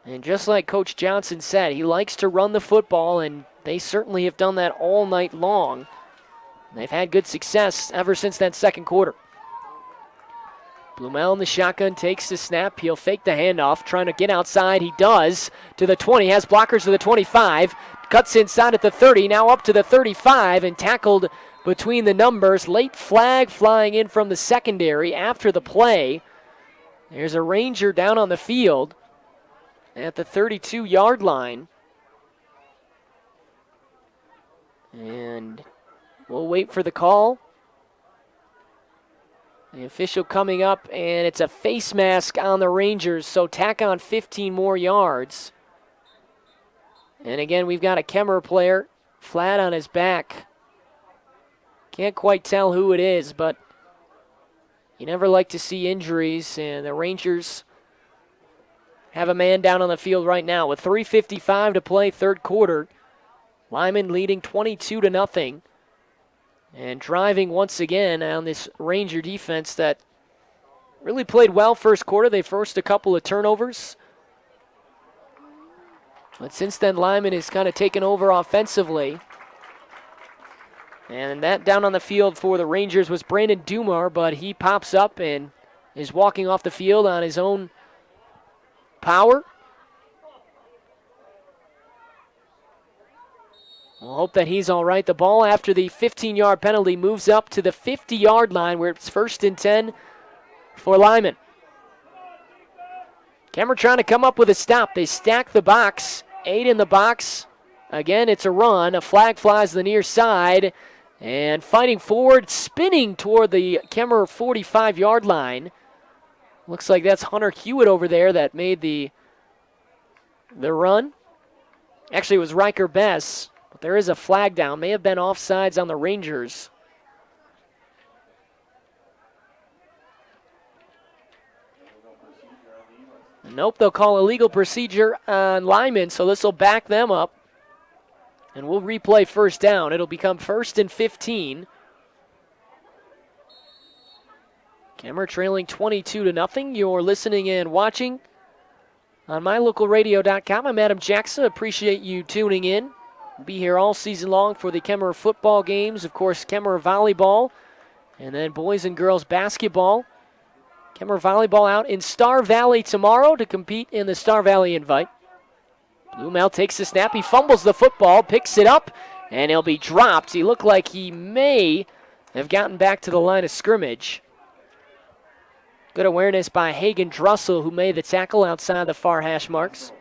S2: And just like Coach Johnson said, he likes to run the football, and they certainly have done that all night long. They've had good success ever since that second quarter. Blumel in the shotgun takes the snap. He'll fake the handoff, trying to get outside. He does to the 20, has blockers to the 25, cuts inside at the 30, now up to the 35, and tackled between the numbers. Late flag flying in from the secondary after the play. There's a Ranger down on the field at the 32-yard line. And we'll wait for the call. The official coming up, and it's a face mask on the Rangers, so tack on 15 more yards. And again, we've got a Kemmerer player flat on his back. Can't quite tell who it is, but you never like to see injuries, and the Rangers have a man down on the field right now with 3:55 to play, third quarter. Lyman leading 22-0. And driving once again on this Ranger defense that really played well first quarter. They forced a couple of turnovers. But since then, Lyman has kind of taken over offensively. And that down on the field for the Rangers was Brandon Dumar, but he pops up and is walking off the field on his own power. We'll hope that he's all right. The ball after the 15-yard penalty moves up to the 50-yard line where it's 1st and 10 for Lyman. Kemmerer trying to come up with a stop. They stack the box. 8 in the box. Again, it's a run. A flag flies to the near side. And fighting forward, spinning toward the Kemmerer 45-yard line. Looks like that's Hunter Hewitt over there that made the run. Actually, it was Riker Bess. But there is a flag down. May have been offsides on the Rangers. Nope, they'll call illegal procedure on Lyman, so this will back them up. And we'll replay first down. It'll become 1st and 15. Kemmerer trailing 22-0. You're listening and watching on mylocalradio.com. I'm Adam Jackson. Appreciate you tuning in. Be here all season long for the Kemmerer football games. Of course, Kemmerer volleyball, and then boys and girls basketball. Kemmerer volleyball out in Star Valley tomorrow to compete in the Star Valley Invite. Blumel takes the snap. He fumbles the football, picks it up, and he'll be dropped. He looked like he may have gotten back to the line of scrimmage. Good awareness by Hagen Drussel, who made the tackle outside the far hash marks.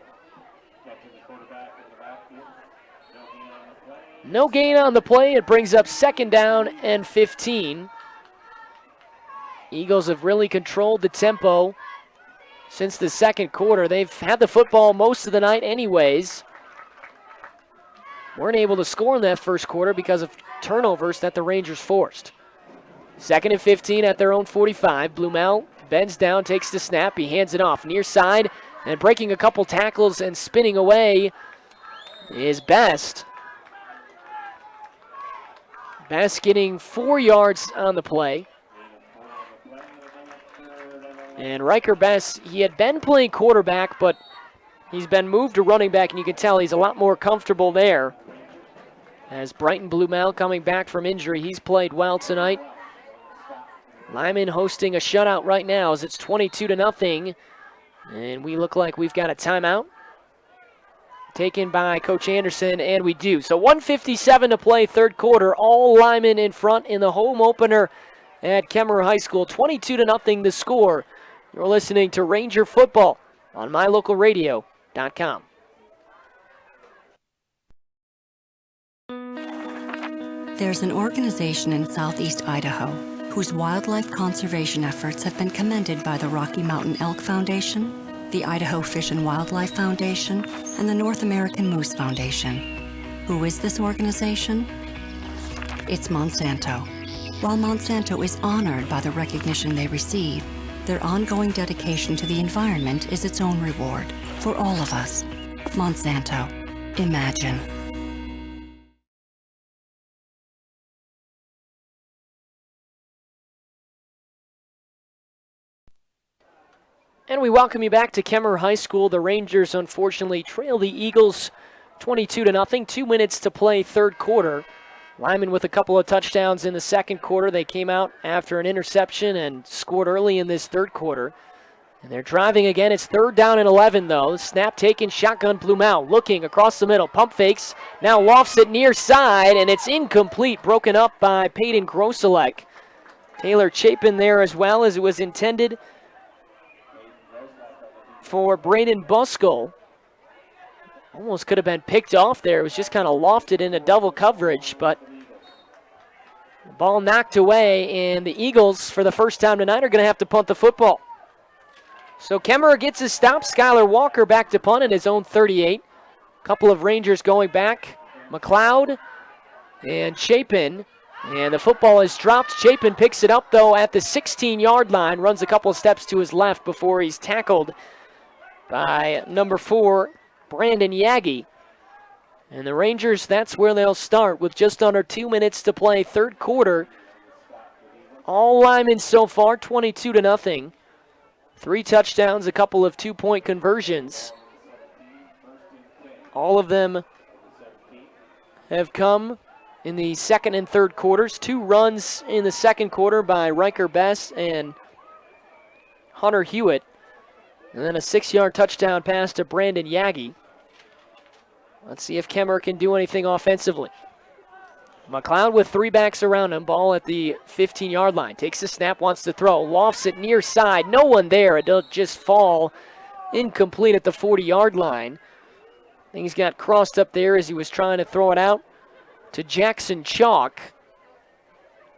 S2: No gain on the play. It brings up 2nd down and 15. Eagles have really controlled the tempo since the second quarter. They've had the football most of the night anyways. Weren't able to score in that first quarter because of turnovers that the Rangers forced. 2nd and 15 at their own 45. Blumel bends down, takes the snap. He hands it off near side, and breaking a couple tackles and spinning away is Best. Best getting 4 yards on the play. And Riker Best, he had been playing quarterback, but he's been moved to running back, and you can tell he's a lot more comfortable there. As Brighton Blumel coming back from injury, he's played well tonight. Lyman hosting a shutout right now as it's 22-0. And we look like we've got a timeout taken by Coach Anderson, and we do. So 1:57 to play, third quarter. All Lyman in front in the home opener at Kemmerer High School. 22-0 the score. You're listening to Ranger Football on mylocalradio.com.
S6: There's an organization in southeast Idaho whose wildlife conservation efforts have been commended by the Rocky Mountain Elk Foundation, the Idaho Fish and Wildlife Foundation, and the North American Moose Foundation. Who is this organization? It's Monsanto. While Monsanto is honored by the recognition they receive, their ongoing dedication to the environment is its own reward for all of us. Monsanto. Imagine.
S2: And we welcome you back to Kemmerer High School. The Rangers unfortunately trail the Eagles 22-0. 2 minutes to play third quarter. Lyman with a couple of touchdowns in the second quarter. They came out after an interception and scored early in this third quarter. And they're driving again. It's 3rd down and 11, though. Snap taken, shotgun Blumau looking across the middle. Pump fakes, now lofts it near side, and it's incomplete. Broken up by Peyton Grosselek. Taylor Chapin there as well, as it was intended for Braden Buskell. Almost could have been picked off there. It was just kind of lofted into double coverage, but the ball knocked away, and the Eagles, for the first time tonight, are going to have to punt the football. So Kemmerer gets his stop. Skylar Walker back to punt at his own 38. Couple of Rangers going back. McLeod and Chapin. And the football is dropped. Chapin picks it up, though, at the 16-yard line. Runs a couple of steps to his left before he's tackled by number 4, Brandon Yagi. And the Rangers, that's where they'll start with just under 2 minutes to play third quarter. All Lyman so far, 22-0. 3 touchdowns, a couple of 2-point conversions. All of them have come in the second and third quarters. 2 runs in the second quarter by Riker Best and Hunter Hewitt. And then a 6-yard touchdown pass to Brandon Yagi. Let's see if Kemmerer can do anything offensively. McLeod with 3 backs around him. Ball at the 15-yard line. Takes the snap, wants to throw. Lofts it near side. No one there. It'll just fall incomplete at the 40-yard line. Things got crossed up there as he was trying to throw it out to Jackson Chalk.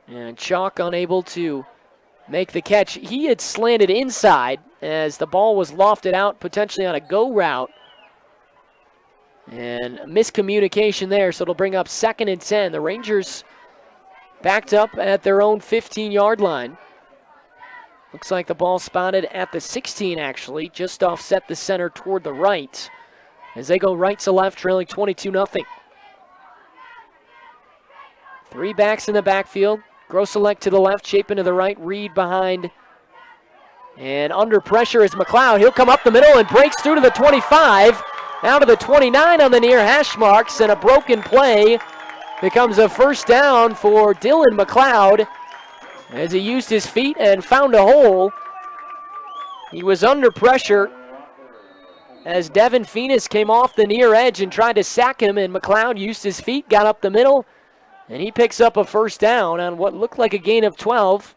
S2: And Chalk unable to make the catch. He had slanted inside as the ball was lofted out, potentially on a go route. And miscommunication there, so it'll bring up 2nd and 10. The Rangers backed up at their own 15-yard line. Looks like the ball spotted at the 16, actually, just offset the center toward the right as they go right to left, trailing 22-0. 3 backs in the backfield. Grosselek to the left, Chapin to the right, Reed behind. And under pressure is McLeod. He'll come up the middle and breaks through to the 25. Now to the 29 on the near hash marks, and a broken play becomes a first down for Dylan McLeod as he used his feet and found a hole. He was under pressure as Devin Phoenix came off the near edge and tried to sack him, and McLeod used his feet, got up the middle, and he picks up a first down on what looked like a gain of 12.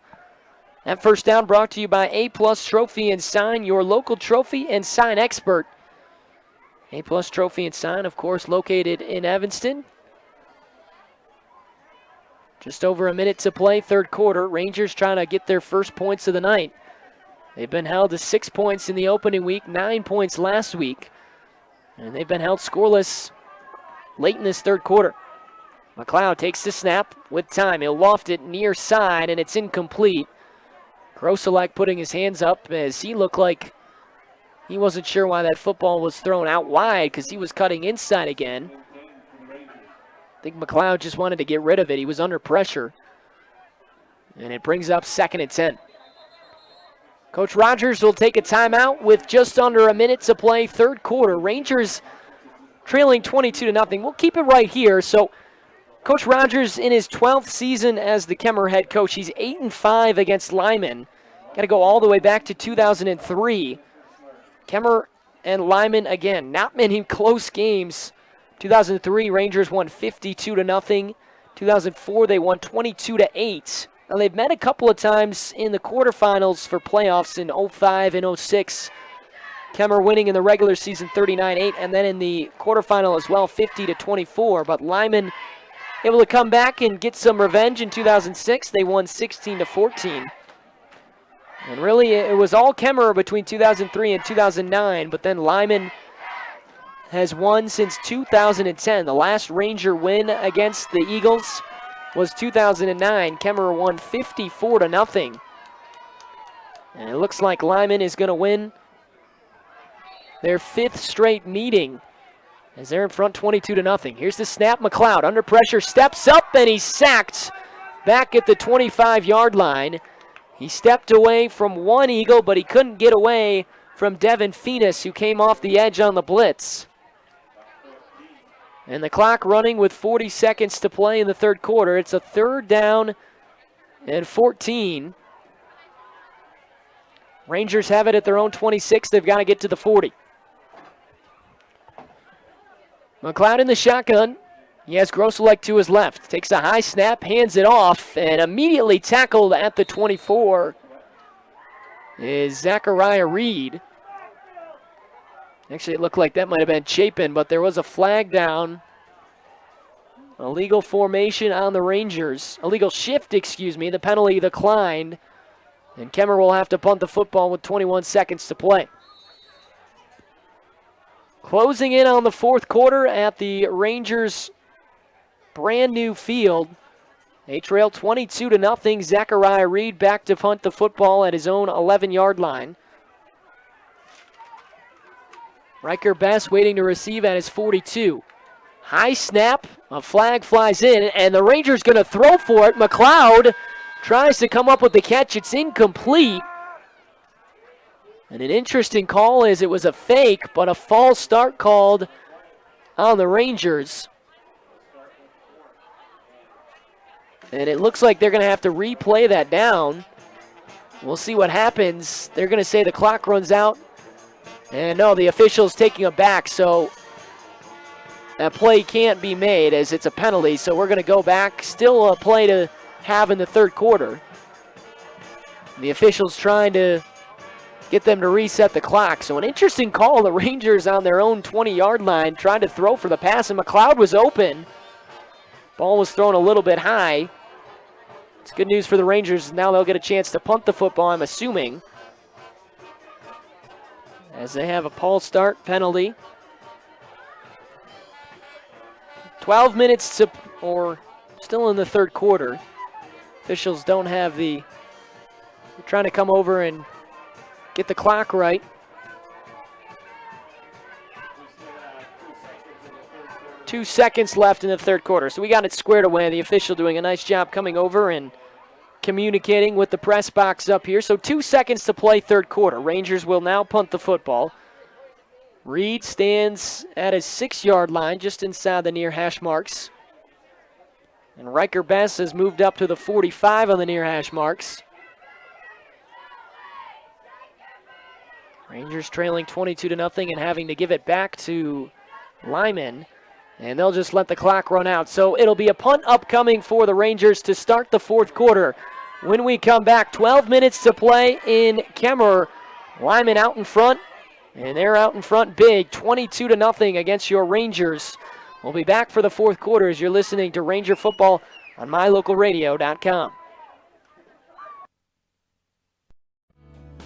S2: That first down brought to you by A-Plus Trophy and Sign, your local trophy and sign expert. A-Plus Trophy and Sign, of course, located in Evanston. Just over a minute to play, third quarter. Rangers trying to get their first points of the night. They've been held to 6 points in the opening week, 9 points last week. And they've been held scoreless late in this third quarter. McLeod takes the snap with time. He'll loft it near side, and it's incomplete. Grosselek putting his hands up as he looked like he wasn't sure why that football was thrown out wide because he was cutting inside again. I think McLeod just wanted to get rid of it. He was under pressure. And it brings up 2nd and 10. Coach Rogers will take a timeout with just under a minute to play third quarter. Rangers trailing 22-0. We'll keep it right here. So Coach Rogers in his 12th season as the Kemmerer head coach. He's 8-5 against Lyman. Got to go all the way back to 2003. Kemmerer and Lyman, again, not many close games. 2003, Rangers won 52-0. 2004, they won 22-8. Now, they've met a couple of times in the quarterfinals for playoffs in 05 and 06. Kemmerer winning in the regular season 39-8, and then in the quarterfinal as well, 50-24. But Lyman able to come back and get some revenge in 2006. They won 16-14. And really, it was all Kemmerer between 2003 and 2009, but then Lyman has won since 2010. The last Ranger win against the Eagles was 2009. Kemmerer won 54-0. And it looks like Lyman is going to win their 5th straight meeting as they're in front 22-0. Here's the snap. McLeod under pressure, steps up, and he's sacked back at the 25-yard line. He stepped away from one Eagle, but he couldn't get away from Devin Phoenix, who came off the edge on the blitz. And the clock running with 40 seconds to play in the third quarter. It's a 3rd down and 14. Rangers have it at their own 26. They've got to get to the 40. McLeod in the shotgun. He has Grosselec to his left. Takes a high snap, hands it off, and immediately tackled at the 24 is Zachariah Reed. Actually, it looked like that might have been Chapin, but there was a flag down. Illegal formation on the Rangers. Illegal shift, excuse me. The penalty declined. And Kemmerer will have to punt the football with 21 seconds to play. Closing in on the fourth quarter at the Rangers' brand new field. They trail 22-0. Zachariah Reed back to punt the football at his own 11-yard line. Riker Best waiting to receive at his 42. High snap, a flag flies in, and the Rangers going to throw for it. McLeod tries to come up with the catch. It's incomplete. And an interesting call is it was a fake, but a false start called on the Rangers. And it looks like they're going to have to replay that down. We'll see what happens. They're going to say the clock runs out. And no, the official's taking it back, so that play can't be made as it's a penalty. So we're going to go back. Still a play to have in the third quarter. The official's trying to get them to reset the clock. So an interesting call. The Rangers on their own 20-yard line trying to throw for the pass, and McLeod was open. Ball was thrown a little bit high. It's good news for the Rangers. Now they'll get a chance to punt the football, I'm assuming, as they have a false start penalty. 12 minutes to, or still in the third quarter. Officials don't have the, they're trying to come over and get the clock right. Two seconds left in the third quarter. So we got it squared away. The official doing a nice job coming over and communicating with the press box up here. So 2 seconds to play third quarter. Rangers will now punt the football. Reed stands at his 6-yard line, just inside the near hash marks. And Riker Best has moved up to the 45 on the near hash marks. Rangers trailing 22-0 and having to give it back to Lyman. And they'll just let the clock run out. So it'll be a punt upcoming for the Rangers to start the fourth quarter. When we come back, 12 minutes to play in Kemmerer. Lyman out in front, and they're out in front big, 22-0 against your Rangers. We'll be back for the fourth quarter as you're listening to Ranger Football on mylocalradio.com.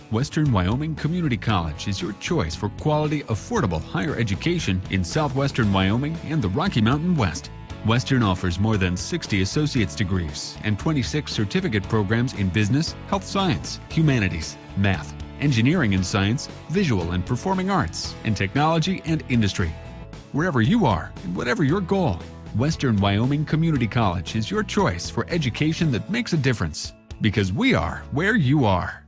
S3: Western Wyoming Community College is your choice for quality, affordable higher education in southwestern Wyoming and the Rocky Mountain West. Western offers more than 60 associate's degrees and 26 certificate programs in business, health science, humanities, math, engineering and science, visual and performing arts, and technology and industry. Wherever you are and whatever your goal, Western Wyoming Community College is your choice for education that makes a difference, because we are where you are.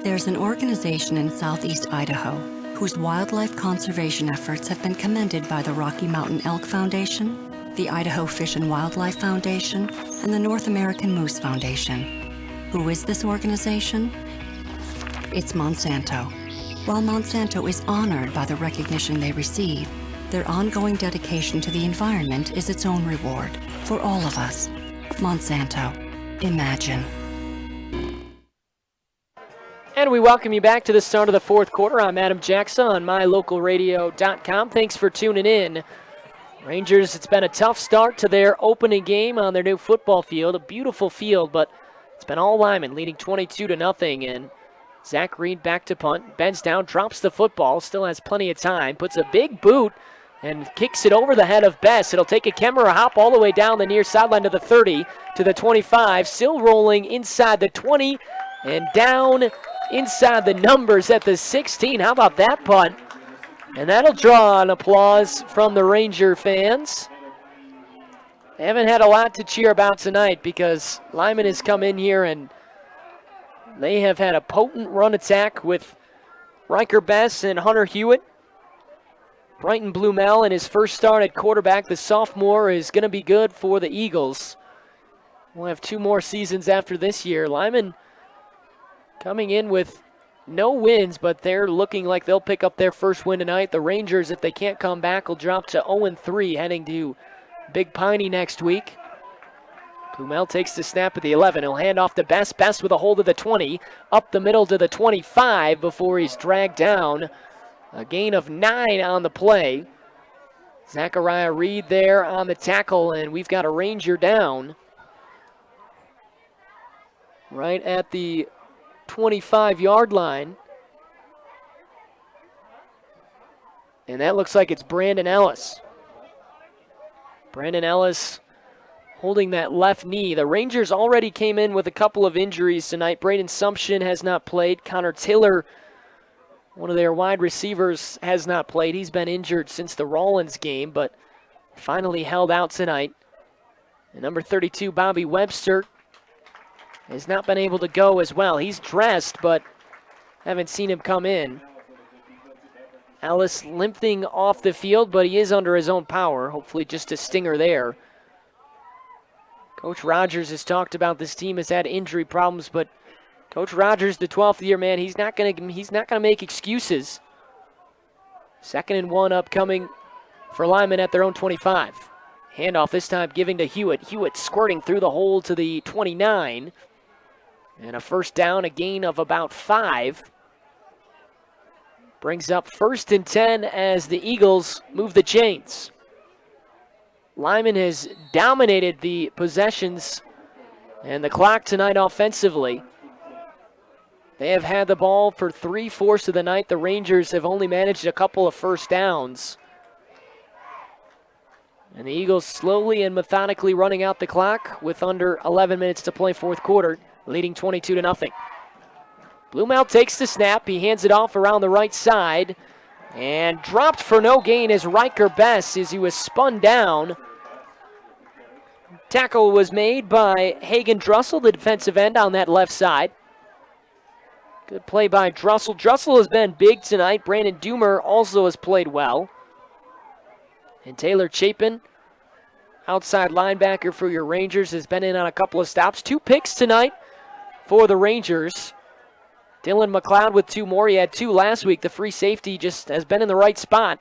S6: There's an organization in southeast Idaho whose wildlife conservation efforts have been commended by the Rocky Mountain Elk Foundation, the Idaho Fish and Wildlife Foundation, and the North American Moose Foundation. Who is this organization? It's Monsanto. While Monsanto is honored by the recognition they receive, their ongoing dedication to the environment is its own reward for all of us. Monsanto. Imagine.
S2: And we welcome you back to the start of the fourth quarter. I'm Adam Jackson on mylocalradio.com. Thanks for tuning in. Rangers, it's been a tough start to their opening game on their new football field. A beautiful field, but it's been all Lyman leading 22-0. And Zach Reed back to punt, bends down, drops the football, still has plenty of time, puts a big boot and kicks it over the head of Bess. It'll take a Kemmerer hop all the way down the near sideline to the 30, to the 25, still rolling inside the 20 and down inside the numbers at the 16. How about that punt? And that'll draw an applause from the Ranger fans. They haven't had a lot to cheer about tonight because Lyman has come in here and they have had a potent run attack with Riker Bess and Hunter Hewitt. Bryton Blumel in his first start at quarterback, the sophomore, is going to be good for the Eagles. We'll have 2 more seasons after this year. Lyman coming in with no wins, but they're looking like they'll pick up their first win tonight. The Rangers, if they can't come back, will drop to 0-3, heading to Big Piney next week. Blumel takes the snap at the 11. He'll hand off to Bess. Bess with a hold of the 20. Up the middle to the 25 before he's dragged down. A gain of 9 on the play. Zachariah Reed there on the tackle, and we've got a Ranger down right at the 25-yard line. And that looks like it's Brandon Ellis. Brandon Ellis holding that left knee. The Rangers already came in with a couple of injuries tonight. Braden Sumption has not played. Connor Taylor, one of their wide receivers, has not played. He's been injured since the Rollins game, but finally held out tonight. And number 32, Bobby Webster, has not been able to go as well. He's dressed, but haven't seen him come in. Ellis limping off the field, but he is under his own power. Hopefully just a stinger there. Coach Rogers has talked about this team has had injury problems, but Coach Rogers, the 12th year man, he's not gonna make excuses. 2nd and 1 upcoming for Lyman at their own 25. Handoff this time giving to Hewitt. Hewitt squirting through the hole to the 29. And a first down, a gain of about 5. Brings up 1st and 10 as the Eagles move the chains. Lyman has dominated the possessions and the clock tonight offensively. They have had the ball for 3/4 of the night. The Rangers have only managed a couple of first downs. And the Eagles slowly and methodically running out the clock with under 11 minutes to play 4th quarter, leading 22-0. Blumel takes the snap. He hands it off around the right side and dropped for no gain as Riker Bess as he was spun down. Tackle was made by Hagen Drussel, the defensive end on that left side. Good play by Drussel. Drussel has been big tonight. Brandon Doomer also has played well. And Taylor Chapin, outside linebacker for your Rangers, has been in on a couple of stops. 2 picks tonight for the Rangers. Dylan McLeod with 2 more. He had 2 last week. The free safety just has been in the right spot.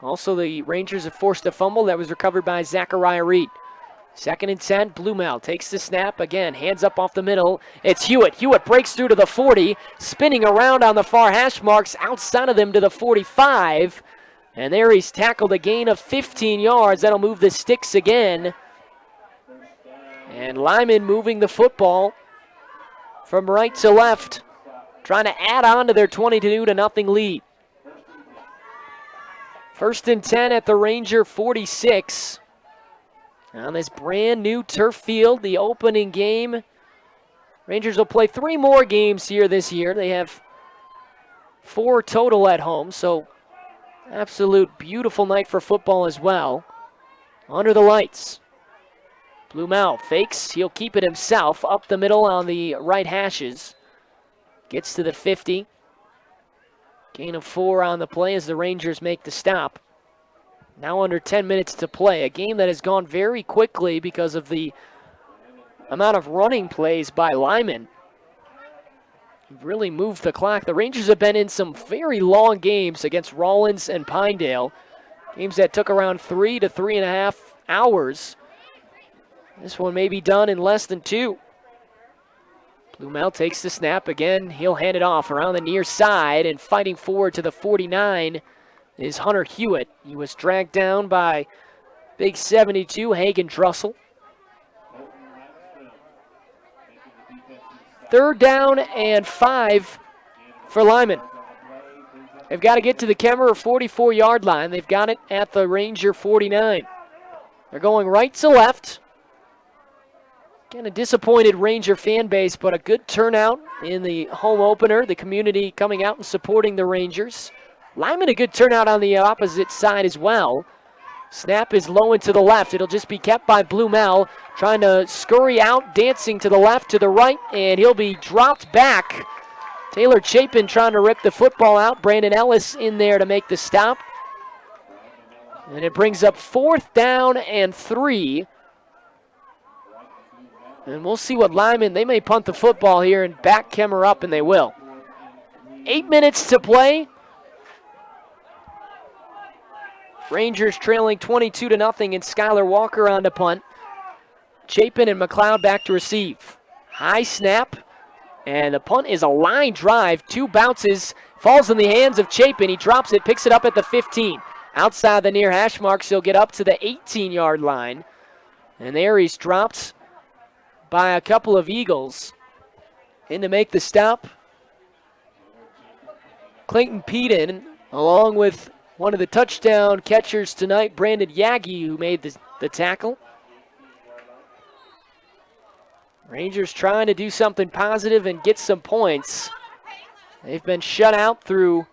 S2: Also, the Rangers have forced a fumble that was recovered by Zachariah Reed. 2nd and 10, Blumel takes the snap. Again, hands up off the middle. It's Hewitt. Hewitt breaks through to the 40, spinning around on the far hash marks, outside of them to the 45. And there he's tackled a gain of 15 yards. That'll move the sticks again. And Lyman moving the football from right to left, trying to add on to their 22-0 lead. 1st and 10 at the Ranger 46. On this brand new turf field, the opening game. Rangers will play 3 more games here this year. They have 4 total at home, so absolute beautiful night for football as well. Under the lights. Blumel fakes. He'll keep it himself up the middle on the right hashes. Gets to the 50. Gain of 4 on the play as the Rangers make the stop. Now under 10 minutes to play. A game that has gone very quickly because of the amount of running plays by Lyman. Really moved the clock. The Rangers have been in some very long games against Rollins and Pinedale. Games that took around 3 to 3.5 hours. This one may be done in less than 2. Blumel takes the snap again. He'll hand it off around the near side, and fighting forward to the 49 is Hunter Hewitt. He was dragged down by big 72, Hagen Drussel. 3rd down and 5 for Lyman. They've got to get to the Kemmerer 44-yard line. They've got it at the Ranger 49. They're going right to left. Kind of disappointed Ranger fan base, but a good turnout in the home opener. The community coming out and supporting the Rangers. Lyman a good turnout on the opposite side as well. Snap is low and to the left. It'll just be kept by Blumel, trying to scurry out, dancing to the left, to the right, and he'll be dropped back. Taylor Chapin trying to rip the football out. Brandon Ellis in there to make the stop. And it brings up 4th down and 3. And we'll see what Lyman, they may punt the football here and back Kemmerer up, and they will. 8 minutes to play. Rangers trailing 22-0, and Skylar Walker on to punt. Chapin and McLeod back to receive. High snap, and the punt is a line drive. 2 bounces, falls in the hands of Chapin. He drops it, picks it up at the 15. Outside the near hash marks, he'll get up to the 18-yard line. And there he's dropped by a couple of Eagles. In to make the stop, Clayton Peden, along with one of the touchdown catchers tonight, Brandon Yagi, who made the tackle. Rangers trying to do something positive and get some points. They've been shut out through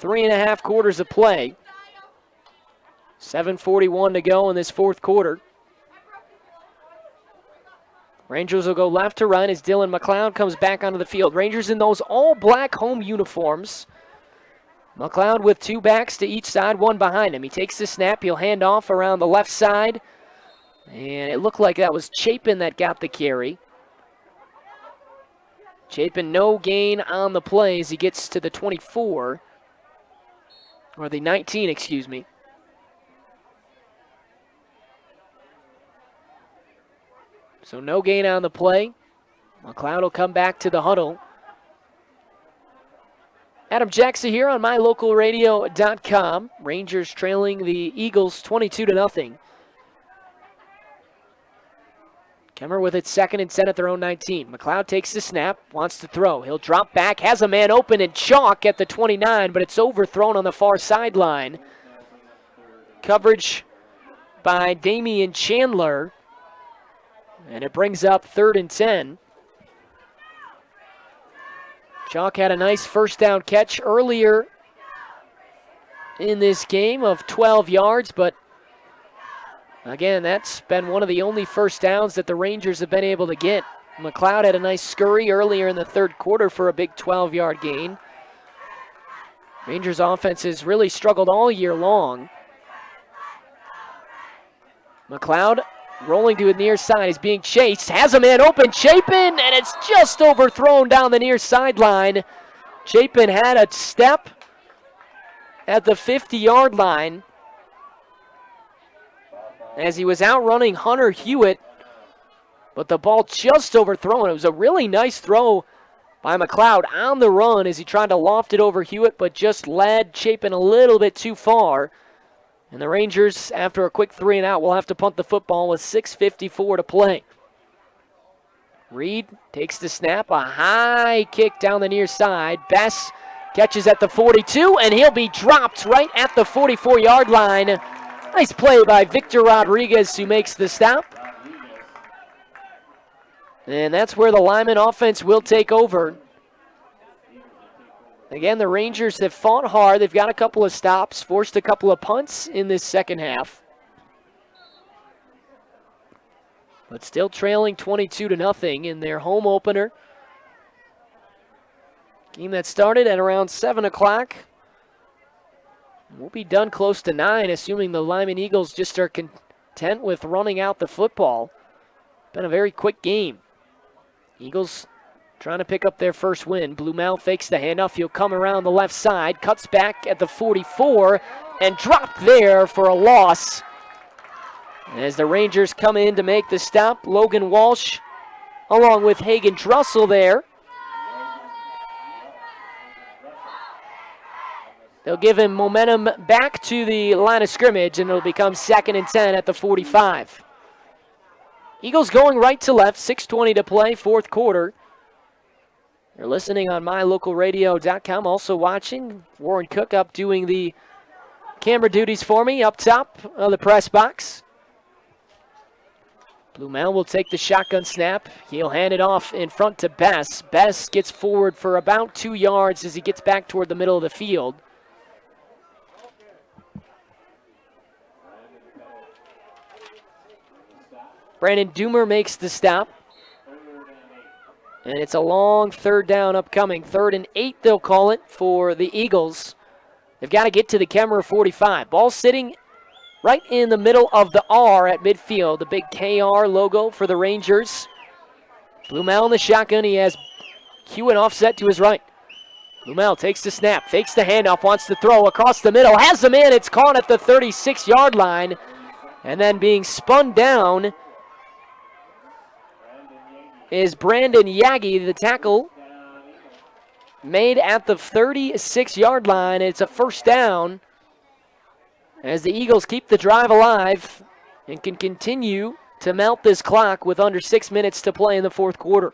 S2: 3.5 quarters of play. 7:41 to go in this 4th quarter. Rangers will go left to right as Dylan McLeod comes back onto the field. Rangers in those all-black home uniforms. McLeod with 2 backs to each side, 1 behind him. He takes the snap. He'll hand off around the left side. And it looked like that was Chapin that got the carry. Chapin no gain on the play as he gets to the 24. Or the 19, excuse me. So no gain on the play. McLeod will come back to the huddle. Adam Jackson here on mylocalradio.com. Rangers trailing the Eagles 22-0. Kemmerer with it 2nd and 10 at their own 19. McLeod takes the snap, wants to throw. He'll drop back, has a man open and chalk at the 29, but it's overthrown on the far sideline. Coverage by Damian Chandler. And it brings up 3rd and 10. Chalk had a nice first down catch earlier in this game of 12 yards, but again, that's been one of the only first downs that the Rangers have been able to get. McLeod had a nice scurry earlier in the 3rd quarter for a big 12-yard gain. Rangers offense has really struggled all year long. McLeod rolling to the near side is being chased. Has a man open. Chapin, and it's just overthrown down the near sideline. Chapin had a step at the 50-yard line as he was outrunning Hunter Hewitt, but the ball just overthrown. It was a really nice throw by McLeod on the run as he tried to loft it over Hewitt, but just led Chapin a little bit too far. And the Rangers, after a quick 3 and out, will have to punt the football with 6:54 to play. Reed takes the snap, a high kick down the near side. Bess catches at the 42, and he'll be dropped right at the 44-yard line. Nice play by Victor Rodriguez, who makes the stop. And that's where the Lyman offense will take over. Again, the Rangers have fought hard. They've got a couple of stops, forced a couple of punts in this second half. But still trailing 22-0 in their home opener. Game that started at around 7 o'clock. We'll be done close to 9, assuming the Lyman Eagles just are content with running out the football. Been a very quick game. Eagles trying to pick up their first win. Blumel fakes the handoff. He'll come around the left side, cuts back at the 44, and dropped there for a loss. As the Rangers come in to make the stop, Logan Walsh along with Hagen Drussel there. They'll give him momentum back to the line of scrimmage, and it'll become 2nd and 10 at the 45. Eagles going right to left, 6:20 to play, 4th quarter. You're listening on mylocalradio.com. Also watching, Warren Cook up doing the camera duties for me up top of the press box. Blumel will take the shotgun snap. He'll hand it off in front to Bess. Bess gets forward for about 2 yards as he gets back toward the middle of the field. Brandon Doomer makes the stop. And it's a long 3rd down upcoming. 3rd and 8 they'll call it for the Eagles. They've got to get to the Kemmerer 45. Ball sitting right in the middle of the R at midfield. The big KR logo for the Rangers. Blumel in the shotgun. He has Hewitt offset to his right. Blumel takes the snap, fakes the handoff, wants to throw across the middle. Has him in. It's caught at the 36-yard line. And then being spun down is Brandon Yagi, the tackle made at the 36-yard line. It's a 1st down as the Eagles keep the drive alive and can continue to melt this clock with under 6 minutes to play in the 4th quarter.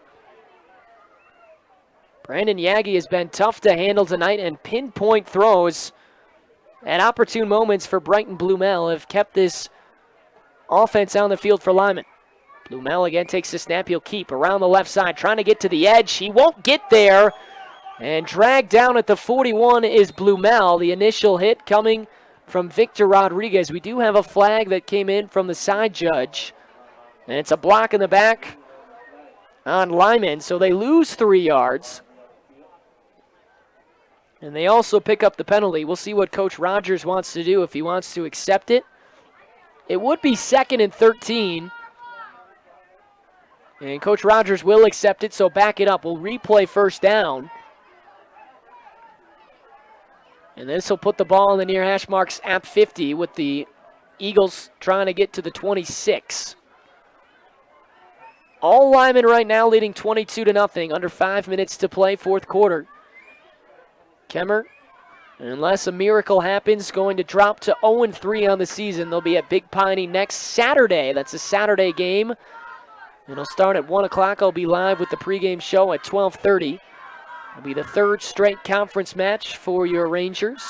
S2: Brandon Yagi has been tough to handle tonight, and pinpoint throws at opportune moments for Brighton Blumel have kept this offense on the field for Lyman. Blumel again takes the snap. He'll keep around the left side, trying to get to the edge. He won't get there. And dragged down at the 41 is Blumel. The initial hit coming from Victor Rodriguez. We do have a flag that came in from the side judge. And it's a block in the back on Lyman. So they lose 3 yards. And they also pick up the penalty. We'll see what Coach Rogers wants to do, if he wants to accept it. It would be 2nd and 13. And Coach Rogers will accept it, so back it up. We'll replay 1st down. And this will put the ball in the near hash marks at 50 with the Eagles trying to get to the 26. All Lyman right now leading 22-0. Under 5 minutes to play, 4th quarter. Kemmerer, unless a miracle happens, going to drop to 0-3 on the season. They'll be at Big Piney next Saturday. That's a Saturday game. It'll start at 1 o'clock. I'll be live with the pregame show at 12:30. It'll be the 3rd straight conference match for your Rangers.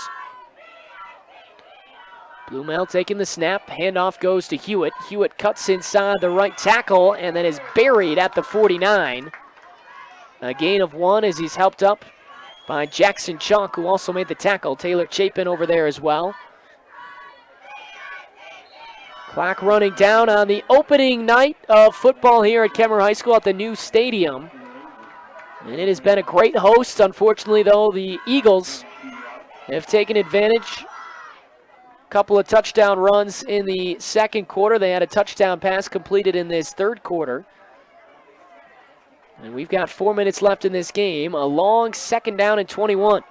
S2: Blumel taking the snap. Handoff goes to Hewitt. Hewitt cuts inside the right tackle and then is buried at the 49. A gain of 1 as he's helped up by Jackson Chalk, who also made the tackle. Taylor Chapin over there as well. Clock running down on the opening night of football here at Kemmerer High School at the new stadium. And it has been a great host. Unfortunately, though, the Eagles have taken advantage. A couple of touchdown runs in the 2nd quarter. They had a touchdown pass completed in this 3rd quarter. And we've got 4 minutes left in this game. A long 2nd down and 21.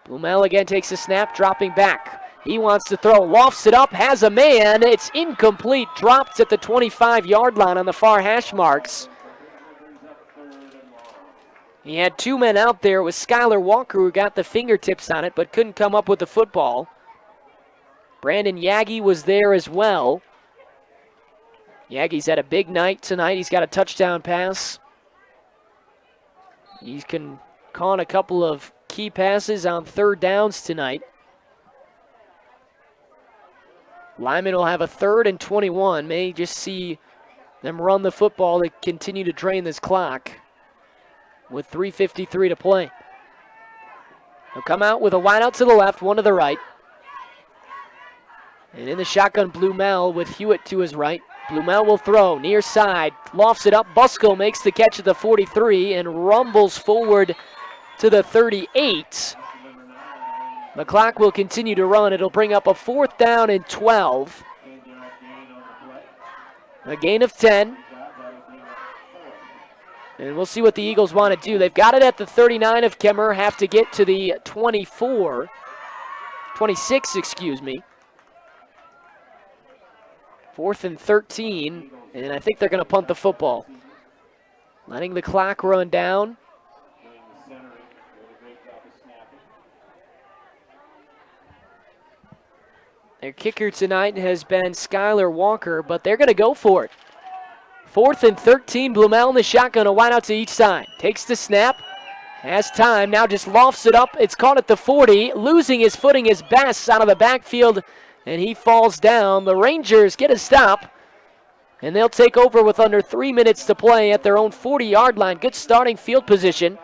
S2: Blumel again takes a snap, dropping back. He wants to throw, lofts it up, has a man. It's incomplete, dropped at the 25-yard line on the far hash marks. He had 2 men out there. It was Skylar Walker who got the fingertips on it, but couldn't come up with the football. Brandon Yagi was there as well. Yagi's had a big night tonight. He's got a touchdown pass. He's caught a couple of key passes on 3rd downs tonight. Lyman will have a 3rd and 21. May just see them run the football to continue to drain this clock with 3:53 to play. They'll come out with a wide out to the left, one to the right. And in the shotgun, Blumel with Hewitt to his right. Blumel will throw, near side, lofts it up. Busco makes the catch at the 43 and rumbles forward to the 38. The clock will continue to run. It'll bring up a 4th down and 12. A gain of 10. And we'll see what the Eagles want to do. They've got it at the 39 of Kemmerer, have to get to the 26, excuse me. 4th and 13, and I think they're going to punt the football. Letting the clock run down. Their kicker tonight has been Skylar Walker, but they're going to go for it. 4th and 13, Blumel in the shotgun, a wide out to each side. Takes the snap, Has time, now just lofts it up. It's caught at the 40. Losing his footing is Bess out of the backfield, and he falls down. The Rangers get a stop, and they'll take over with under 3 minutes to play at their own 40-yard line. Good starting field position.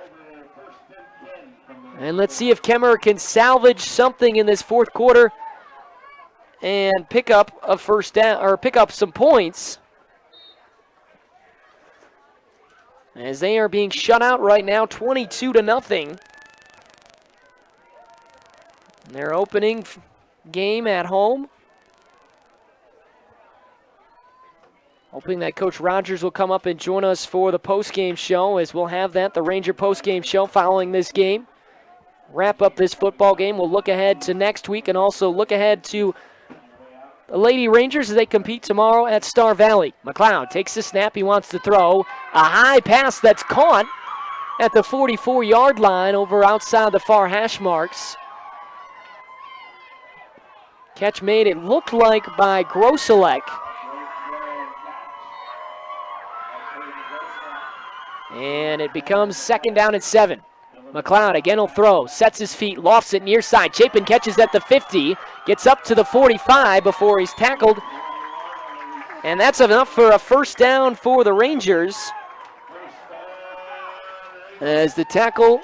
S2: And let's see if Kemmerer can salvage something in this fourth quarter and pick up a first down, or pick up some points, as they are being shut out right now, 22-0. Their opening game at home. Hoping that Coach Rogers will come up and join us for the postgame show, as we'll have that, the Ranger postgame show following this game. Wrap up this football game. We'll look ahead to next week and also look ahead to the Lady Rangers as they compete tomorrow at Star Valley. McLeod takes the snap. He wants to throw. A high pass that's caught at the 44-yard line over outside the far hash marks. Catch made, it looked like, by Grosselek. And it becomes 2nd down and 7. McLeod again will throw, sets his feet, lofts it near side. Chapin catches at the 50, gets up to the 45 before he's tackled. And that's enough for a first down for the Rangers, as the tackle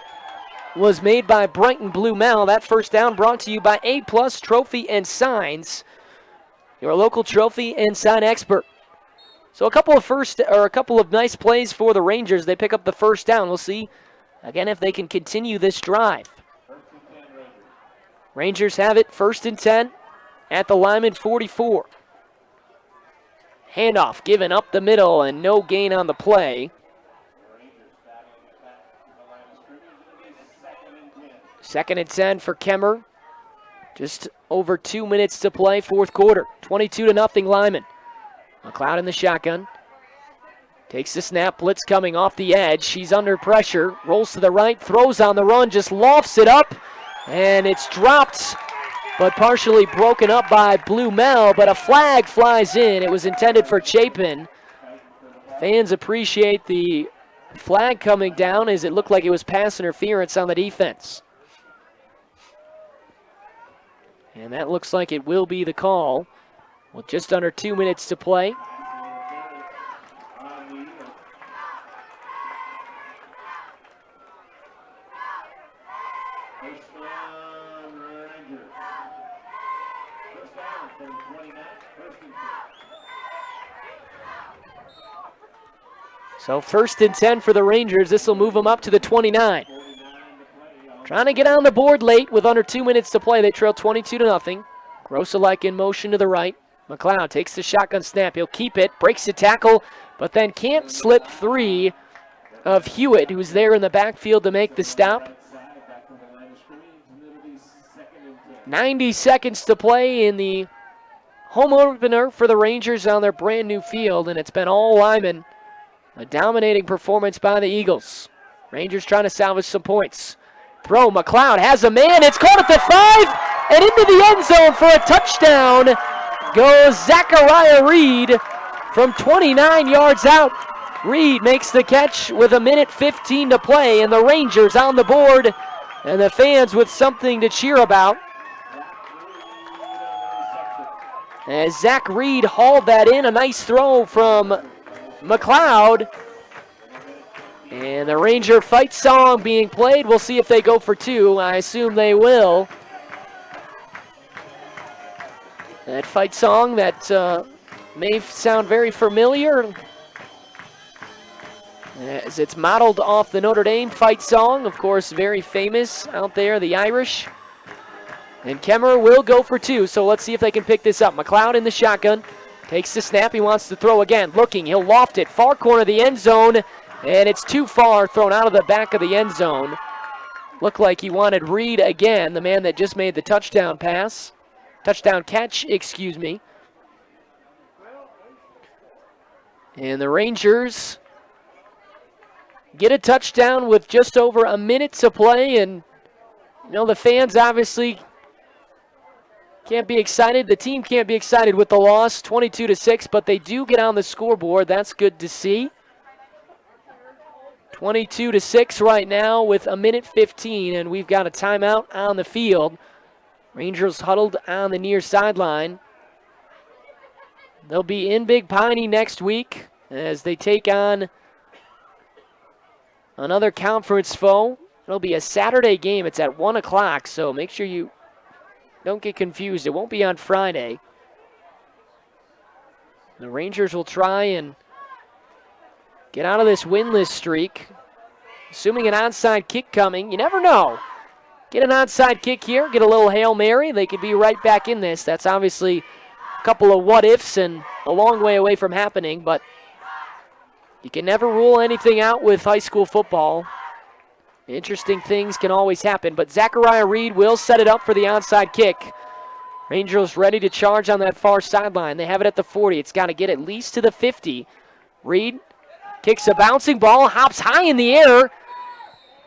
S2: was made by Brighton Blumel. That first down brought to you by A+ Trophy and Signs, your local trophy and sign expert. So a couple of nice plays for the Rangers. They pick up the first down. We'll see again if they can continue this drive. Rangers have it 1st and 10 at the Lyman 44. Handoff given up the middle and no gain on the play. 2nd and 10 for Kemmerer. Just over 2 minutes to play, fourth quarter. 22-0 Lyman. McLeod in the shotgun. Takes the snap, blitz coming off the edge. She's under pressure, rolls to the right, throws on the run, just lofts it up, and it's dropped, but partially broken up by Blumel, but a flag flies in. It was intended for Chapin. Fans appreciate the flag coming down, as it looked like it was pass interference on the defense. And that looks like it will be the call with just under 2 minutes to play. So 1st and 10 for the Rangers. This will move them up to the 29. Trying to get on the board late with under 2 minutes to play. They trail 22-0. Grosselek in motion to the right. McLeod takes the shotgun snap. He'll keep it, breaks the tackle, but then can't slip 3 of Hewitt, who's there in the backfield to make the stop. 90 seconds to play in the home opener for the Rangers on their brand new field, and it's been all Lyman. A dominating performance by the Eagles. Rangers trying to salvage some points. Throw, McLeod has a man. It's caught at the 5 and into the end zone for a touchdown. Goes Zachariah Reed from 29 yards out. Reed makes the catch with 1:15 to play, and the Rangers on the board, and the fans with something to cheer about. As Zach Reed hauled that in, a nice throw from McLeod. And the Ranger fight song being played. We'll see if they go for 2. I assume they will. That fight song that may sound very familiar, as it's modeled off the Notre Dame fight song, of course, very famous out there, the Irish. And Kemmerer will go for 2, so let's see if they can pick this up. McLeod in the shotgun, takes the snap, he wants to throw again. Looking, he'll loft it, far corner of the end zone, and it's too far, thrown out of the back of the end zone. Looked like he wanted Reed again, the man that just made the touchdown pass. Touchdown catch, excuse me. And the Rangers get a touchdown with just over a minute to play, and you know, the fans obviously can't be excited. The team can't be excited with the loss, 22-6, but they do get on the scoreboard. That's good to see. 22-6 right now with 1:15, and we've got a timeout on the field. Rangers huddled on the near sideline. They'll be in Big Piney next week as they take on another conference foe. It'll be a Saturday game. It's at 1 o'clock, so make sure you don't get confused. It won't be on Friday. The Rangers will try and get out of this winless streak. Assuming an onside kick coming, you never know. Get an onside kick here, get a little Hail Mary, they could be right back in this. That's obviously a couple of what-ifs and a long way away from happening, but you can never rule anything out with high school football. Interesting things can always happen, but Zachariah Reed will set it up for the onside kick. Rangers ready to charge on that far sideline. They have it at the 40. It's got to get at least to the 50. Reed kicks a bouncing ball, hops high in the air,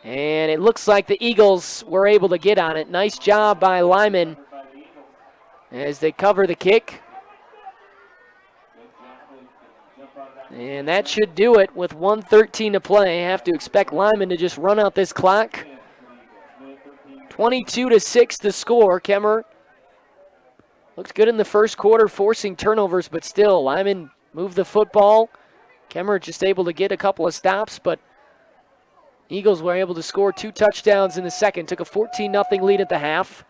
S2: and it looks like the Eagles were able to get on it. Nice job by Lyman as they cover the kick. And that should do it with 1:13 to play. Have to expect Lyman to just run out this clock. 22-6 the score. Kemmerer looks good in the first quarter, forcing turnovers, but still, Lyman moved the football. Kemmerer just able to get a couple of stops, but Eagles were able to score 2 touchdowns in the second. Took a 14-0 lead at the half.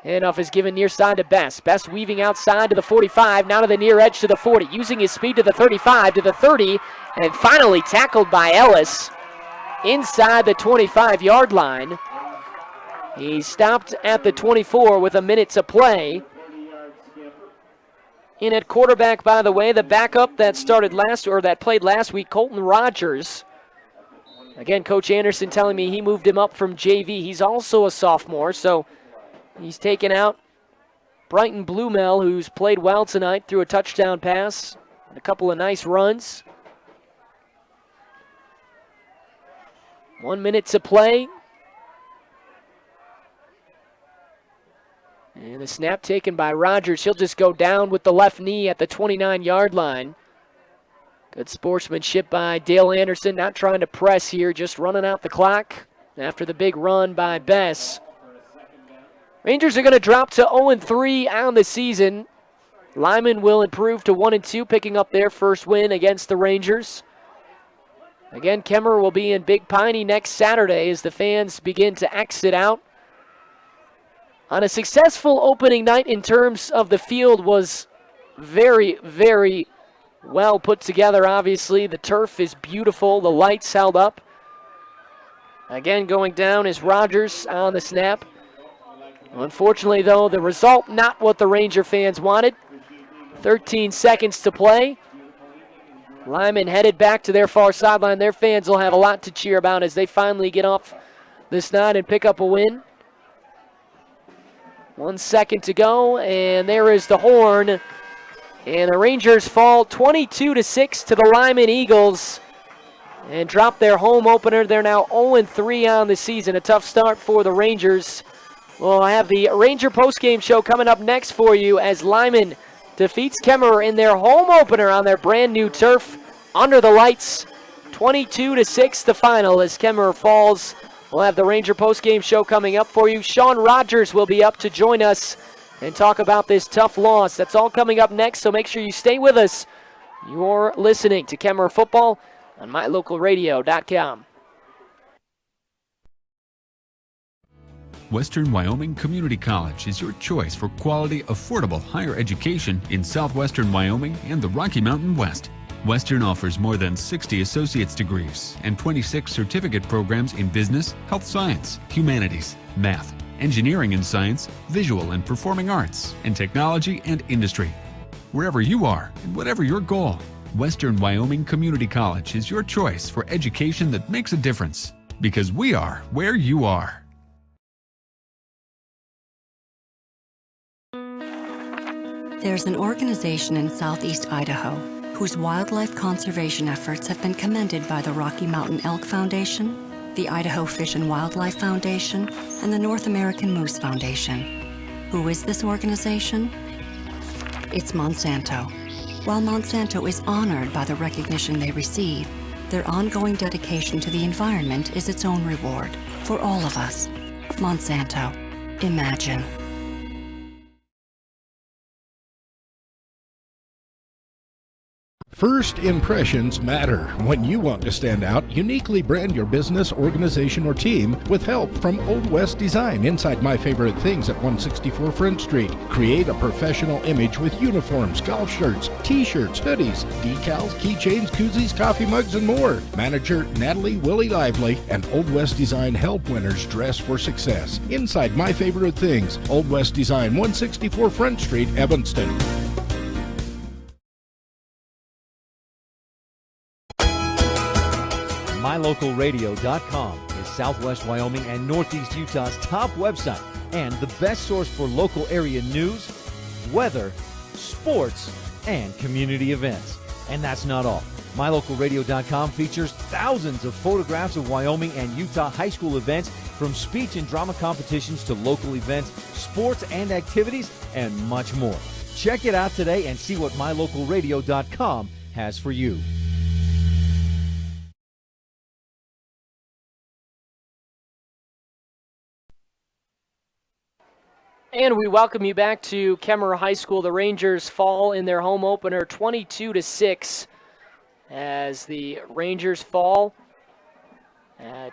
S2: Handoff is given near side to Best. Best weaving outside to the 45, now to the near edge to the 40, using his speed to the 35, to the 30, and finally tackled by Ellis inside the 25-yard line. He stopped at the 24 with a minute to play. In at quarterback, by the way, the backup that played last week, Colton Rogers. Again, Coach Anderson telling me he moved him up from JV. He's also a sophomore, so he's taken out Brighton Blumel, who's played well tonight through a touchdown pass and a couple of nice runs. 1 minute to play. And the snap taken by Rogers. He'll just go down with the left knee at the 29-yard line. Good sportsmanship by Dale Anderson, not trying to press here, just running out the clock after the big run by Bess. Rangers are going to drop to 0-3 on the season. Lyman will improve to 1-2, picking up their first win against the Rangers. Again, Kemmerer will be in Big Piney next Saturday as the fans begin to exit out. On a successful opening night in terms of the field was very, very well put together, obviously. The turf is beautiful. The lights held up. Again, going down is Rogers on the snap. Unfortunately, though, the result not what the Ranger fans wanted. 13 seconds to play. Lyman headed back to their far sideline. Their fans will have a lot to cheer about as they finally get off this night and pick up a win. 1 second to go, and there is the horn. And the Rangers fall 22-6 to the Lyman Eagles and drop their home opener. They're now 0-3 on the season. A tough start for the Rangers. We'll have the Ranger postgame show coming up next for you as Lyman defeats Kemmerer in their home opener on their brand new turf under the lights. 22-6 the final as Kemmerer falls. We'll have the Ranger postgame show coming up for you. Sean Rogers will be up to join us and talk about this tough loss. That's all coming up next, so make sure you stay with us. You're listening to Kemmerer Football on mylocalradio.com.
S3: Western Wyoming Community College is your choice for quality, affordable higher education in southwestern Wyoming and the Rocky Mountain West. Western offers more than 60 associate's degrees and 26 certificate programs in business, health science, humanities, math, engineering and science, visual and performing arts, and technology and industry. Wherever you are and whatever your goal, Western Wyoming Community College is your choice for education that makes a difference, because we are where you are.
S6: There's an organization in southeast Idaho whose wildlife conservation efforts have been commended by the Rocky Mountain Elk Foundation, the Idaho Fish and Wildlife Foundation, and the North American Moose Foundation. Who is this organization? It's Monsanto. While Monsanto is honored by the recognition they receive, Their ongoing dedication to the environment is its own reward for all of us. Monsanto. Imagine.
S5: First impressions matter. When you want to stand out, uniquely brand your business, organization, or team with help from Old West Design inside My Favorite Things at 164 Front Street. Create a professional image with uniforms, golf shirts, t-shirts, hoodies, decals, keychains, koozies, coffee mugs, and more. Manager Natalie Willie Lively and Old West Design help winners dress for success. Inside My Favorite Things, Old West Design, 164 Front Street, Evanston.
S4: MyLocalRadio.com is Southwest Wyoming and Northeast Utah's top website and the best source for local area news, weather, sports, and community events. And that's not all. MyLocalRadio.com features thousands of photographs of Wyoming and Utah high school events, from speech and drama competitions to local events, sports and activities, and much more. Check it out today and see what MyLocalRadio.com has for you.
S2: And we welcome you back to Kemmerer High School. The Rangers fall in their home opener 22-6 as the Rangers fall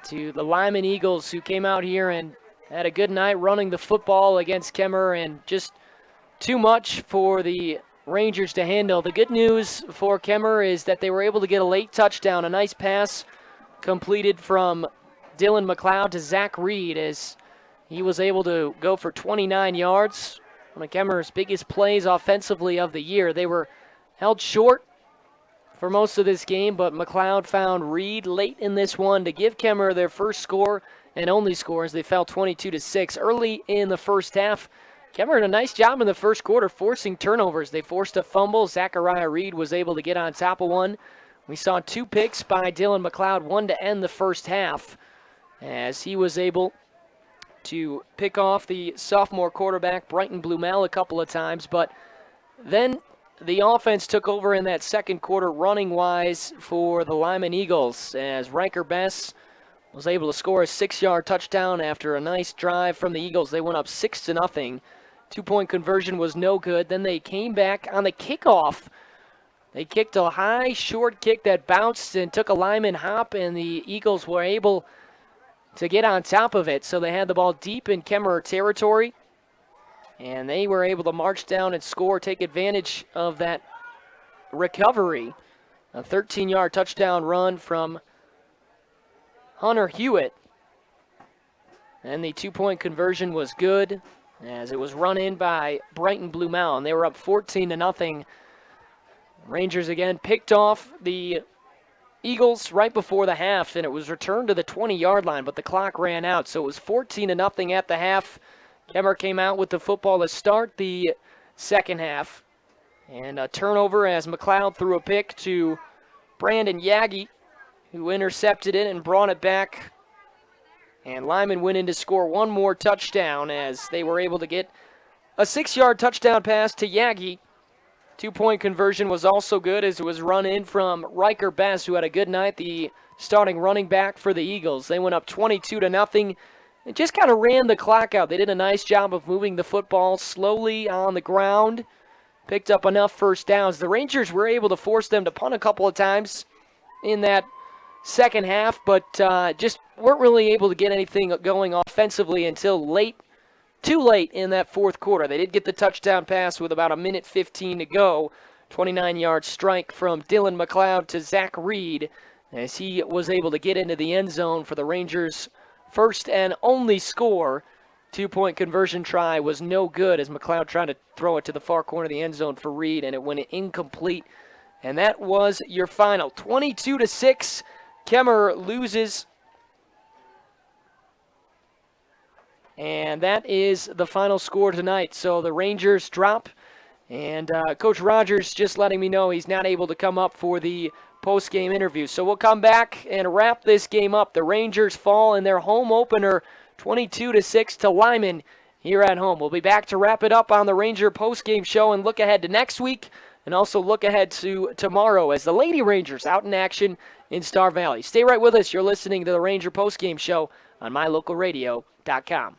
S2: to the Lyman Eagles, who came out here and had a good night running the football against Kemmerer, and just too much for the Rangers to handle. The good news for Kemmerer is that they were able to get a late touchdown, a nice pass completed from Dylan McLeod to Zach Reed, as he was able to go for 29 yards. One of Kemmerer's biggest plays offensively of the year. They were held short for most of this game, but McLeod found Reed late in this one to give Kemmerer their first score and only score, as they fell 22-6. Early in the first half, Kemmerer did a nice job in the first quarter forcing turnovers. They forced a fumble. Zachariah Reed was able to get on top of one. We saw 2 picks by Dylan McLeod, one to end the first half, as he was able to pick off the sophomore quarterback, Brighton Blumel, a couple of times. But then the offense took over in that second quarter running-wise for the Lyman Eagles, as Riker Bess was able to score a 6-yard touchdown after a nice drive from the Eagles. They went up 6-0. 2-point conversion was no good. Then they came back on the kickoff. They kicked a high, short kick that bounced and took a Lyman hop, and the Eagles were able to get on top of it. So they had the ball deep in Kemmerer territory, and they were able to march down and score, take advantage of that recovery. A 13-yard touchdown run from Hunter Hewitt. And the 2-point conversion was good, as it was run in by Brighton Blumel, and they were up 14-0. Rangers again picked off the Eagles right before the half, and it was returned to the 20-yard line, but the clock ran out, so it was 14-0 at the half. Kemmerer came out with the football to start the second half, and a turnover as McLeod threw a pick to Brandon Yagi, who intercepted it and brought it back, and Lyman went in to score one more touchdown, as they were able to get a 6-yard touchdown pass to Yagi. 2-point conversion was also good, as it was run in from Riker Bess, who had a good night, the starting running back for the Eagles. They went up 22-0 and just kind of ran the clock out. They did a nice job of moving the football slowly on the ground, picked up enough first downs. The Rangers were able to force them to punt a couple of times in that second half, but just weren't really able to get anything going offensively until too late in that fourth quarter. They did get the touchdown pass with about 1:15 to go. 29-yard strike from Dylan McLeod to Zach Reed, as he was able to get into the end zone for the Rangers' first and only score. 2-point conversion try was no good, as McLeod tried to throw it to the far corner of the end zone for Reed, and it went incomplete. And that was your final. 22-6, Kemmerer loses. And that is the final score tonight. So the Rangers drop, and Coach Rogers just letting me know he's not able to come up for the post-game interview. So we'll come back and wrap this game up. The Rangers fall in their home opener 22-6 to Lyman here at home. We'll be back to wrap it up on the Ranger post-game show and look ahead to next week. and also look ahead to tomorrow as the Lady Rangers out in action in Star Valley. Stay right with us. You're listening to the Ranger Postgame Show on mylocalradio.com.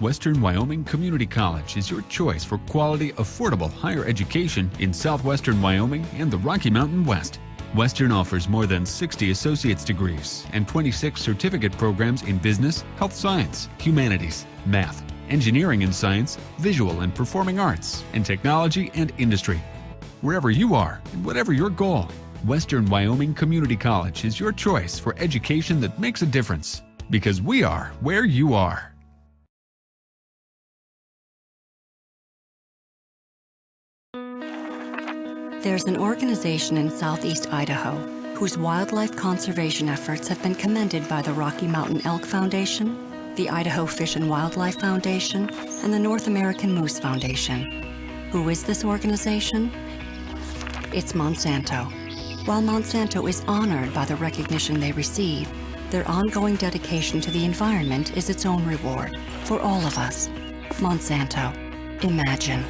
S3: Western Wyoming Community College is your choice for quality, affordable higher education in southwestern Wyoming and the Rocky Mountain West. Western offers more than 60 associate's degrees and 26 certificate programs in business, health science, humanities, math, engineering and science, visual and performing arts, and technology and industry. Wherever you are and whatever your goal, Western Wyoming Community College is your choice for education that makes a difference. Because we are where you are.
S6: There's an organization in southeast Idaho whose wildlife conservation efforts have been commended by the Rocky Mountain Elk Foundation, the Idaho Fish and Wildlife Foundation, and the North American Moose Foundation. Who is this organization? It's Monsanto. While Monsanto is honored by the recognition they receive, their ongoing dedication to the environment is its own reward for all of us. Monsanto. Imagine.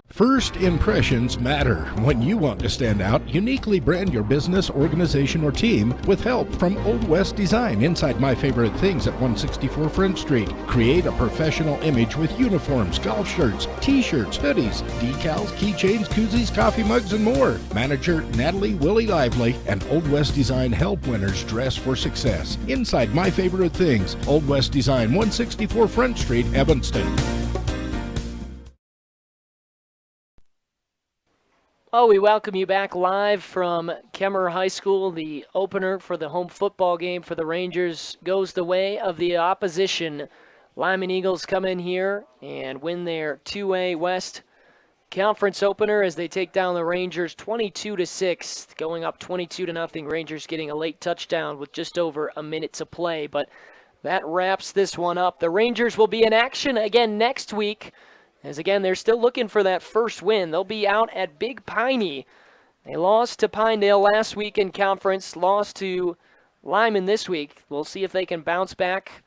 S5: First impressions matter. When you want to stand out, uniquely brand your business, organization, or team with help from Old West Design inside My Favorite Things at 164 Front Street. Create a professional image with uniforms, golf shirts, t-shirts, hoodies, decals, keychains, koozies, coffee mugs, and more. Manager Natalie Willie Lively and Old West Design help winners dress for success. Inside My Favorite Things, Old West Design, 164 Front Street, Evanston.
S2: Oh, we welcome you back live from Kemmerer High School. The opener for the home football game for the Rangers goes the way of the opposition. Lyman Eagles come in here and win their 2A West Conference opener as they take down the Rangers 22-6, going up 22-0. Rangers getting a late touchdown with just over a minute to play, but that wraps this one up. The Rangers will be in action again next week. As again, they're still looking for that first win. They'll be out at Big Piney. They lost to Pinedale last week in conference, lost to Lyman this week. We'll see if they can bounce back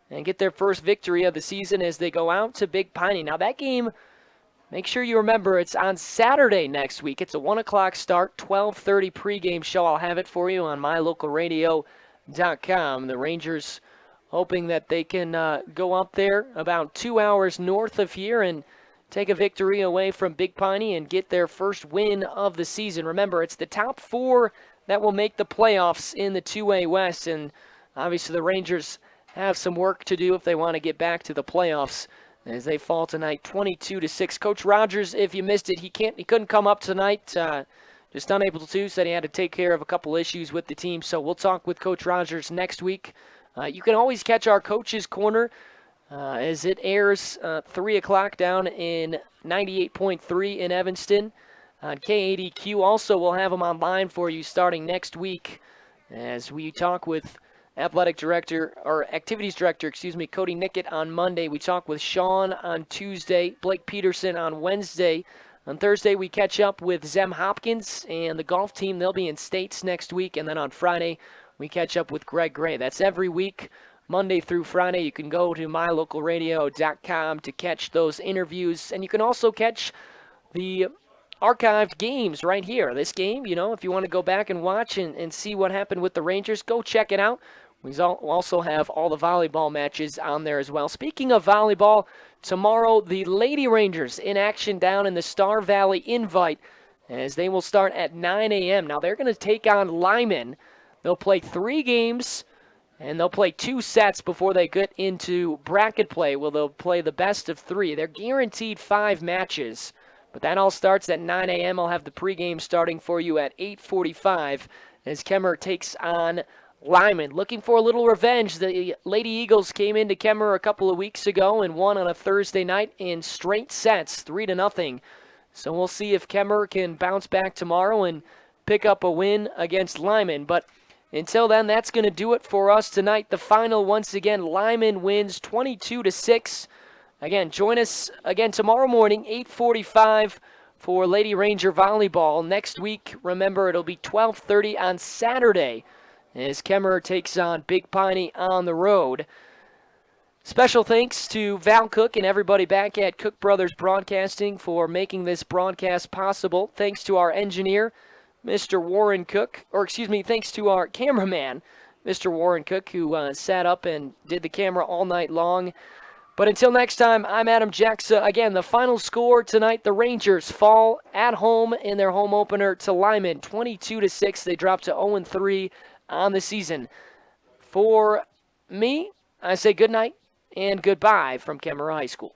S2: and get their first victory of the season as they go out to Big Piney. Now that game, make sure you remember it's on Saturday next week. It's a 1 o'clock start, 12:30 pregame show. I'll have it for you on mylocalradio.com. The Rangers hoping that they can go up there about 2 hours north of here and take a victory away from Big Piney and get their first win of the season. Remember, it's the top 4 that will make the playoffs in the 2A West, and obviously the Rangers have some work to do if they want to get back to the playoffs as they fall tonight 22-6. Coach Rogers, if you missed it, he couldn't come up tonight. Just unable to, said he had to take care of a couple issues with the team. So we'll talk with Coach Rogers next week. You can always catch our Coach's Corner as it airs 3 o'clock down in 98.3 in Evanston on KADQ. Also, we'll have them online for you starting next week as we talk with activities director, Cody Nickett on Monday. We talk with Sean on Tuesday, Blake Peterson on Wednesday. On Thursday, we catch up with Zem Hopkins and the golf team. They'll be in States next week. And then on Friday, we catch up with Greg Gray. That's every week, Monday through Friday. You can go to mylocalradio.com to catch those interviews. And you can also catch the archived games right here. This game, if you want to go back and watch and see what happened with the Rangers, go check it out. We also have all the volleyball matches on there as well. Speaking of volleyball, tomorrow the Lady Rangers in action down in the Star Valley Invite as they will start at 9 a.m. Now they're going to take on Lyman. They'll play 3 games, and they'll play 2 sets before they get into bracket play, where they'll play the best of 3. They're guaranteed 5 matches, but that all starts at 9 a.m. I'll have the pregame starting for you at 8:45 as Kemmerer takes on Lyman. Looking for a little revenge. The Lady Eagles came into Kemmerer a couple of weeks ago and won on a Thursday night in straight sets, 3-0. So we'll see if Kemmerer can bounce back tomorrow and pick up a win against Lyman. But until then, that's going to do it for us tonight. The final, once again, Lyman wins 22-6. Again, join us again tomorrow morning, 8:45 for Lady Ranger Volleyball. Next week, remember, it'll be 12:30 on Saturday as Kemmerer takes on Big Piney on the road. Special thanks to Val Cook and everybody back at Cook Brothers Broadcasting for making this broadcast possible. Thanks to our engineer, Mr. Warren Cook, thanks to our cameraman, Mr. Warren Cook, who sat up and did the camera all night long. But until next time, I'm Adam Jaxa. Again, the final score tonight, the Rangers fall at home in their home opener to Lyman, 22-6. They drop to 0-3 on the season. For me, I say good night and goodbye from Kemmerer High School.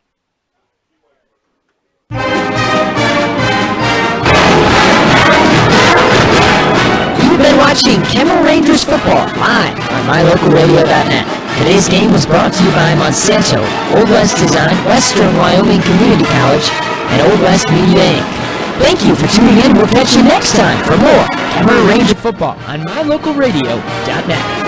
S16: You've been watching Kemmerer Rangers football live on MyLocalRadio.net. Today's game was brought to you by Monsanto, Old West Design, Western Wyoming Community College, and Old West Media Inc. Thank you for tuning in. We'll catch you next time for more Kemmerer Ranger football on MyLocalRadio.net.